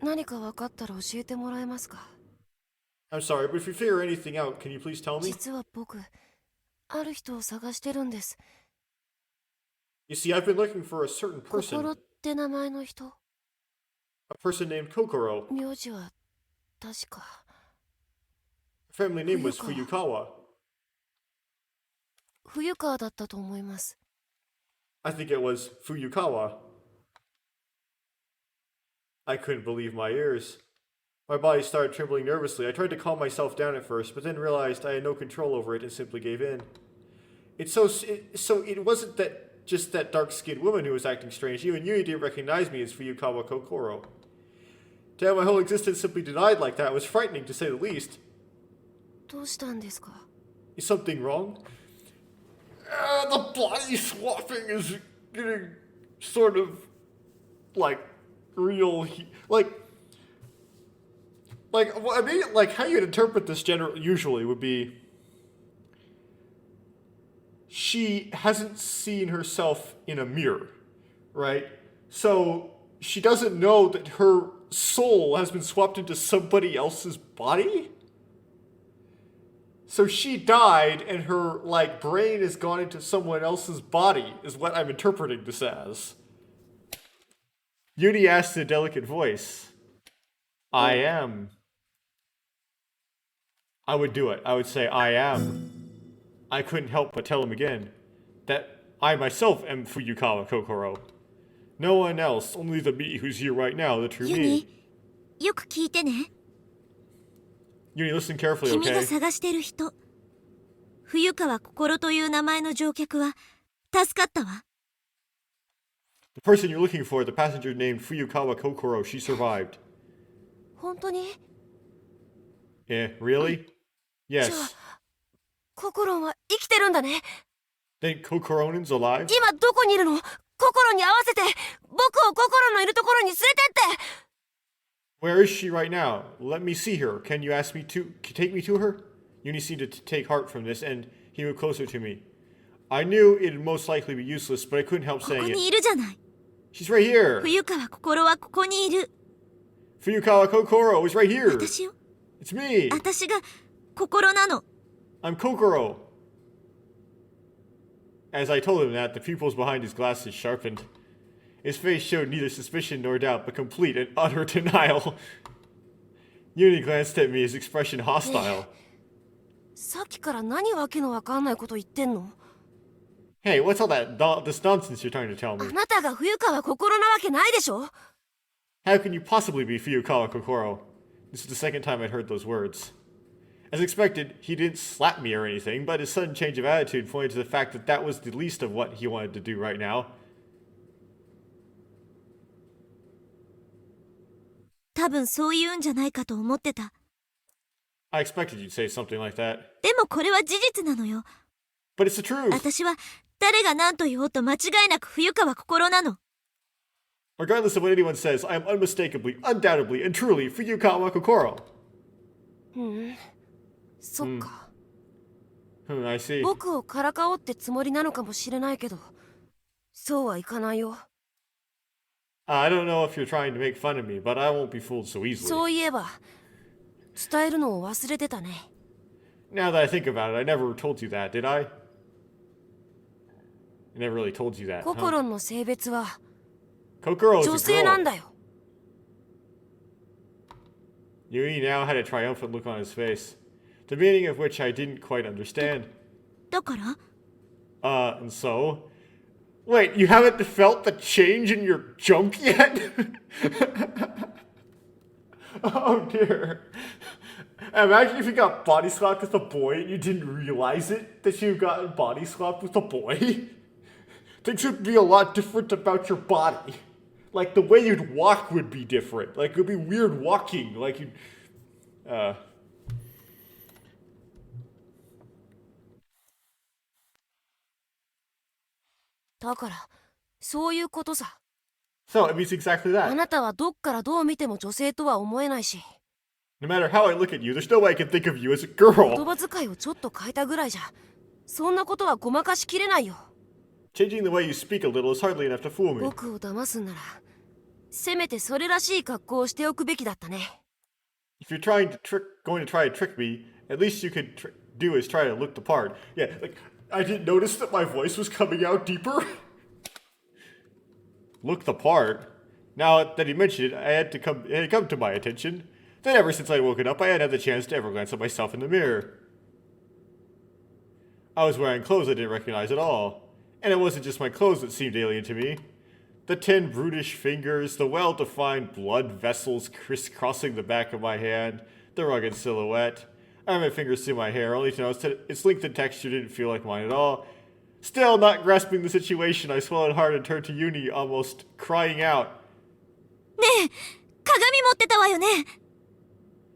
何か分かったら教えてもらえますか？ I'm sorry, but if you figure anything out, can you please tell me? 実は僕、ある人を探してるんです。 You see, I've been looking for a certain 心 person, って名前の人。 a person named Kokoro. 名字は確か。 Her family name was Fuyukawa. Fuyukawa. 冬川だったと思います。 I think it was Fuyukawa. I couldn't believe my ears. My body started trembling nervously. I tried to calm myself down at first, but then realized I had no control over it and simply gave in. It wasn't just that dark-skinned woman who was acting strange. Even you didn't recognize me as Fuyukawa Kokoro. To have my whole existence simply denied like that was frightening, to say the least. どうしたんですか？ Is something wrong? The body swapping is getting sort of like real, I mean, like how you'd interpret this usually would be she hasn't seen herself in a mirror, right? So she doesn't know that her soul has been swapped into somebody else's body. So she died and her, brain has gone into someone else's body, is what I'm interpreting this as. Yuri asked in a delicate voice. I am. I would do it. I would say, I am. I couldn't help but tell him again that I myself am Fuyukawa Kokoro. No one else, only the me who's here right now, the true ユ me. ニ、よく聞いてね。 Yuri, listen carefully, 君が okay? 探してる人、冬川心という名前の乗客は助かったわ。 The person you're looking for, the passenger named Fuyukawa Kokoro, she survived. 本当に？ Really? じゃあ Yes. 心は生きてるんだね。 Think Kokoronin's alive? 今どこにいるの？心に合わせて僕を心のいるところに連れてって。 Where is she right now? Let me see her. Can you take me to her? Yuni seemed to take heart from this, and he moved closer to me. I knew it'd most likely be useless, but I couldn't help ここ saying に it. いるじゃない。 She's right here. 冬川心はここにいる。 Fuyukawa Kokoro is right here. 私よ。 It's me. 私が心なの。 I'm Kokoro. As I told him that, the pupils behind his glasses sharpened. His face showed neither suspicion nor doubt, but complete and utter denial. Yuni glanced at me, his expression hostile. さっきから何わけのわかんないこと言ってんの？ Hey, what's all this nonsense you're trying to tell あ me? なたが冬川心なわけないでしょ？ How can you possibly be Fuyukawa Kokoro? This is the second time I'd heard those words. As expected, he didn't slap me or anything, but his sudden change of attitude pointed to the fact that that was the least of what he wanted to do right now. 多分そう言うんじゃないかと思ってた。 I expected you'd say something like that. でもこれは事実なのよ。 But it's the truth! 私は誰が何と言おうと間違いなく冬川心なの。 Regardless of what anyone says, I am unmistakably, undoubtedly, and truly Fuyukawa Kokoro. そっか。 I see. 僕をからかおうってつもりなのかもしれないけど、そうはいかないよ。 I don't know if you're trying to make fun of me, but I won't be fooled so easily. そういえば、伝えるのを忘れてたね。 Now that I think about it, I never told you that, did I? I never really told you that. 心の性別は Kokoro is 女 a 性なん girl. だよ。 Yui now had a triumphant look on his face, the meaning of which I didn't quite understand. だから And so? Wait, you haven't felt the change in your junk yet? Oh dear. Imagine if you got body swapped with a boy and you didn't realize it, that you got body swapped with a boy. Things would be a lot different about your body. Like the way you'd walk would be different. Like it would be weird walking. Like you'd... だからそういうことさ。 So it means exactly あ that. なたはどっからどう見ても女性とは思えないし、 No matter how I look at you, there's no way I can think of you as a 言 girl. 葉遣いをちょっと変えたぐらいじゃそんなことはごまかしきれないよ。 Changing the way you speak a little is hardly enough to fool me. 僕を騙すんならせめてそれらしい格好をしておくべきだったね。 If you're going to try to trick me, at least you could do is try to look the part. Yeah, like, I didn't notice that my voice was coming out deeper. Look the part? Now that he mentioned it, it had come to my attention. Then ever since I'd woken up, I hadn't had the chance to ever glance at myself in the mirror. I was wearing clothes I didn't recognize at all. And it wasn't just my clothes that seemed alien to me. The 10 brutish fingers, the well-defined blood vessels crisscrossing the back of my hand, the rugged silhouette. I ran my fingers through my hair, only to notice that its length and texture didn't feel like mine at all. Still not grasping the situation, I swallowed hard and turned to Uni, almost crying out. ねえ、鏡持ってたわよね。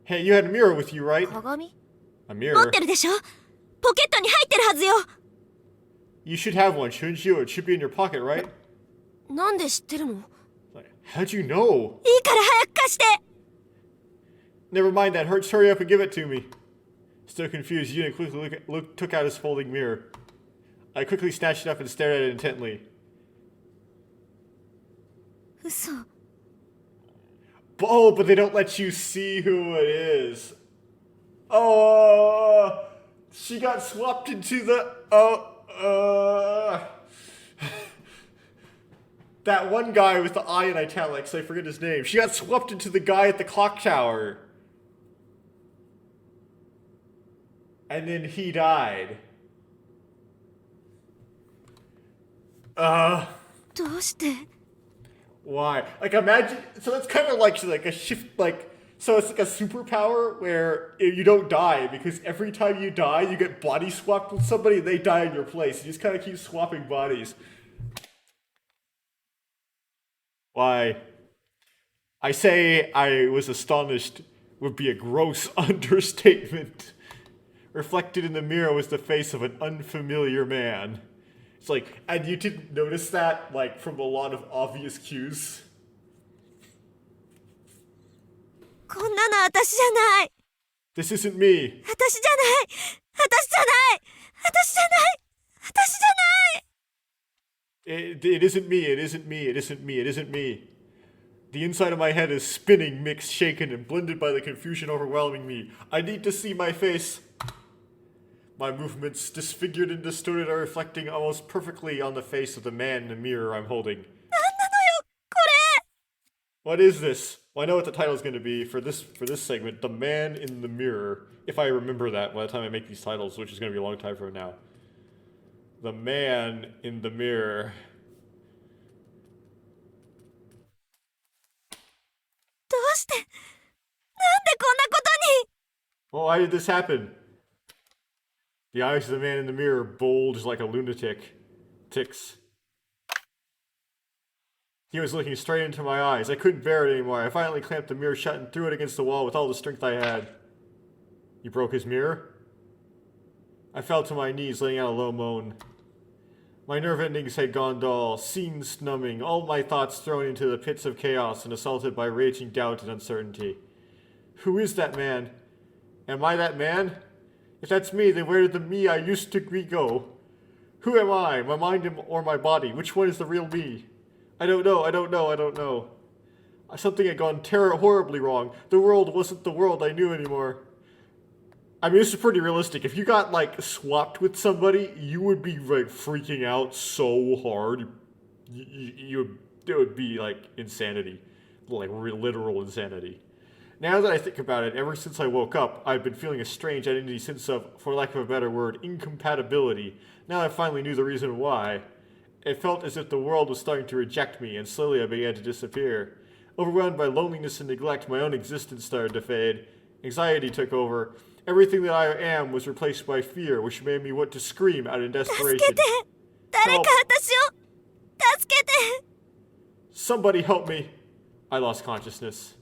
Hey, you had a mirror with you, right? 鏡？ A 持 mirror? ってるでしょ。ポケットに入ってるはずよ。 You should have one, shouldn't you? It should be in your pocket, right? なんで知ってるの？ Like, how'd you know? いいから早く貸して。 Never mind that, hurry up and give it to me. Still confused, Uni quickly took out his folding mirror. I quickly snatched it up and stared at it intently. 嘘。 Oh, but they don't let you see who it is. Oh, she got swapped into the... that one guy with the eye in italics, I forget his name. She got swapped into the guy at the clock tower. And then he died. どうして？ Why? Like, imagine. So that's kind of like a shift. So it's like a superpower where you don't die because every time you die, you get body swapped with somebody and they die in your place. You just kind of keep swapping bodies. Why? I say I was astonished would be a gross understatement. Reflected in the mirror was the face of an unfamiliar man. It's like, and you didn't notice that, like, from a lot of obvious cues. こんなの私じゃない。 This isn't me. 私じゃない。私じゃない。私じゃない。私じゃない。 It isn't me, it isn't me, it isn't me, it isn't me. The inside of my head is spinning, mixed, shaken, and blended by the confusion overwhelming me. I need to see my face. My movements, disfigured and distorted, are reflecting almost perfectly on the face of the man in the mirror I'm holding. なんなのよ、これ。 What is this? Well, I know what the title is going to be for this segment. The Man in the Mirror. If I remember that by the time I make these titles, which is going to be a long time from now. The Man in the Mirror. どうして？なんでこんなことに？ Well, why did this happen? The eyes of the man in the mirror bulged like a lunatic. Ticks. He was looking straight into my eyes. I couldn't bear it anymore. I finally clamped the mirror shut and threw it against the wall with all the strength I had. You broke his mirror? I fell to my knees, letting out a low moan. My nerve endings had gone dull, scenes numbing, all my thoughts thrown into the pits of chaos and assaulted by raging doubt and uncertainty. Who is that man? Am I that man? If that's me, then where did the me I used to be go? Who am I, my mind or my body? Which one is the real me? I don't know. Something had gone horribly wrong. The world wasn't the world I knew anymore. I mean, this is pretty realistic. If you got, like, swapped with somebody, you would be, like, freaking out so hard. It would be, like, insanity. Like, literal insanity. Now that I think about it, ever since I woke up, I've been feeling a strange identity sense of, for lack of a better word, incompatibility. Now I finally knew the reason why. It felt as if the world was starting to reject me, and slowly I began to disappear. Overwhelmed by loneliness and neglect, my own existence started to fade. Anxiety took over. Everything that I am was replaced by fear, which made me want to scream out in 助 desperation. けて。誰か私を助けて。 Somebody help me! I lost consciousness.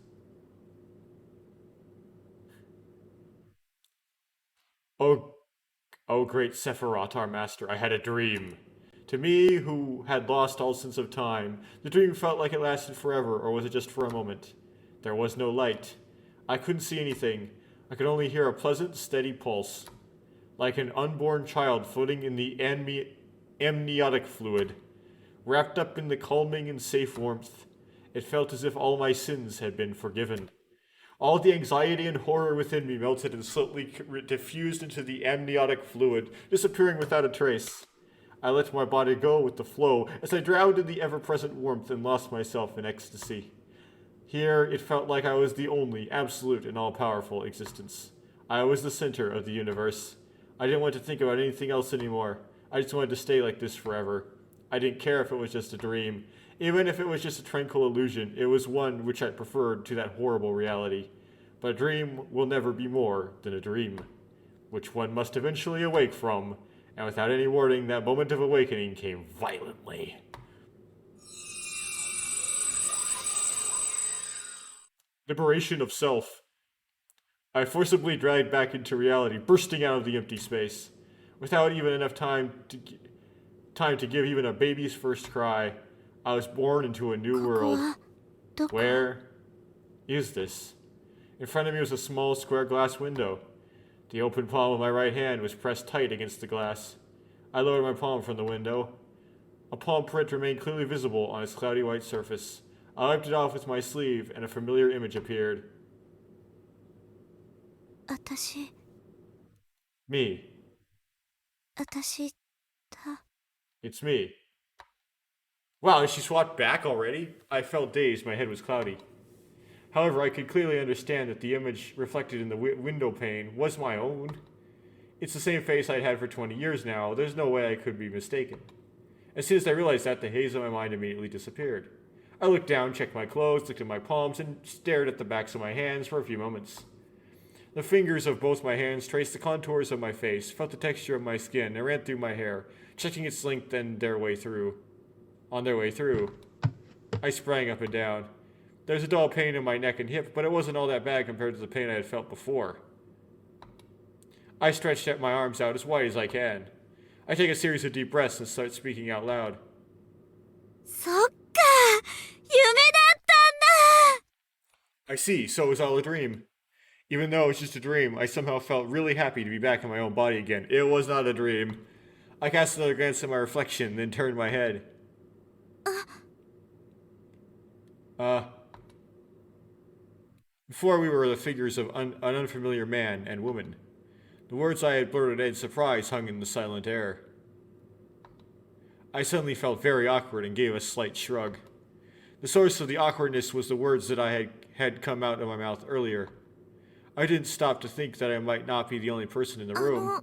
Oh great Sephiroth, our master, I had a dream. To me, who had lost all sense of time, the dream felt like it lasted forever, or was it just for a moment? There was no light. I couldn't see anything. I could only hear a pleasant, steady pulse, like an unborn child floating in the amniotic fluid. Wrapped up in the calming and safe warmth, it felt as if all my sins had been forgiven. All the anxiety and horror within me melted and slowly diffused into the amniotic fluid, disappearing without a trace. I let my body go with the flow as I drowned in the ever-present warmth and lost myself in ecstasy. Here, it felt like I was the only, absolute, and all-powerful existence. I was the center of the universe. I didn't want to think about anything else anymore. I just wanted to stay like this forever. I didn't care if it was just a dream. Even if it was just a tranquil illusion, it was one which I preferred to that horrible reality. But a dream will never be more than a dream, which one must eventually awake from. And without any warning, that moment of awakening came violently. Liberation of self. I forcibly dragged back into reality, bursting out of the empty space. Without even enough time to give even a baby's first cry, I was born into a new world. Where is this? In front of me was a small square glass window. The open palm of my right hand was pressed tight against the glass. I lowered my palm from the window. A palm print remained clearly visible on its cloudy white surface. I wiped it off with my sleeve, and a familiar image appeared. 私 Me. 私だ It's me. Wow, she swapped back already? I felt dazed, my head was cloudy. However, I could clearly understand that the image reflected in the window pane was my own. It's the same face I'd had for 20 years now. There's no way I could be mistaken. As soon as I realized that, the haze of my mind immediately disappeared. I looked down, checked my clothes, looked at my palms, and stared at the backs of my hands for a few moments. The fingers of both my hands traced the contours of my face, felt the texture of my skin, and ran through my hair, checking its length and on their way through. I sprang up and down. There was a dull pain in my neck and hip, but it wasn't all that bad compared to the pain I had felt before. I stretched my arms out as wide as I can. I take a series of deep breaths and start speaking out loud. そっか夢だったんだ I see, so it was all a dream. Even though it was just a dream, I somehow felt really happy to be back in my own body again. It was not a dream. I cast another glance at my reflection, then turned my head. Before we were the figures of an unfamiliar man and woman. The words I had blurted in surprise hung in the silent air. I suddenly felt very awkward and gave a slight shrug. The source of the awkwardness was the words that I had come out of my mouth earlier. I didn't stop to think that I might not be the only person in the room.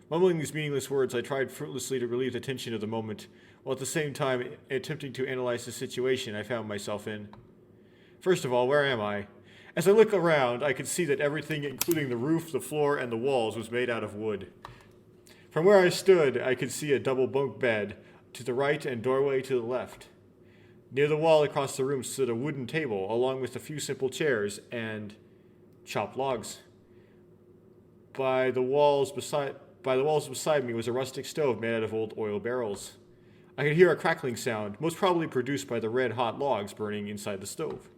Mumbling these meaningless words, I tried fruitlessly to relieve the tension of the moment, while at the same time attempting to analyze the situation I found myself in. First of all, where am I? As I look around, I could see that everything, including the roof, the floor, and the walls, was made out of wood. From where I stood, I could see a double bunk bed to the right and doorway to the left. Near the wall across the room stood a wooden table, along with a few simple chairs and chopped logs. By the walls beside me was a rustic stove made out of old oil barrels. I could hear a crackling sound, most probably produced by the red-hot logs burning inside the stove.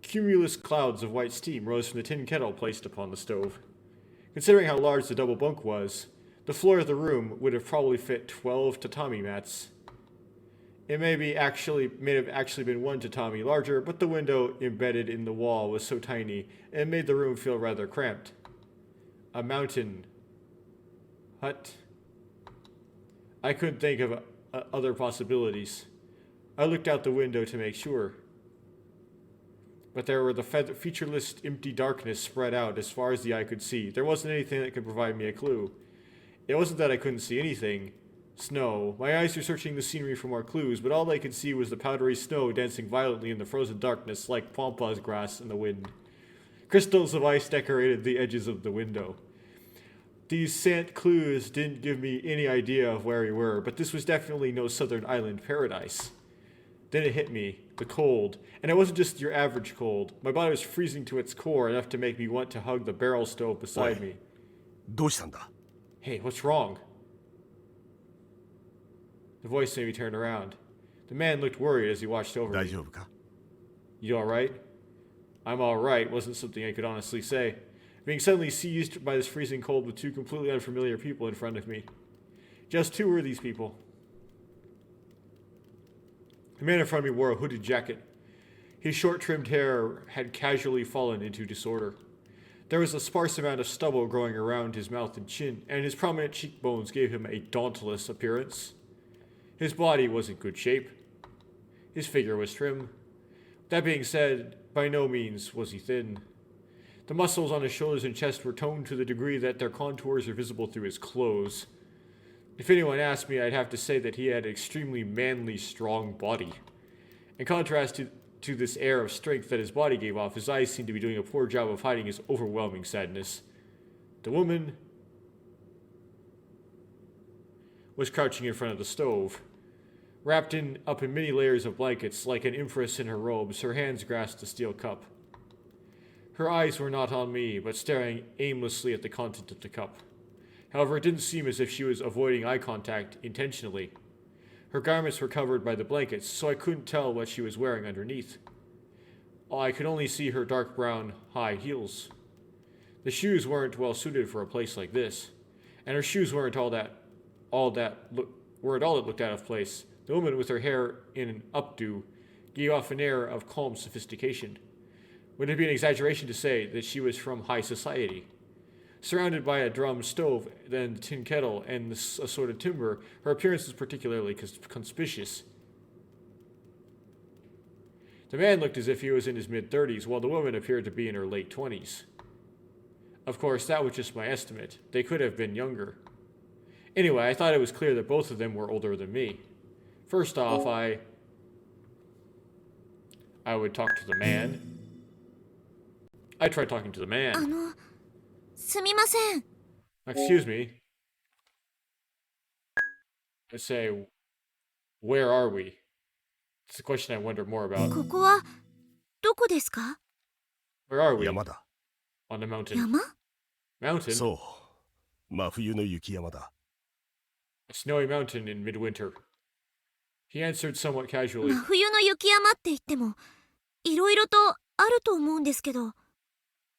Cumulus clouds of white steam rose from the tin kettle placed upon the stove. Considering how large the double bunk was, the floor of the room would have probably fit 12 tatami mats. It may have actually been one tatami larger, but the window embedded in the wall was so tiny, it made the room feel rather cramped. A mountain hut. I couldn't think of other possibilities. I looked out the window to make sure. But there were the featureless, empty darkness spread out as far as the eye could see. There wasn't anything that could provide me a clue. It wasn't that I couldn't see anything. Snow. My eyes were searching the scenery for more clues, but all I could see was the powdery snow dancing violently in the frozen darkness like pampas grass in the wind. Crystals of ice decorated the edges of the window. These scant clues didn't give me any idea of where we were, but this was definitely no southern island paradise. Then it hit me, the cold, and it wasn't just your average cold. My body was freezing to its core, enough to make me want to hug the barrel stove beside me. どうしたんだ? Hey, what's wrong? The voice made me turn around. The man looked worried as he watched over 大 me. 丈夫か You alright? I'm alright wasn't something I could honestly say. Being suddenly seized by this freezing cold with two completely unfamiliar people in front of me. Just who were these people? The man in front of me wore a hooded jacket. His short-trimmed hair had casually fallen into disorder. There was a sparse amount of stubble growing around his mouth and chin, and his prominent cheekbones gave him a dauntless appearance. His body was in good shape. His figure was trim. That being said, by no means was he thin. The muscles on his shoulders and chest were toned to the degree that their contours are visible through his clothes. If anyone asked me, I'd have to say that he had an extremely manly, strong body. In contrast to this air of strength that his body gave off, his eyes seemed to be doing a poor job of hiding his overwhelming sadness. The woman was crouching in front of the stove. Wrapped up in many layers of blankets, like an empress in her robes, her hands grasped a steel cup. Her eyes were not on me, but staring aimlessly at the content of the cup. However, it didn't seem as if she was avoiding eye contact intentionally. Her garments were covered by the blankets, so I couldn't tell what she was wearing underneath. I could only see her dark brown high heels. The shoes weren't well suited for a place like this, and her shoes weren't all that looked out of place. The woman, with her hair in an updo, gave off an air of calm sophistication. Would it be an exaggeration to say that she was from high society? Surrounded by a drum stove, then the tin kettle, and assorted timber, her appearance was particularly conspicuous. The man looked as if he was in his mid-30s, while the woman appeared to be in her late 20s. Of course, that was just my estimate. They could have been younger. Anyway, I thought it was clear that both of them were older than me. First off, I would talk to the man. I tried talking to the man. すみません。 Excuse me. I say, where are we? It's a question I wonder more about. ここはどこですか？ Where are we? 山だ On the mountain. 山？ Mountain? そう真冬の雪山だ A snowy mountain in midwinter. He answered somewhat casually. 真冬の雪山って言ってもいろいろとあると思うんですけど。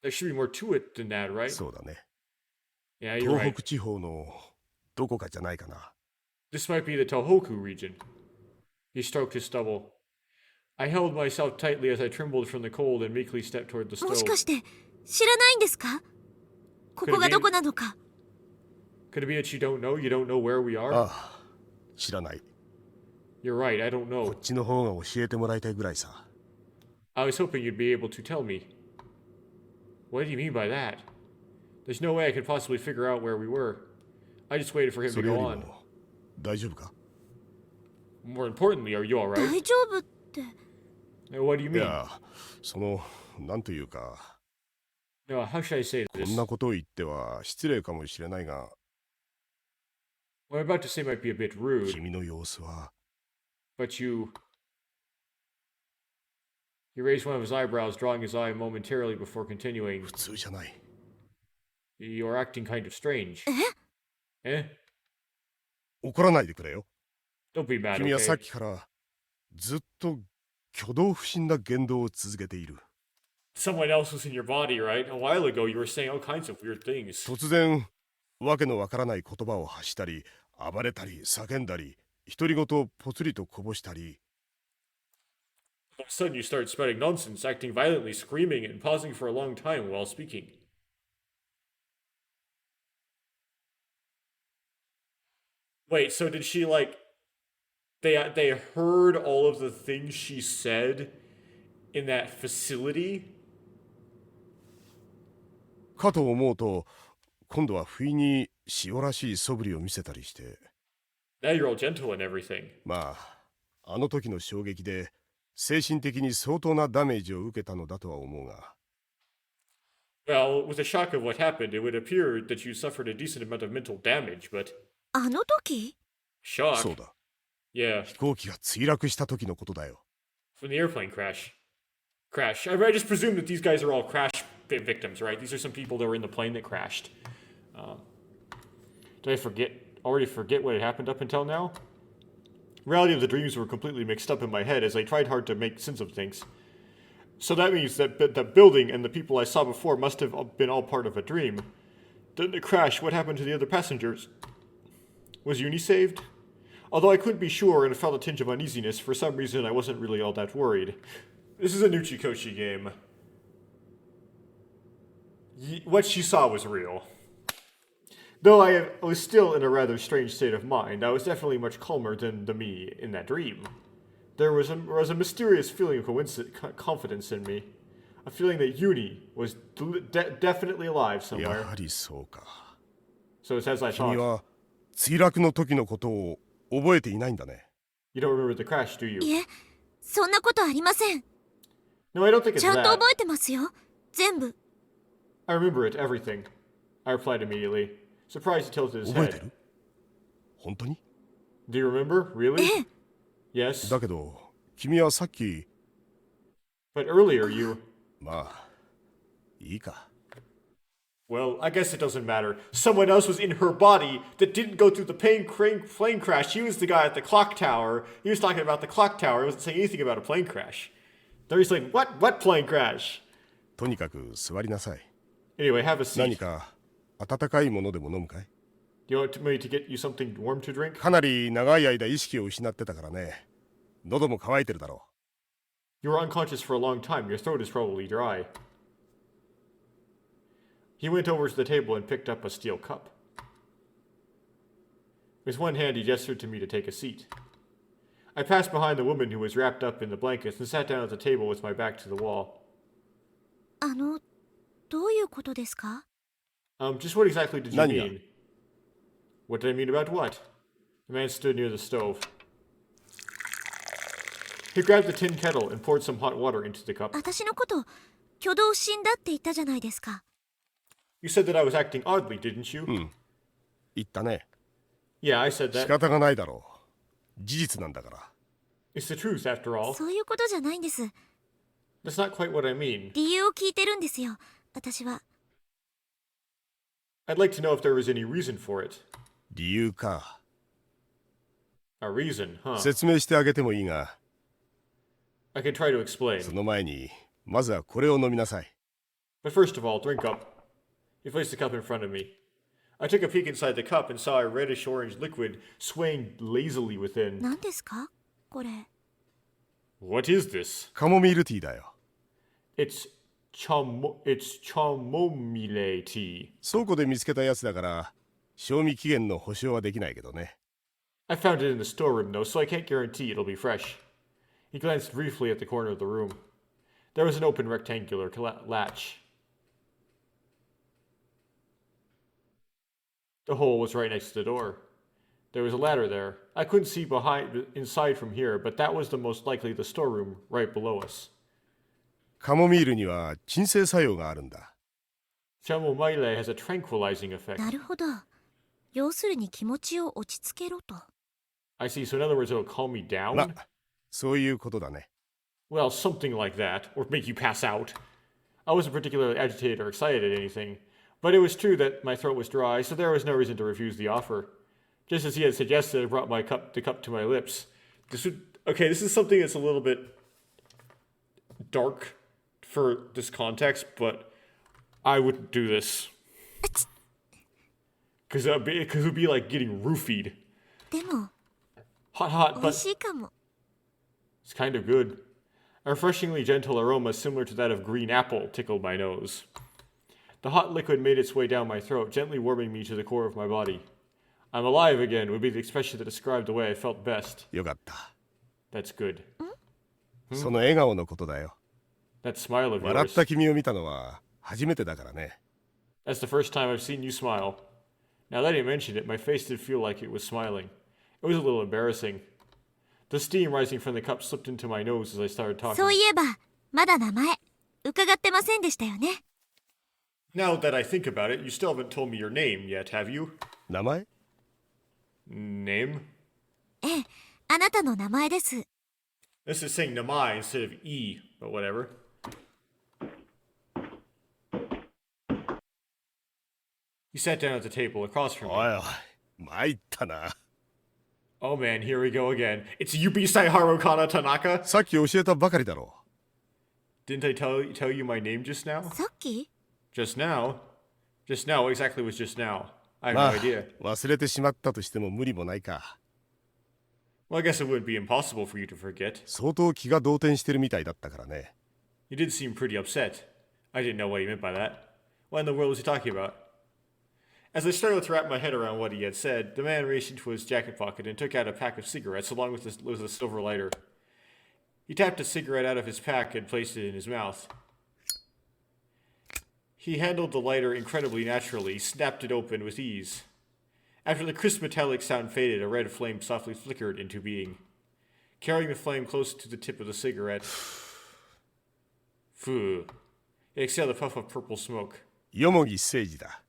There should be more to it than that, right? そうだね Yeah, you're 東 right. 北地方のどこかじゃないかな This might be the Tohoku region. He stroked his stubble. I held myself tightly as I trembled from the cold and meekly stepped toward the もし stove. かして知らないんですか？ここがどこなのか。 Could it be that you don't know? You don't know where we are? ああ知らない You're right, I don't こ know. っちの方が教えてもらいたいぐらいさ I was hoping you'd be able to tell me. What do you mean by that? There's no way I could possibly figure out where we were. I just waited for him そ to れよ go り on. も大丈夫か More importantly, are you 大 alright? 丈夫って。 What do you い mean? やそのなんというか No, how should I say こ this? んなことを言っては失礼かもしれないが What I'm about to say might be a bit rude, 君の様子は but you... He raised one of his eyebrows, drawing his eye momentarily before continuing. 普通じゃない You're acting kind of strange. え？ Eh? 怒らないでくれよ Don't be mad, 君はさっ okay? きからずっと挙動不審な言動を続けている Someone else was in your body, right? A while ago, you were saying all kinds of weird things. 突然わけのわからない言葉を発したり暴れたり叫んだり独り言をぽつりとこぼしたり All of a sudden, you started spouting nonsense, acting violently, screaming, and pausing for a long time while speaking. Wait, so did she like? They heard all of the things she said in that facility? かと思うと今度は不意に塩らしい素振りを見せたりして Now you're all gentle and everything. まああの時の衝撃で精神的に相当なダメージを受けたのだとは思うが Well, with the shock of what happened, it would appear that you suffered a decent amount of mental damage, but あの時？ shock? そうだ Yeah, 飛行機が墜落した時のことだよ from the airplane crash. I just presume that these guys are all crash victims, right? These are some people that were in the plane that crashed. Did I already forget what had happened up until now? Reality of the dreams were completely mixed up in my head as I tried hard to make sense of things. So that means that the building and the people I saw before must have been all part of a dream. Didn't it crash? What happened to the other passengers? Was Uni saved? Although I couldn't be sure and felt a tinge of uneasiness, for some reason I wasn't really all that worried. This is a Nuchikoshi game. What she saw was real. Though I was still in a rather strange state of mind, I was definitely much calmer than the me in that dream. There was a mysterious feeling of confidence in me. A feeling that Uni was definitely alive や somewhere. はりそうか。 So it's as I 君 thought. は墜落の時のことを覚えていないんだね。 You don't remember the crash, do you? いえ、そんなことありません。 No, I don't think it's ちゃんと that. 覚えてますよ。全部。 I remember it, everything. I replied immediately. Surprised, he tilted his 覚えて head. る？本当に？ Do you remember? Really? ええ、 Yes. だけど君はさっき But earlier you... まあいいか。 Well, I guess it doesn't matter. Someone else was in her body that didn't go through the plane crash. He was the guy at the clock tower. He was talking about the clock tower. He wasn't saying anything about a plane crash. Then he's like, what plane crash? とにかく座りなさい。 Anyway, have a seat. 何か温かいものでも飲むかい？ Do you want me to get you something warm to drink? かなり長い間意識を失ってたからね。喉も渇いてるだろ You were unconscious for a long time. Your throat is probably dry. He went over to the table and picked up a steel cup. With one hand, he gestured to me to take a seat. I passed behind the woman who was wrapped up in the blankets and sat down at the table with my back to the wall. どういうことですか？ Just what exactly did you Nanya. mean? What did I mean about what? The man stood near the stove. He grabbed the tin kettle and poured some hot water into the cup. 私のこと、挙動不審だって言ったじゃないですか。 You said that I was acting oddly, didn't you? う。言ったね。 Yeah, I said 仕 that. 方がないだろう。事実なんだから。 It's the truth, after all. そういうことじゃないんです。 That's not quite what I mean. 理由を聞いてるんですよ。私は。 I'd like to know if there was any reason for it. 理由か。 A reason, huh? 説明してあげてもいいが、 I can try to そ explain. の前にまずはこれを飲みなさい。 But first of all, drink up. He placed the cup in front of me. I took a peek inside the cup and saw a reddish-orange liquid swaying lazily within. 何ですかこれ。 What is this? カモミールティーだよ。 It's chamomile tea. 倉庫で見つけたやつだから賞味期限の保証はできないけどね。 I found it in the storeroom, though, so I can't guarantee it'll be fresh. He glanced briefly at the corner of the room. There was an open rectangular latch. The hole was right next to the door. There was a ladder there. I couldn't see inside from here, but that was the most likely the storeroom right below us. カモミールには鎮静作用があるんだ。 Chamomile has a tranquilizing effect. なるほど。要するに気持ちを落ち着けろと。 I see, so in other words, it'll calm me ま down? そういうことだね。 Well, something like that, or make you pass out. I wasn't particularly agitated or excited at anything, but it was true that my throat was dry, so there was no reason to refuse the offer. Just as he had suggested, I brought the cup to my lips. This is something that's a little bit dark for this context, but I wouldn't do this. Because it would be like getting roofied. でも、 Hot, 美 but 味しいかも。 it's kind of good. A refreshingly gentle aroma similar to that of green apple tickled my nose. The hot liquid made its way down my throat, gently warming me to the core of my body. I'm alive again would be the expression that described the way I felt best. よかった。 That's good. その笑顔のことだよ。 That smile of 笑っ yours. た君を見たのは初めてだからね。 That's the first time I've seen you smile. Now that you mentioned it, my face did feel like it was smiling. It was a little embarrassing. The steam rising from the cup slipped into my nose as I started talking. そういえば、まだ名前、伺ってませんでしたよね。 Now that I think about it, you still haven't told me your name yet, have you? 名前？ Name? ええ、あなたの名前です。 This is saying namai instead of e, but whatever. He sat down at the table across from おい me. おい、参ったな。 Oh man, here we go again. It's Yubisai Harukana Tanaka. さっき教えたばかりだろ Didn't I tell you my name just now? さっき Just now? Just now? What exactly was just now? I う。 have ま no あ idea. 忘れてしまったとしても無理もないか。 Well, I guess it would be impossible for you to forget. 相当気が動転してるみたいだったからね。 You did seem pretty upset. I didn't know what he meant by that. What in the world was he talking about? As I struggled to wrap my head around what he had said, the man reached into his jacket pocket and took out a pack of cigarettes along with a silver lighter. He tapped a cigarette out of his pack and placed it in his mouth. He handled the lighter incredibly naturally, snapped it open with ease. After the crisp metallic sound faded, a red flame softly flickered into being. Carrying the flame close to the tip of the cigarette, Phew. It exhaled a puff of purple smoke. よもぎ誠治だ。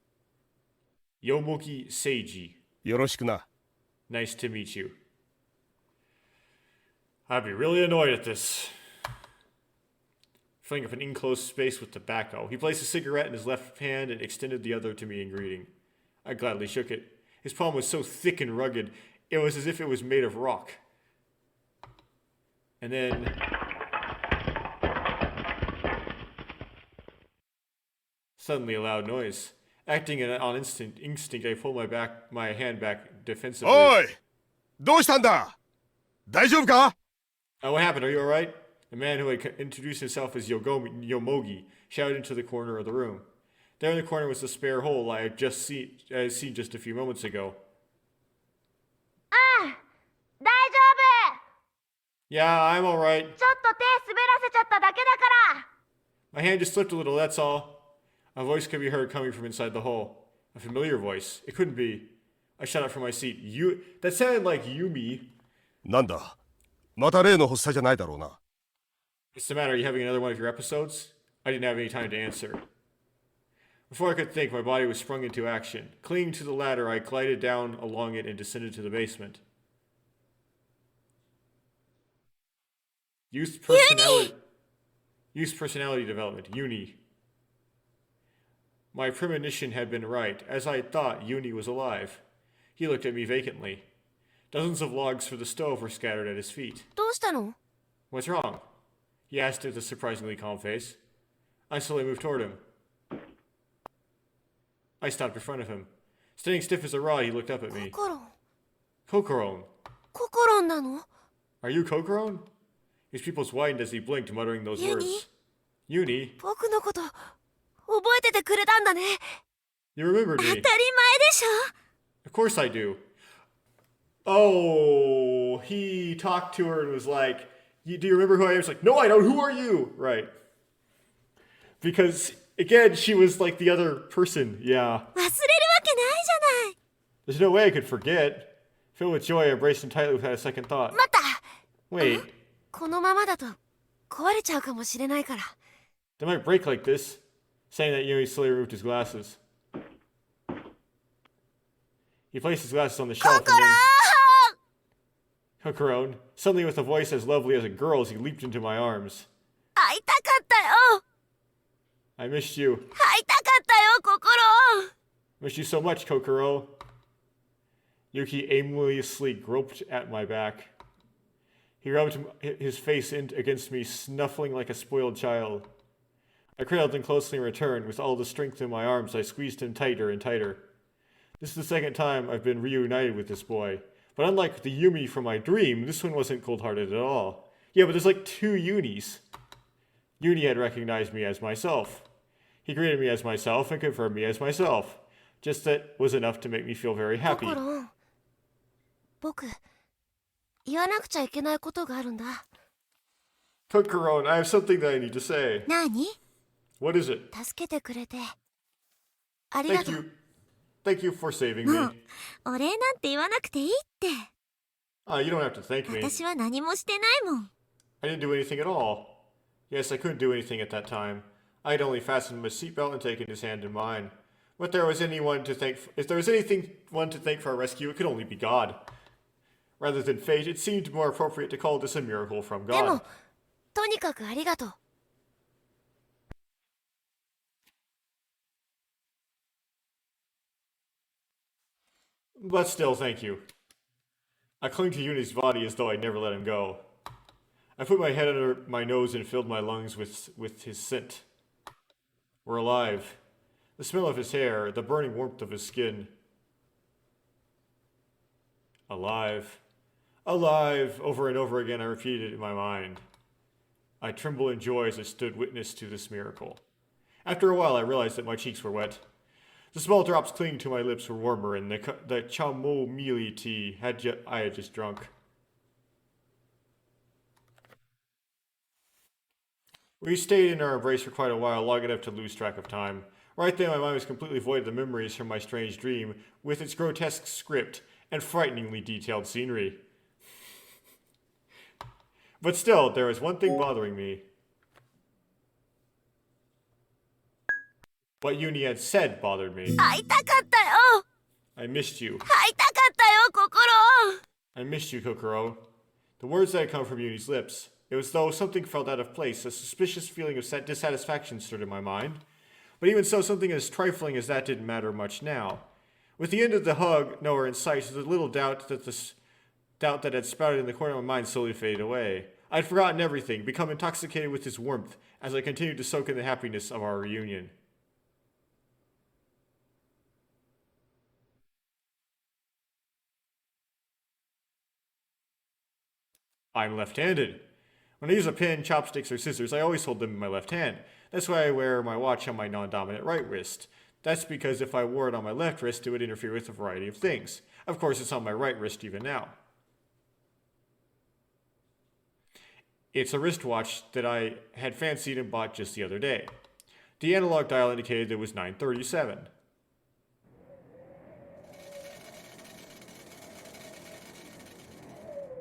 Yomogi Seiji. よろしくな。 Nice to meet you. I'd be really annoyed at this. Filling up an enclosed space with tobacco, he placed a cigarette in his left hand and extended the other to me in greeting. I gladly shook it. His palm was so thick and rugged, it was as if it was made of rock. And then... Suddenly a loud noise. Acting on instinct, I pulled my hand back defensively. おい、どうしたんだ。大丈夫か。 Oh, what happened? Are you alright? The man who had introduced himself as Yomogi shouted into the corner of the room. There in the corner was the spare hole I had seen just a few moments ago. 大丈 Yeah, I'm alright. 夫ちょっと手滑らせちゃっただけだから My hand just slipped a little, that's all. A voice could be heard coming from inside the hole. A familiar voice. It couldn't be. I shot up from my seat. That sounded like Yumi. なんだ。また例の発作じゃないだろうな。 What's the matter? Are you having another one of your episodes? I didn't have any time to answer. Before I could think, my body was sprung into action. Clinging to the ladder, I glided down along it and descended to the basement. Youth personality development. Uni. My premonition had been right. As I had thought, Uni was alive. He looked at me vacantly. Dozens of logs for the stove were scattered at his feet. どうしたの？ What's wrong? He asked with a surprisingly calm face. I slowly moved toward him. I stopped in front of him. Standing stiff as a rod, he looked up at me. ココロン。 Kokoron. ココロンなの？ Are you Kokoron? His pupils widened as he blinked, muttering those Uni? words. Uni? 僕のこと覚えててくれたんだね。 You remembered 当たり前 me. でしょ Of course I do. Oh, he talked to her and was like, do you remember who I am? She's like, no, I don't. Who are you? Right. Because, again, she was like the other person. Yeah. 忘れるわけないじゃない There's no way I could forget. Filled with joy, I embraced him tightly without a second thought. また Wait, このままだと壊れちゃうかもしれないから。 they might break like this. Saying that, Yui slowly removed his glasses. He placed his glasses on the shelf and then... Kokoron, suddenly with a voice as lovely as a girl's, he leaped into my arms. 会いたかったよ I missed you. 会いたかったよココロン Missed you so much, Kokoro. Yuki aimlessly groped at my back. He rubbed his face against me, snuffling like a spoiled child. I cradled him closely in return. With all the strength in my arms, I squeezed him tighter and tighter. This is the second time I've been reunited with this boy. But unlike the Yumi from my dream, this one wasn't cold-hearted at all. Yeah, but there's like two Unis. Uni had recognized me as myself. He greeted me as myself and confirmed me as myself. Just that was enough to make me feel very コ happy. コロン僕言わなくちゃいけないことがあるんだ。 Kokoron, I have something that I need to say. 何 What is it? 助けてくれてありが Thank とう。 you. Thank you for saving も me. うお礼なんて言わなくていいって You don't have to thank me. 私は何もしてないもん I didn't do anything at all. Yes, I couldn't do anything at that time. I had only fastened my seatbelt and taken his hand in mine. But there was anyone to thank. If there was one to thank for our rescue, it could only be God. Rather than fate, it seemed more appropriate to call this a miracle from でも God. とにかくありがとう。But still, thank you. I clung to Uni's body as though I'd never let him go. I put my head under my nose and filled my lungs with his scent. We're alive. The smell of his hair, the burning warmth of his skin. Alive. Alive! Over and over again I repeated it in my mind. I trembled in joy as I stood witness to this miracle. After a while I realized that my cheeks were wet. The small drops clinging to my lips were warmer, and the chamomile tea I had just drunk. We stayed in our embrace for quite a while, long enough to lose track of time. Right then, my mind was completely void of the memories from my strange dream, with its grotesque script and frighteningly detailed scenery. But still, there was one thing bothering me. What Uni had said bothered me. 会いたかったよ I missed you. 会いたかったよ心 I missed you, Kokoro. The words that had come from Uni's lips. It was as though something felt out of place. A suspicious feeling of dissatisfaction stirred in my mind. But even so, something as trifling as that didn't matter much now. With the end of the hug nowhere in sight, the little doubt that had sprouted in the corner of my mind slowly faded away. I'd forgotten everything, become intoxicated with his warmth as I continued to soak in the happiness of our reunion. I'm left-handed. When I use a pen, chopsticks, or scissors, I always hold them in my left hand. That's why I wear my watch on my non-dominant right wrist. That's because if I wore it on my left wrist, it would interfere with a variety of things. Of course, it's on my right wrist even now. It's a wristwatch that I had fancied and bought just the other day. The analog dial indicated that it was 9:37.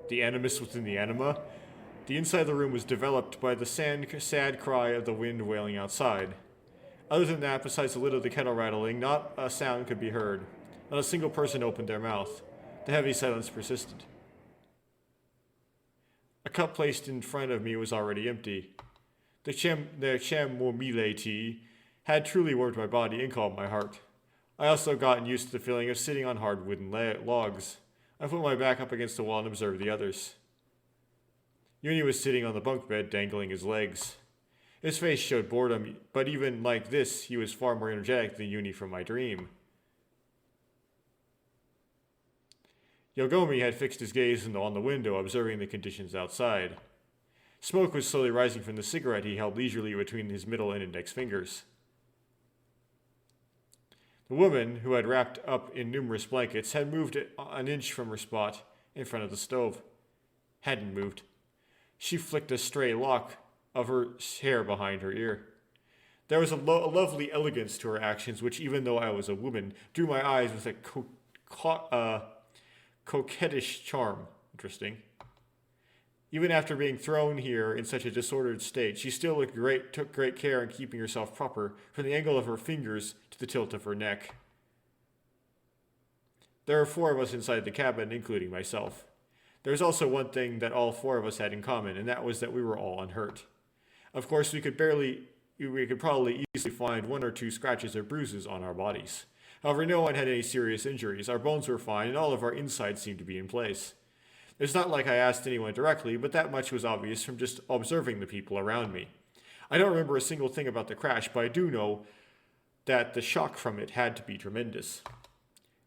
The animus within the anima. The inside of the room was developed by the sad cry of the wind wailing outside. Other than that, besides the lid of the kettle rattling, not a sound could be heard. Not a single person opened their mouth. The heavy silence persisted. A cup placed in front of me was already empty. The chamomile tea had truly warmed my body and calmed my heart. I also gotten used to the feeling of sitting on hard wooden logs. I put my back up against the wall and observed the others. Uni was sitting on the bunk bed, dangling his legs. His face showed boredom, but even like this, he was far more energetic than Uni from my dream. Yogomi had fixed his gaze on the window, observing the conditions outside. Smoke was slowly rising from the cigarette he held leisurely between his middle and index fingers. The woman, who had wrapped up in numerous blankets, had moved an inch from her spot in front of the stove. Hadn't moved. She flicked a stray lock of her hair behind her ear. There was a lovely elegance to her actions, which, even though I was a woman, drew my eyes with a coquettish charm. Interesting. Even after being thrown here in such a disordered state, she still took great care in keeping herself proper, from the angle of her fingers to the tilt of her neck. There were 4 of us inside the cabin, including myself. There was also one thing that all 4 of us had in common, and that was that we were all unhurt. Of course, we could probably easily find 1 or 2 scratches or bruises on our bodies. However, no one had any serious injuries. Our bones were fine, and all of our insides seemed to be in place. It's not like I asked anyone directly, but that much was obvious from just observing the people around me. I don't remember a single thing about the crash, but I do know that the shock from it had to be tremendous.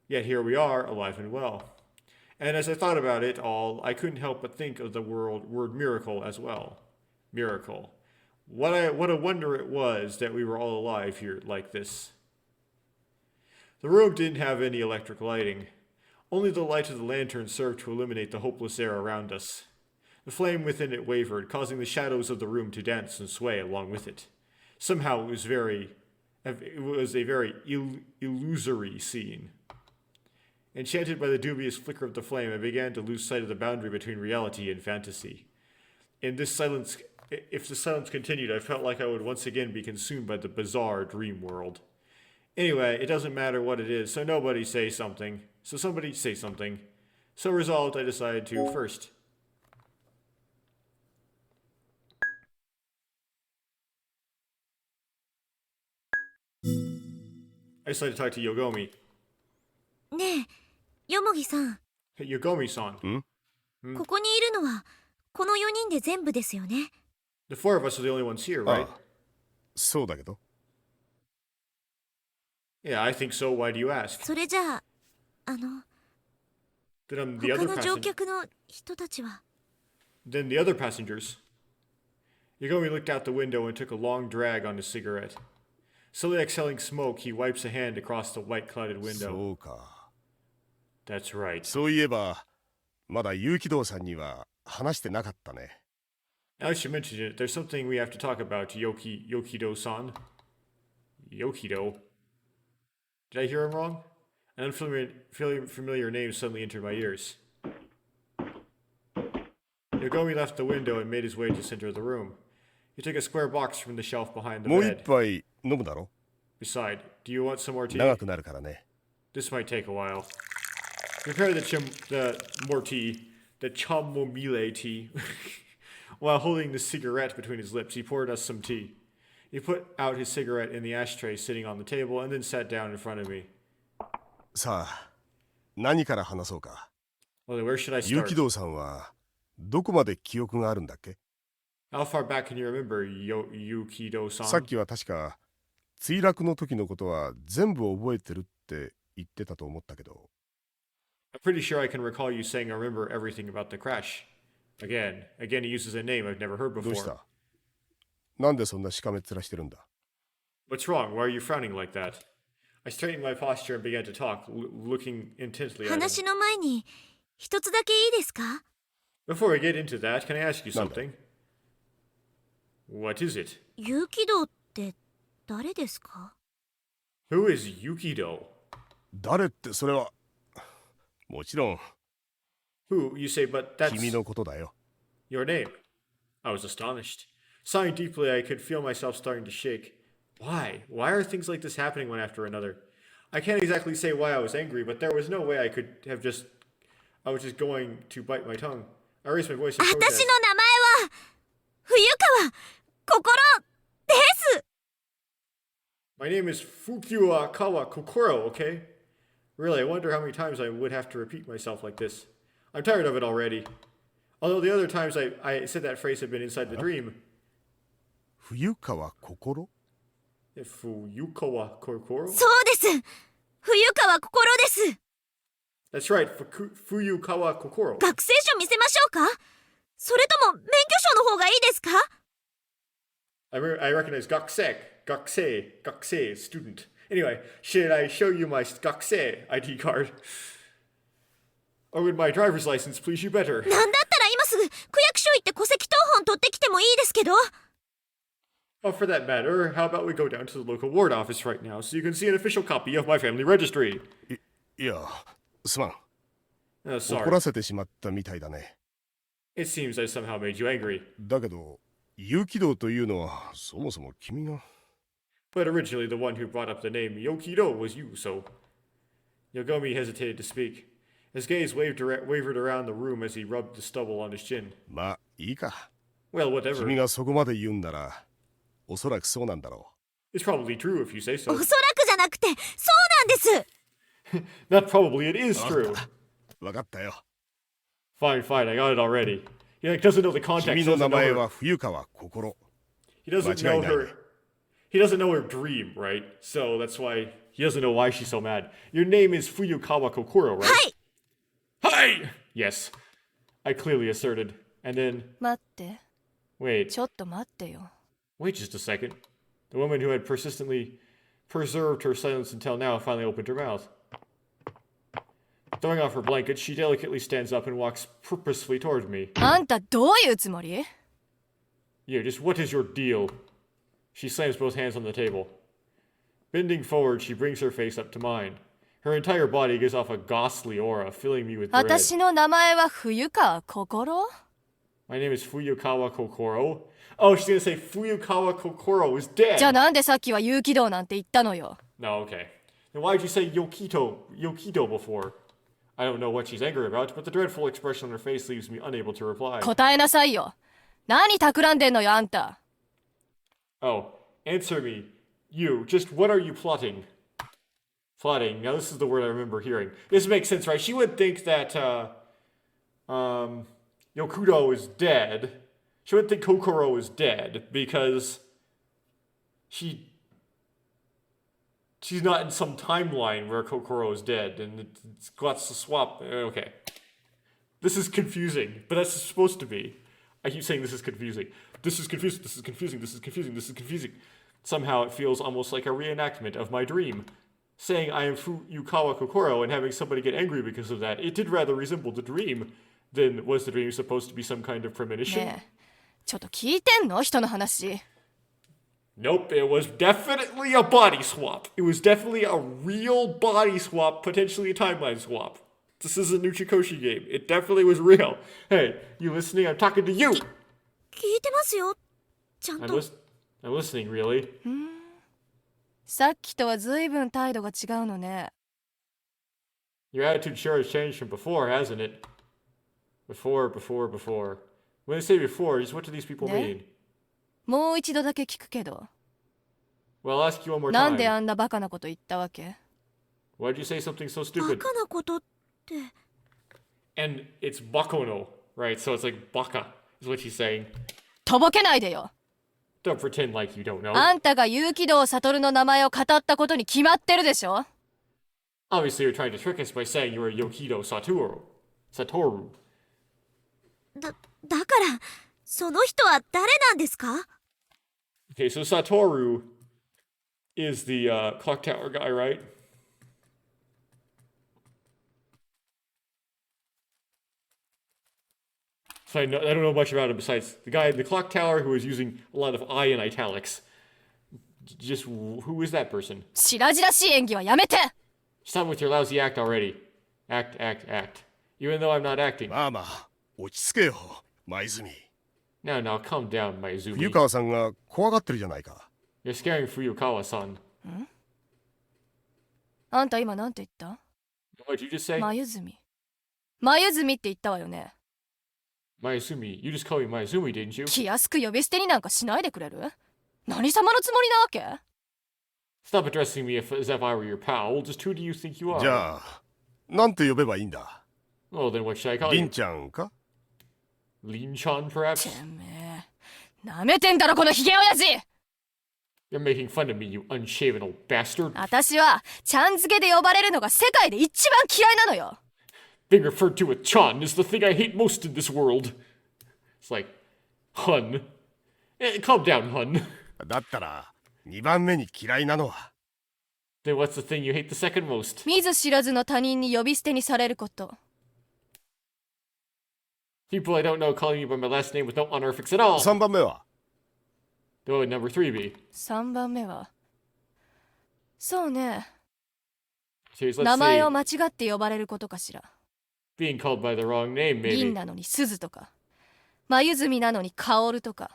Yet here we are, alive and well. And as I thought about it all, I couldn't help but think of the word miracle as well. Miracle. What a wonder it was that we were all alive here like this. The room didn't have any electric lighting. Only the light of the lantern served to illuminate the hopeless air around us. The flame within it wavered, causing the shadows of the room to dance and sway along with it. Somehow it was a very illusory scene. Enchanted by the dubious flicker of the flame, I began to lose sight of the boundary between reality and fantasy. If the silence continued, I felt like I would once again be consumed by the bizarre dream world. Anyway, it doesn't matter what it is, so somebody say something. So resolved, I decided to first. I decided to talk to Yogomi. ねえ、よもぎさん、 Hey, Yogomi-san. ここにいるのはこの4人で全部ですよね。 The four of us are the only ones here, あ right? あそうだけど Yeah, I think so. Why do you ask? それじゃあ、Then the 他 other の乗 passenger. 客の人たちは。 Then the other passengers. Yogomi looked out the window and took a long drag on his cigarette. Slowly exhaling smoke, he wipes a hand across the white clouded そ window. うか That's right. そういえばまだ結城堂さんには話してなかったね Now that you mentioned it, there's something we have to talk about, Yokido-san. Yokido. Did I hear him wrong? An unfamiliar name suddenly entered my ears. Yogomi left the window and made his way to the center of the room. He took a square box from the shelf behind the もう一 bed. 杯飲むだろ Beside, do you want some more tea? 長くなるからね This might take a while. Prepare the more tea, the chamomile tea. While holding the cigarette between his lips, he poured us some tea. He put out his cigarette in the ashtray sitting on the table and then sat down in front of me. さあ何から話そうか Well, then where should I 結 start? 城堂さんはどこまで記憶があるんだっけ How far back can you remember, Yukido-san? さっきは確か墜落の時のことは全部覚えてるって言ってたと思ったけど I'm pretty sure I can recall you saying I remember everything about the crash. Again, he uses a name I've never heard どうし before. たなんでそんなしかめっ面してるんだ What's wrong? Why are you frowning like that? I straightened my posture and began to talk, looking intently at him. 話の前に一つだけいいですか？ Before I get into that, can I ask you なんだ something? What is it? 有機堂って誰ですか？ Who is Yukido? 誰ってそれはもちろん Who, you say, but that's 君のことだよ your name. I was astonished. Sighing deeply, I could feel myself starting to shake. Why? Why are things like this happening one after another? I can't exactly say why I was angry, but there was no way I could have just... I was just going to bite my tongue. I raised my voice in 私 protest. の名前は冬川心です。 My name is Fukuakawa Kokoro, okay? Really, I wonder how many times I would have to repeat myself like this. I'm tired of it already. Although the other times I said that phrase had been inside the dream. 冬川心 Fuyukawa Kokoro? そうです。冬川心です。 That's right, Fuyukawa Kokoro. 学生証見せましょうか？それとも免許証の方がいいですか？ I recognize Gakusei, student. Anyway, should I show you my Gakusei ID card? Or would my driver's license please you better? なんだったら今すぐ区役所行って戸籍謄本取ってきてもいいですけど。 Oh, for that matter, how about we go down to the local ward office right now so you can see an official copy of my family registry? いやすまん Oh, 怒 sorry. らせてしまったみたいだね It seems I somehow made you angry. だけど有機堂というのはそもそも君が But originally the one who brought up the name Yokido was you, so... Yogomi hesitated to speak. His gaze wavered around the room as he rubbed the stubble on his chin. まあいいか Well, whatever. 君がそこまで言うんならおそらくそうなんだろ It's probably true if you say お so. そらくじゃなくてそうなんです。 Not probably, it is う true. 分かったよ Fine, I got it already. He doesn't know the context. 君 He の名 doesn't know 前 her, は冬川心 he doesn't know 間違いないね。 her. He doesn't know her dream, right? So that's why he doesn't know why she's so mad. Your name is Fuyukawa Kokoro, right? はい。 Hi! Yes, I clearly asserted. And then, 待って wait, ちょっと待ってよ wait just a second. The woman who had persistently preserved her silence until now finally opened her mouth. Throwing off her blanket, she delicately stands up and walks purposefully toward me. あんたどういうつもり You, just what is your deal? She slams both hands on the table. Bending forward, she brings her face up to mine. Her entire body gives off a ghastly aura, filling me with dread. 私の名前は冬川心 My name is Fuyukawa Kokoro. Oh, she's gonna say Fuyukawa Kokoro is dead. じゃあなんでさっきは有機堂なんて言ったのよ No, okay. Then why'd you say Yokido before? I don't know what she's angry about, but the dreadful expression on her face leaves me unable to reply. 答えなさいよ何企んでんのよあんた Oh, answer me. You, just what are you plotting? Plotting. Now this is the word I remember hearing. This makes sense, right? She would think that Yokudo is dead. She would think Kokoro is dead because she's not in some timeline where Kokoro is dead and it's got to swap. Okay. This is confusing, but that's supposed to be. I keep saying this is confusing. This is confusing, this is confusing, this is confusing, this is confusing. Somehow it feels almost like a reenactment of my dream. Saying I am Yukawa Kokoro and having somebody get angry because of that, it did rather resemble the dream. Then was the dream supposed to be some kind of premonition? ねえ、ちょっと聞いてんの人の話。Nope, it was definitely a body swap. It was definitely a real body swap, potentially a timeline swap. This is a new Chikoshi game. It definitely was real. Hey, you listening? I'm talking to you. 聞いてますよ。ちゃん I'm, と。 I'm listening, really. さっきとは随分態度が違うのね。Your attitude sure has changed from before, hasn't it? Before. When they say before, just what do these people mean? もう一度だけ聞くけど、 Well, I'll ask you one more なんで time. あんなバカなこと言ったわけ？ Why'd you say something so バ stupid? カなことって。 And it's bakono, right? So it's like baka, is what she's saying. とぼけないでよ。 Don't pretend like you don't know. あんたが結城堂悟の名前を語ったことに決まってるでしょ。 Obviously, you're trying to trick us by saying you were Yokido Satoru. だからその人は誰なんですか？ Okay, so Satoru is the clock tower guy, right? So I don't know much about him besides the guy in the clock tower who was using a lot of I in italics. Just who is that person? 白々しい演技はやめて。 Stop with your lousy act already. Act. Even though I'm not acting. まあまあ落ち着けよ舞泉。 Now, calm down, Maizumi. 冬川さんが怖がってるじゃないか。 You're scaring Fuyukawa-san. あんた今なんて言った？ What'd you just say? 眉住。眉住って言ったわよね。 Maizumi. You just called me Maizumi, didn't you? 気安く呼び捨てになんかしないでくれる？何様のつもりなわけ？ Stop addressing me as if I were your pal. Just who do you think you are? じゃあなんて呼べばいいんだ。 Well, then what should I call り you? んちゃんか？ Lin-chan, perhaps? てめえ、なめてんだろこのヒゲ親父。 You're making fun of me, you unshaven old bastard. 私はちゃん付けで呼ばれるのが世界で一番嫌いなのよ。 Being referred to with Chan is the thing I hate most in this world. It's like, Hun. Calm down, Hun. だったら2番目に嫌いなのは。 Then what's the thing you hate the second most? 見ず知らずの他人に呼び捨てにされること。 People I don't know calling me by my last name with no honorifics at all. 3番目は What would number 3 be? 3番目はそうね、 Serious, 名 let's 前 see. を間違って呼ばれることかしら。 Being called by the wrong name, 銀 maybe. なのに鈴とか、眉住なのに薫とか。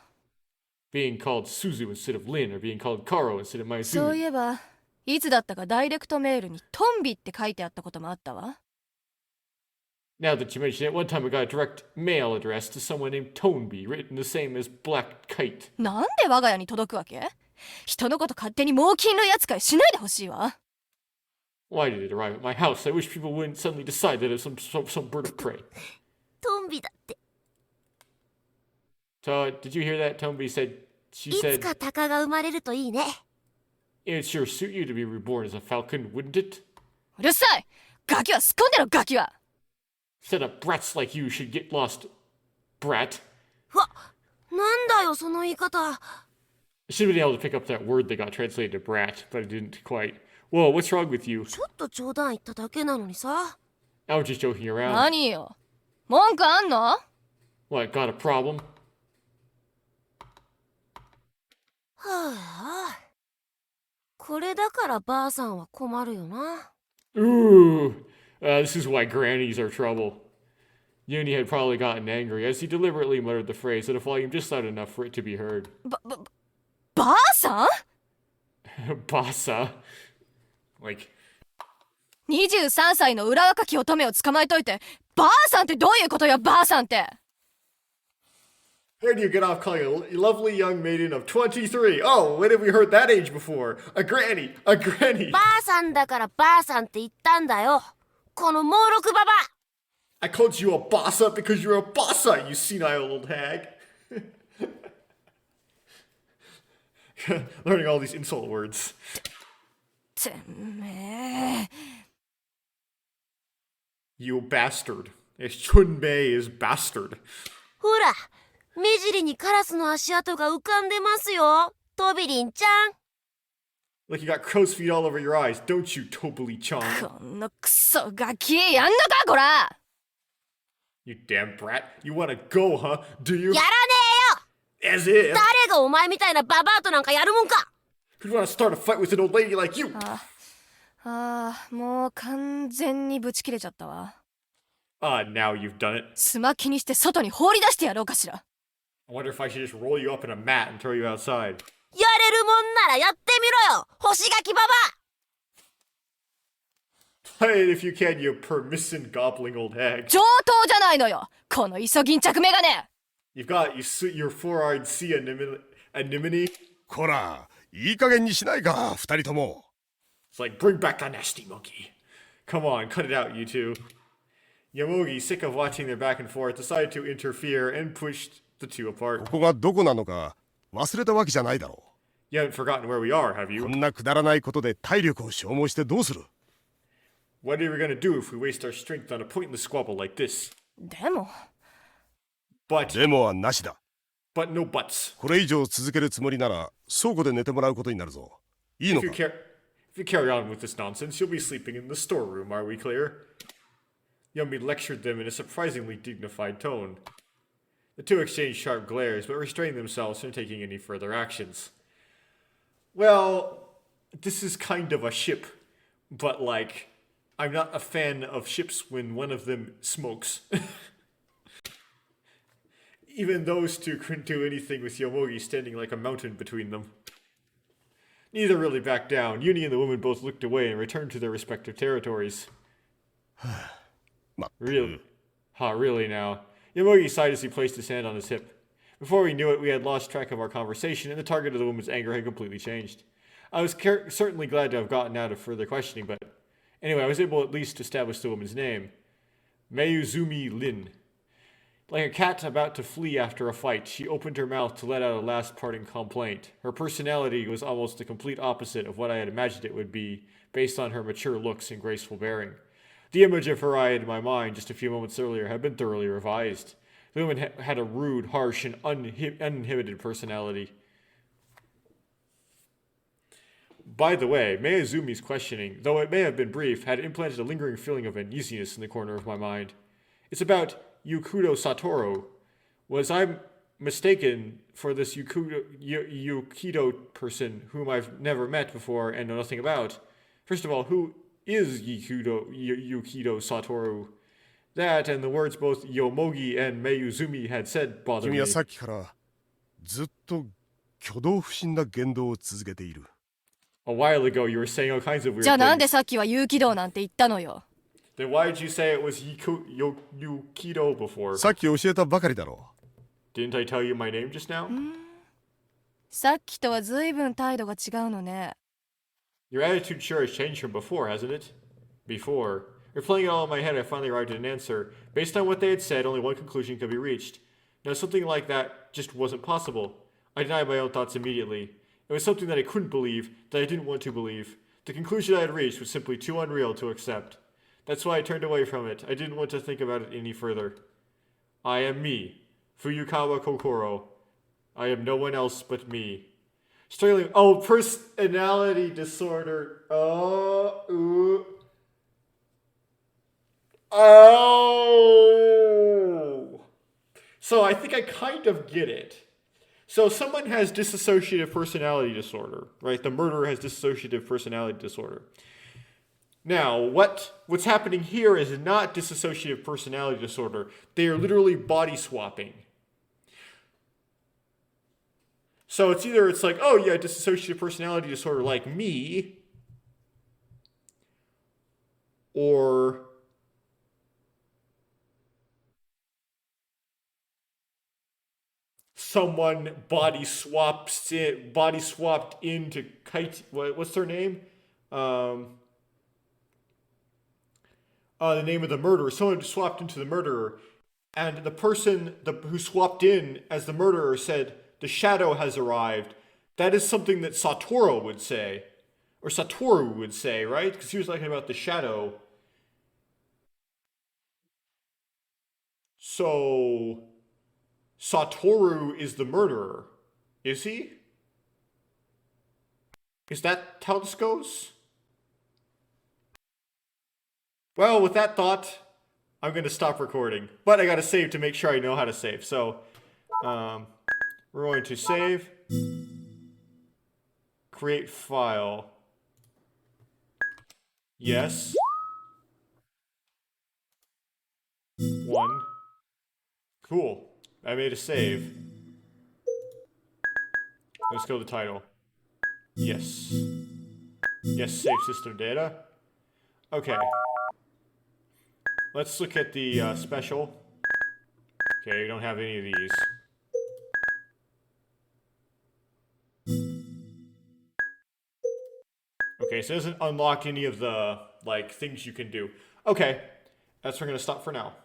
Being called Suzu instead of Lin, or being called Karo instead of そうい Maizumi. えばいつだったかダイレクトメールにトンビって書いてあったこともあったわ。 Now that you mention it, one time I got a direct mail address to someone named Toneby, written the same as Black Kite. なんで我が家に届くわけ？人のこと勝手に猛禽類扱いしないでほしいわ。 Why did it arrive at my house? I wish people wouldn't suddenly decide that it was some bird of prey. トンビだって。 So, did you hear that? Toneby said, い she つ said, か鷹が生まれるといいね。 it'd sure suit you to be reborn as a falcon, wouldn't it? うるさい！ガキはすっ込んでろガキは！ Said a brats like you should get lost, brat. わ、なんだよその言い方。 I should have been able to pick up that word that got translated to brat, but I didn't quite. Whoa, what's wrong with you? ちょっと冗談言っただけなのにさ。 I was just joking around. 何よ？文句あんの？ What, got a problem? はあ。これだからばあさんは困るよな。 Ooh, this is why grannies are trouble. Yuni had probably gotten angry as he deliberately muttered the phrase at a volume just loud enough for it to be heard. ばあさん？ Basa. Like, 23歳の裏若き乙女を捕まえといて、ばあさんってどういうことよ、ばあさんって。Where do you get off calling a lovely young maiden of 23? Oh, when have we heard that age before? A granny! A granny! ばあさんだからばあさんって言ったんだよ。この猛録ババ I called you a bossa because you're a bossa, you senile old hag. Learning all these insult words. てめえ。You bastard. Chunbei is bastard. ほら、目尻にカラスの足跡が浮かんでますよ。トビリンちゃん。Like you got crow's feet all over your eyes, don't you, Tobuli-chan? このクソガキ、やんのかこら You damn brat. You wanna go, huh? Do you? やらねえよ As if. 誰がお前みたいなババアとなんかやるもんか Who'd wanna start a fight with an old lady like you? もう完全にブチ切れちゃったわ。 Now you've done it. スマキにして外に放り出してやろうかしら。 I wonder if I should just roll you up in a mat and throw you outside. やれるもんならやってみろよ星ガキババ Play it if you can, you permissive gobbling old hag. 上等じゃないのよこのイソギンチャクメガネ You've got your four-eyed sea anemone. こらいい加減にしないか二人とも。 It's like, bring back the nasty monkey. Come on, cut it out, you two. Yomogi, sick of watching their back and forth, decided to interfere and pushed the two apart. ここがどこなのか忘れたわけじゃないだろ You haven't forgotten where we are, have う。こ you? んなくだらないことで体力を消耗してどうする。 What are we gonna do if we waste our strength on a pointless squabble like this? でも But デモはなしだ。 no buts. これ以上続けるつもりなら倉庫で寝てもらうことになるぞ。いいの If か you carry on with this nonsense, you'll be sleeping in the storeroom, are we clear? Yumi lectured them in a surprisingly dignified tone. The two exchanged sharp glares, but restrained themselves from taking any further actions. Well, this is kind of a ship, but like, I'm not a fan of ships when one of them smokes. Even those two couldn't do anything with Yomogi standing like a mountain between them. Neither really backed down. Uni and the woman both looked away and returned to their respective territories. Really? Really now? Yomogi sighed as he placed his hand on his hip. Before we knew it, we had lost track of our conversation, and the target of the woman's anger had completely changed. I was certainly glad to have gotten out of further questioning, but anyway, I was able at least to establish the woman's name. Mayuzumi Lin. Like a cat about to flee after a fight, she opened her mouth to let out a last parting complaint. Her personality was almost the complete opposite of what I had imagined it would be, based on her mature looks and graceful bearing. The image of her I had in my mind just a few moments earlier had been thoroughly revised. The woman had a rude, harsh, and uninhibited personality. By the way, Miyazumi's questioning, though it may have been brief, had implanted a lingering feeling of uneasiness in the corner of my mind. It's about Yukudo Satoru. Was I mistaken for this Yukido person whom I've never met before and know nothing about? First of all, who is Yukido Satoru? That and the words both Yomogi and Mayuzumi had said bothered 君 me. はさっきからずっと挙動不審な言動を続けている。 A while ago, you were saying all kinds of weird じゃあなんで things. さっきは有機道なんて言ったのよ Then why did you say it was Yukido before? さっき教えたばかりだろ Didn't I tell you my name just now? さっきとは随分態度が違うのね Your attitude sure has changed from before, hasn't it? Before. Replaying it all in my head, I finally arrived at an answer. Based on what they had said, only one conclusion could be reached. Now, something like that just wasn't possible. I denied my own thoughts immediately. It was something that I couldn't believe, that I didn't want to believe. The conclusion I had reached was simply too unreal to accept. That's why I turned away from it. I didn't want to think about it any further. I am me, Fuyukawa Kokoro. I am no one else but me. Struggling. Oh, personality disorder. Oh. So I think I kind of get it. So someone has dissociative personality disorder, right? The murderer has dissociative personality disorder. Now, what's happening here is not dissociative personality disorder. They are literally body swapping. So it's like, oh yeah, dissociative personality disorder like me, or someone body swapped into Kite. What's their name? The name of the murderer. Someone swapped into the murderer, and the person who swapped in as the murderer said, "The shadow has arrived." That is something that Satoru would say, right? Because he was talking about the shadow. So Satoru is the murderer, is he? Is that how this goes? Well, with that thought, I'm going to stop recording. But I got to save to make sure I know how to save. So, we're going to save. Create file. Yes. 1. Cool. I made a save. Let's go to the title. Yes. Yes, save system data. Okay. Let's look at the special. Okay, we don't have any of these. Okay, so it doesn't unlock any of the, like, things you can do. Okay, that's where we're going to stop for now.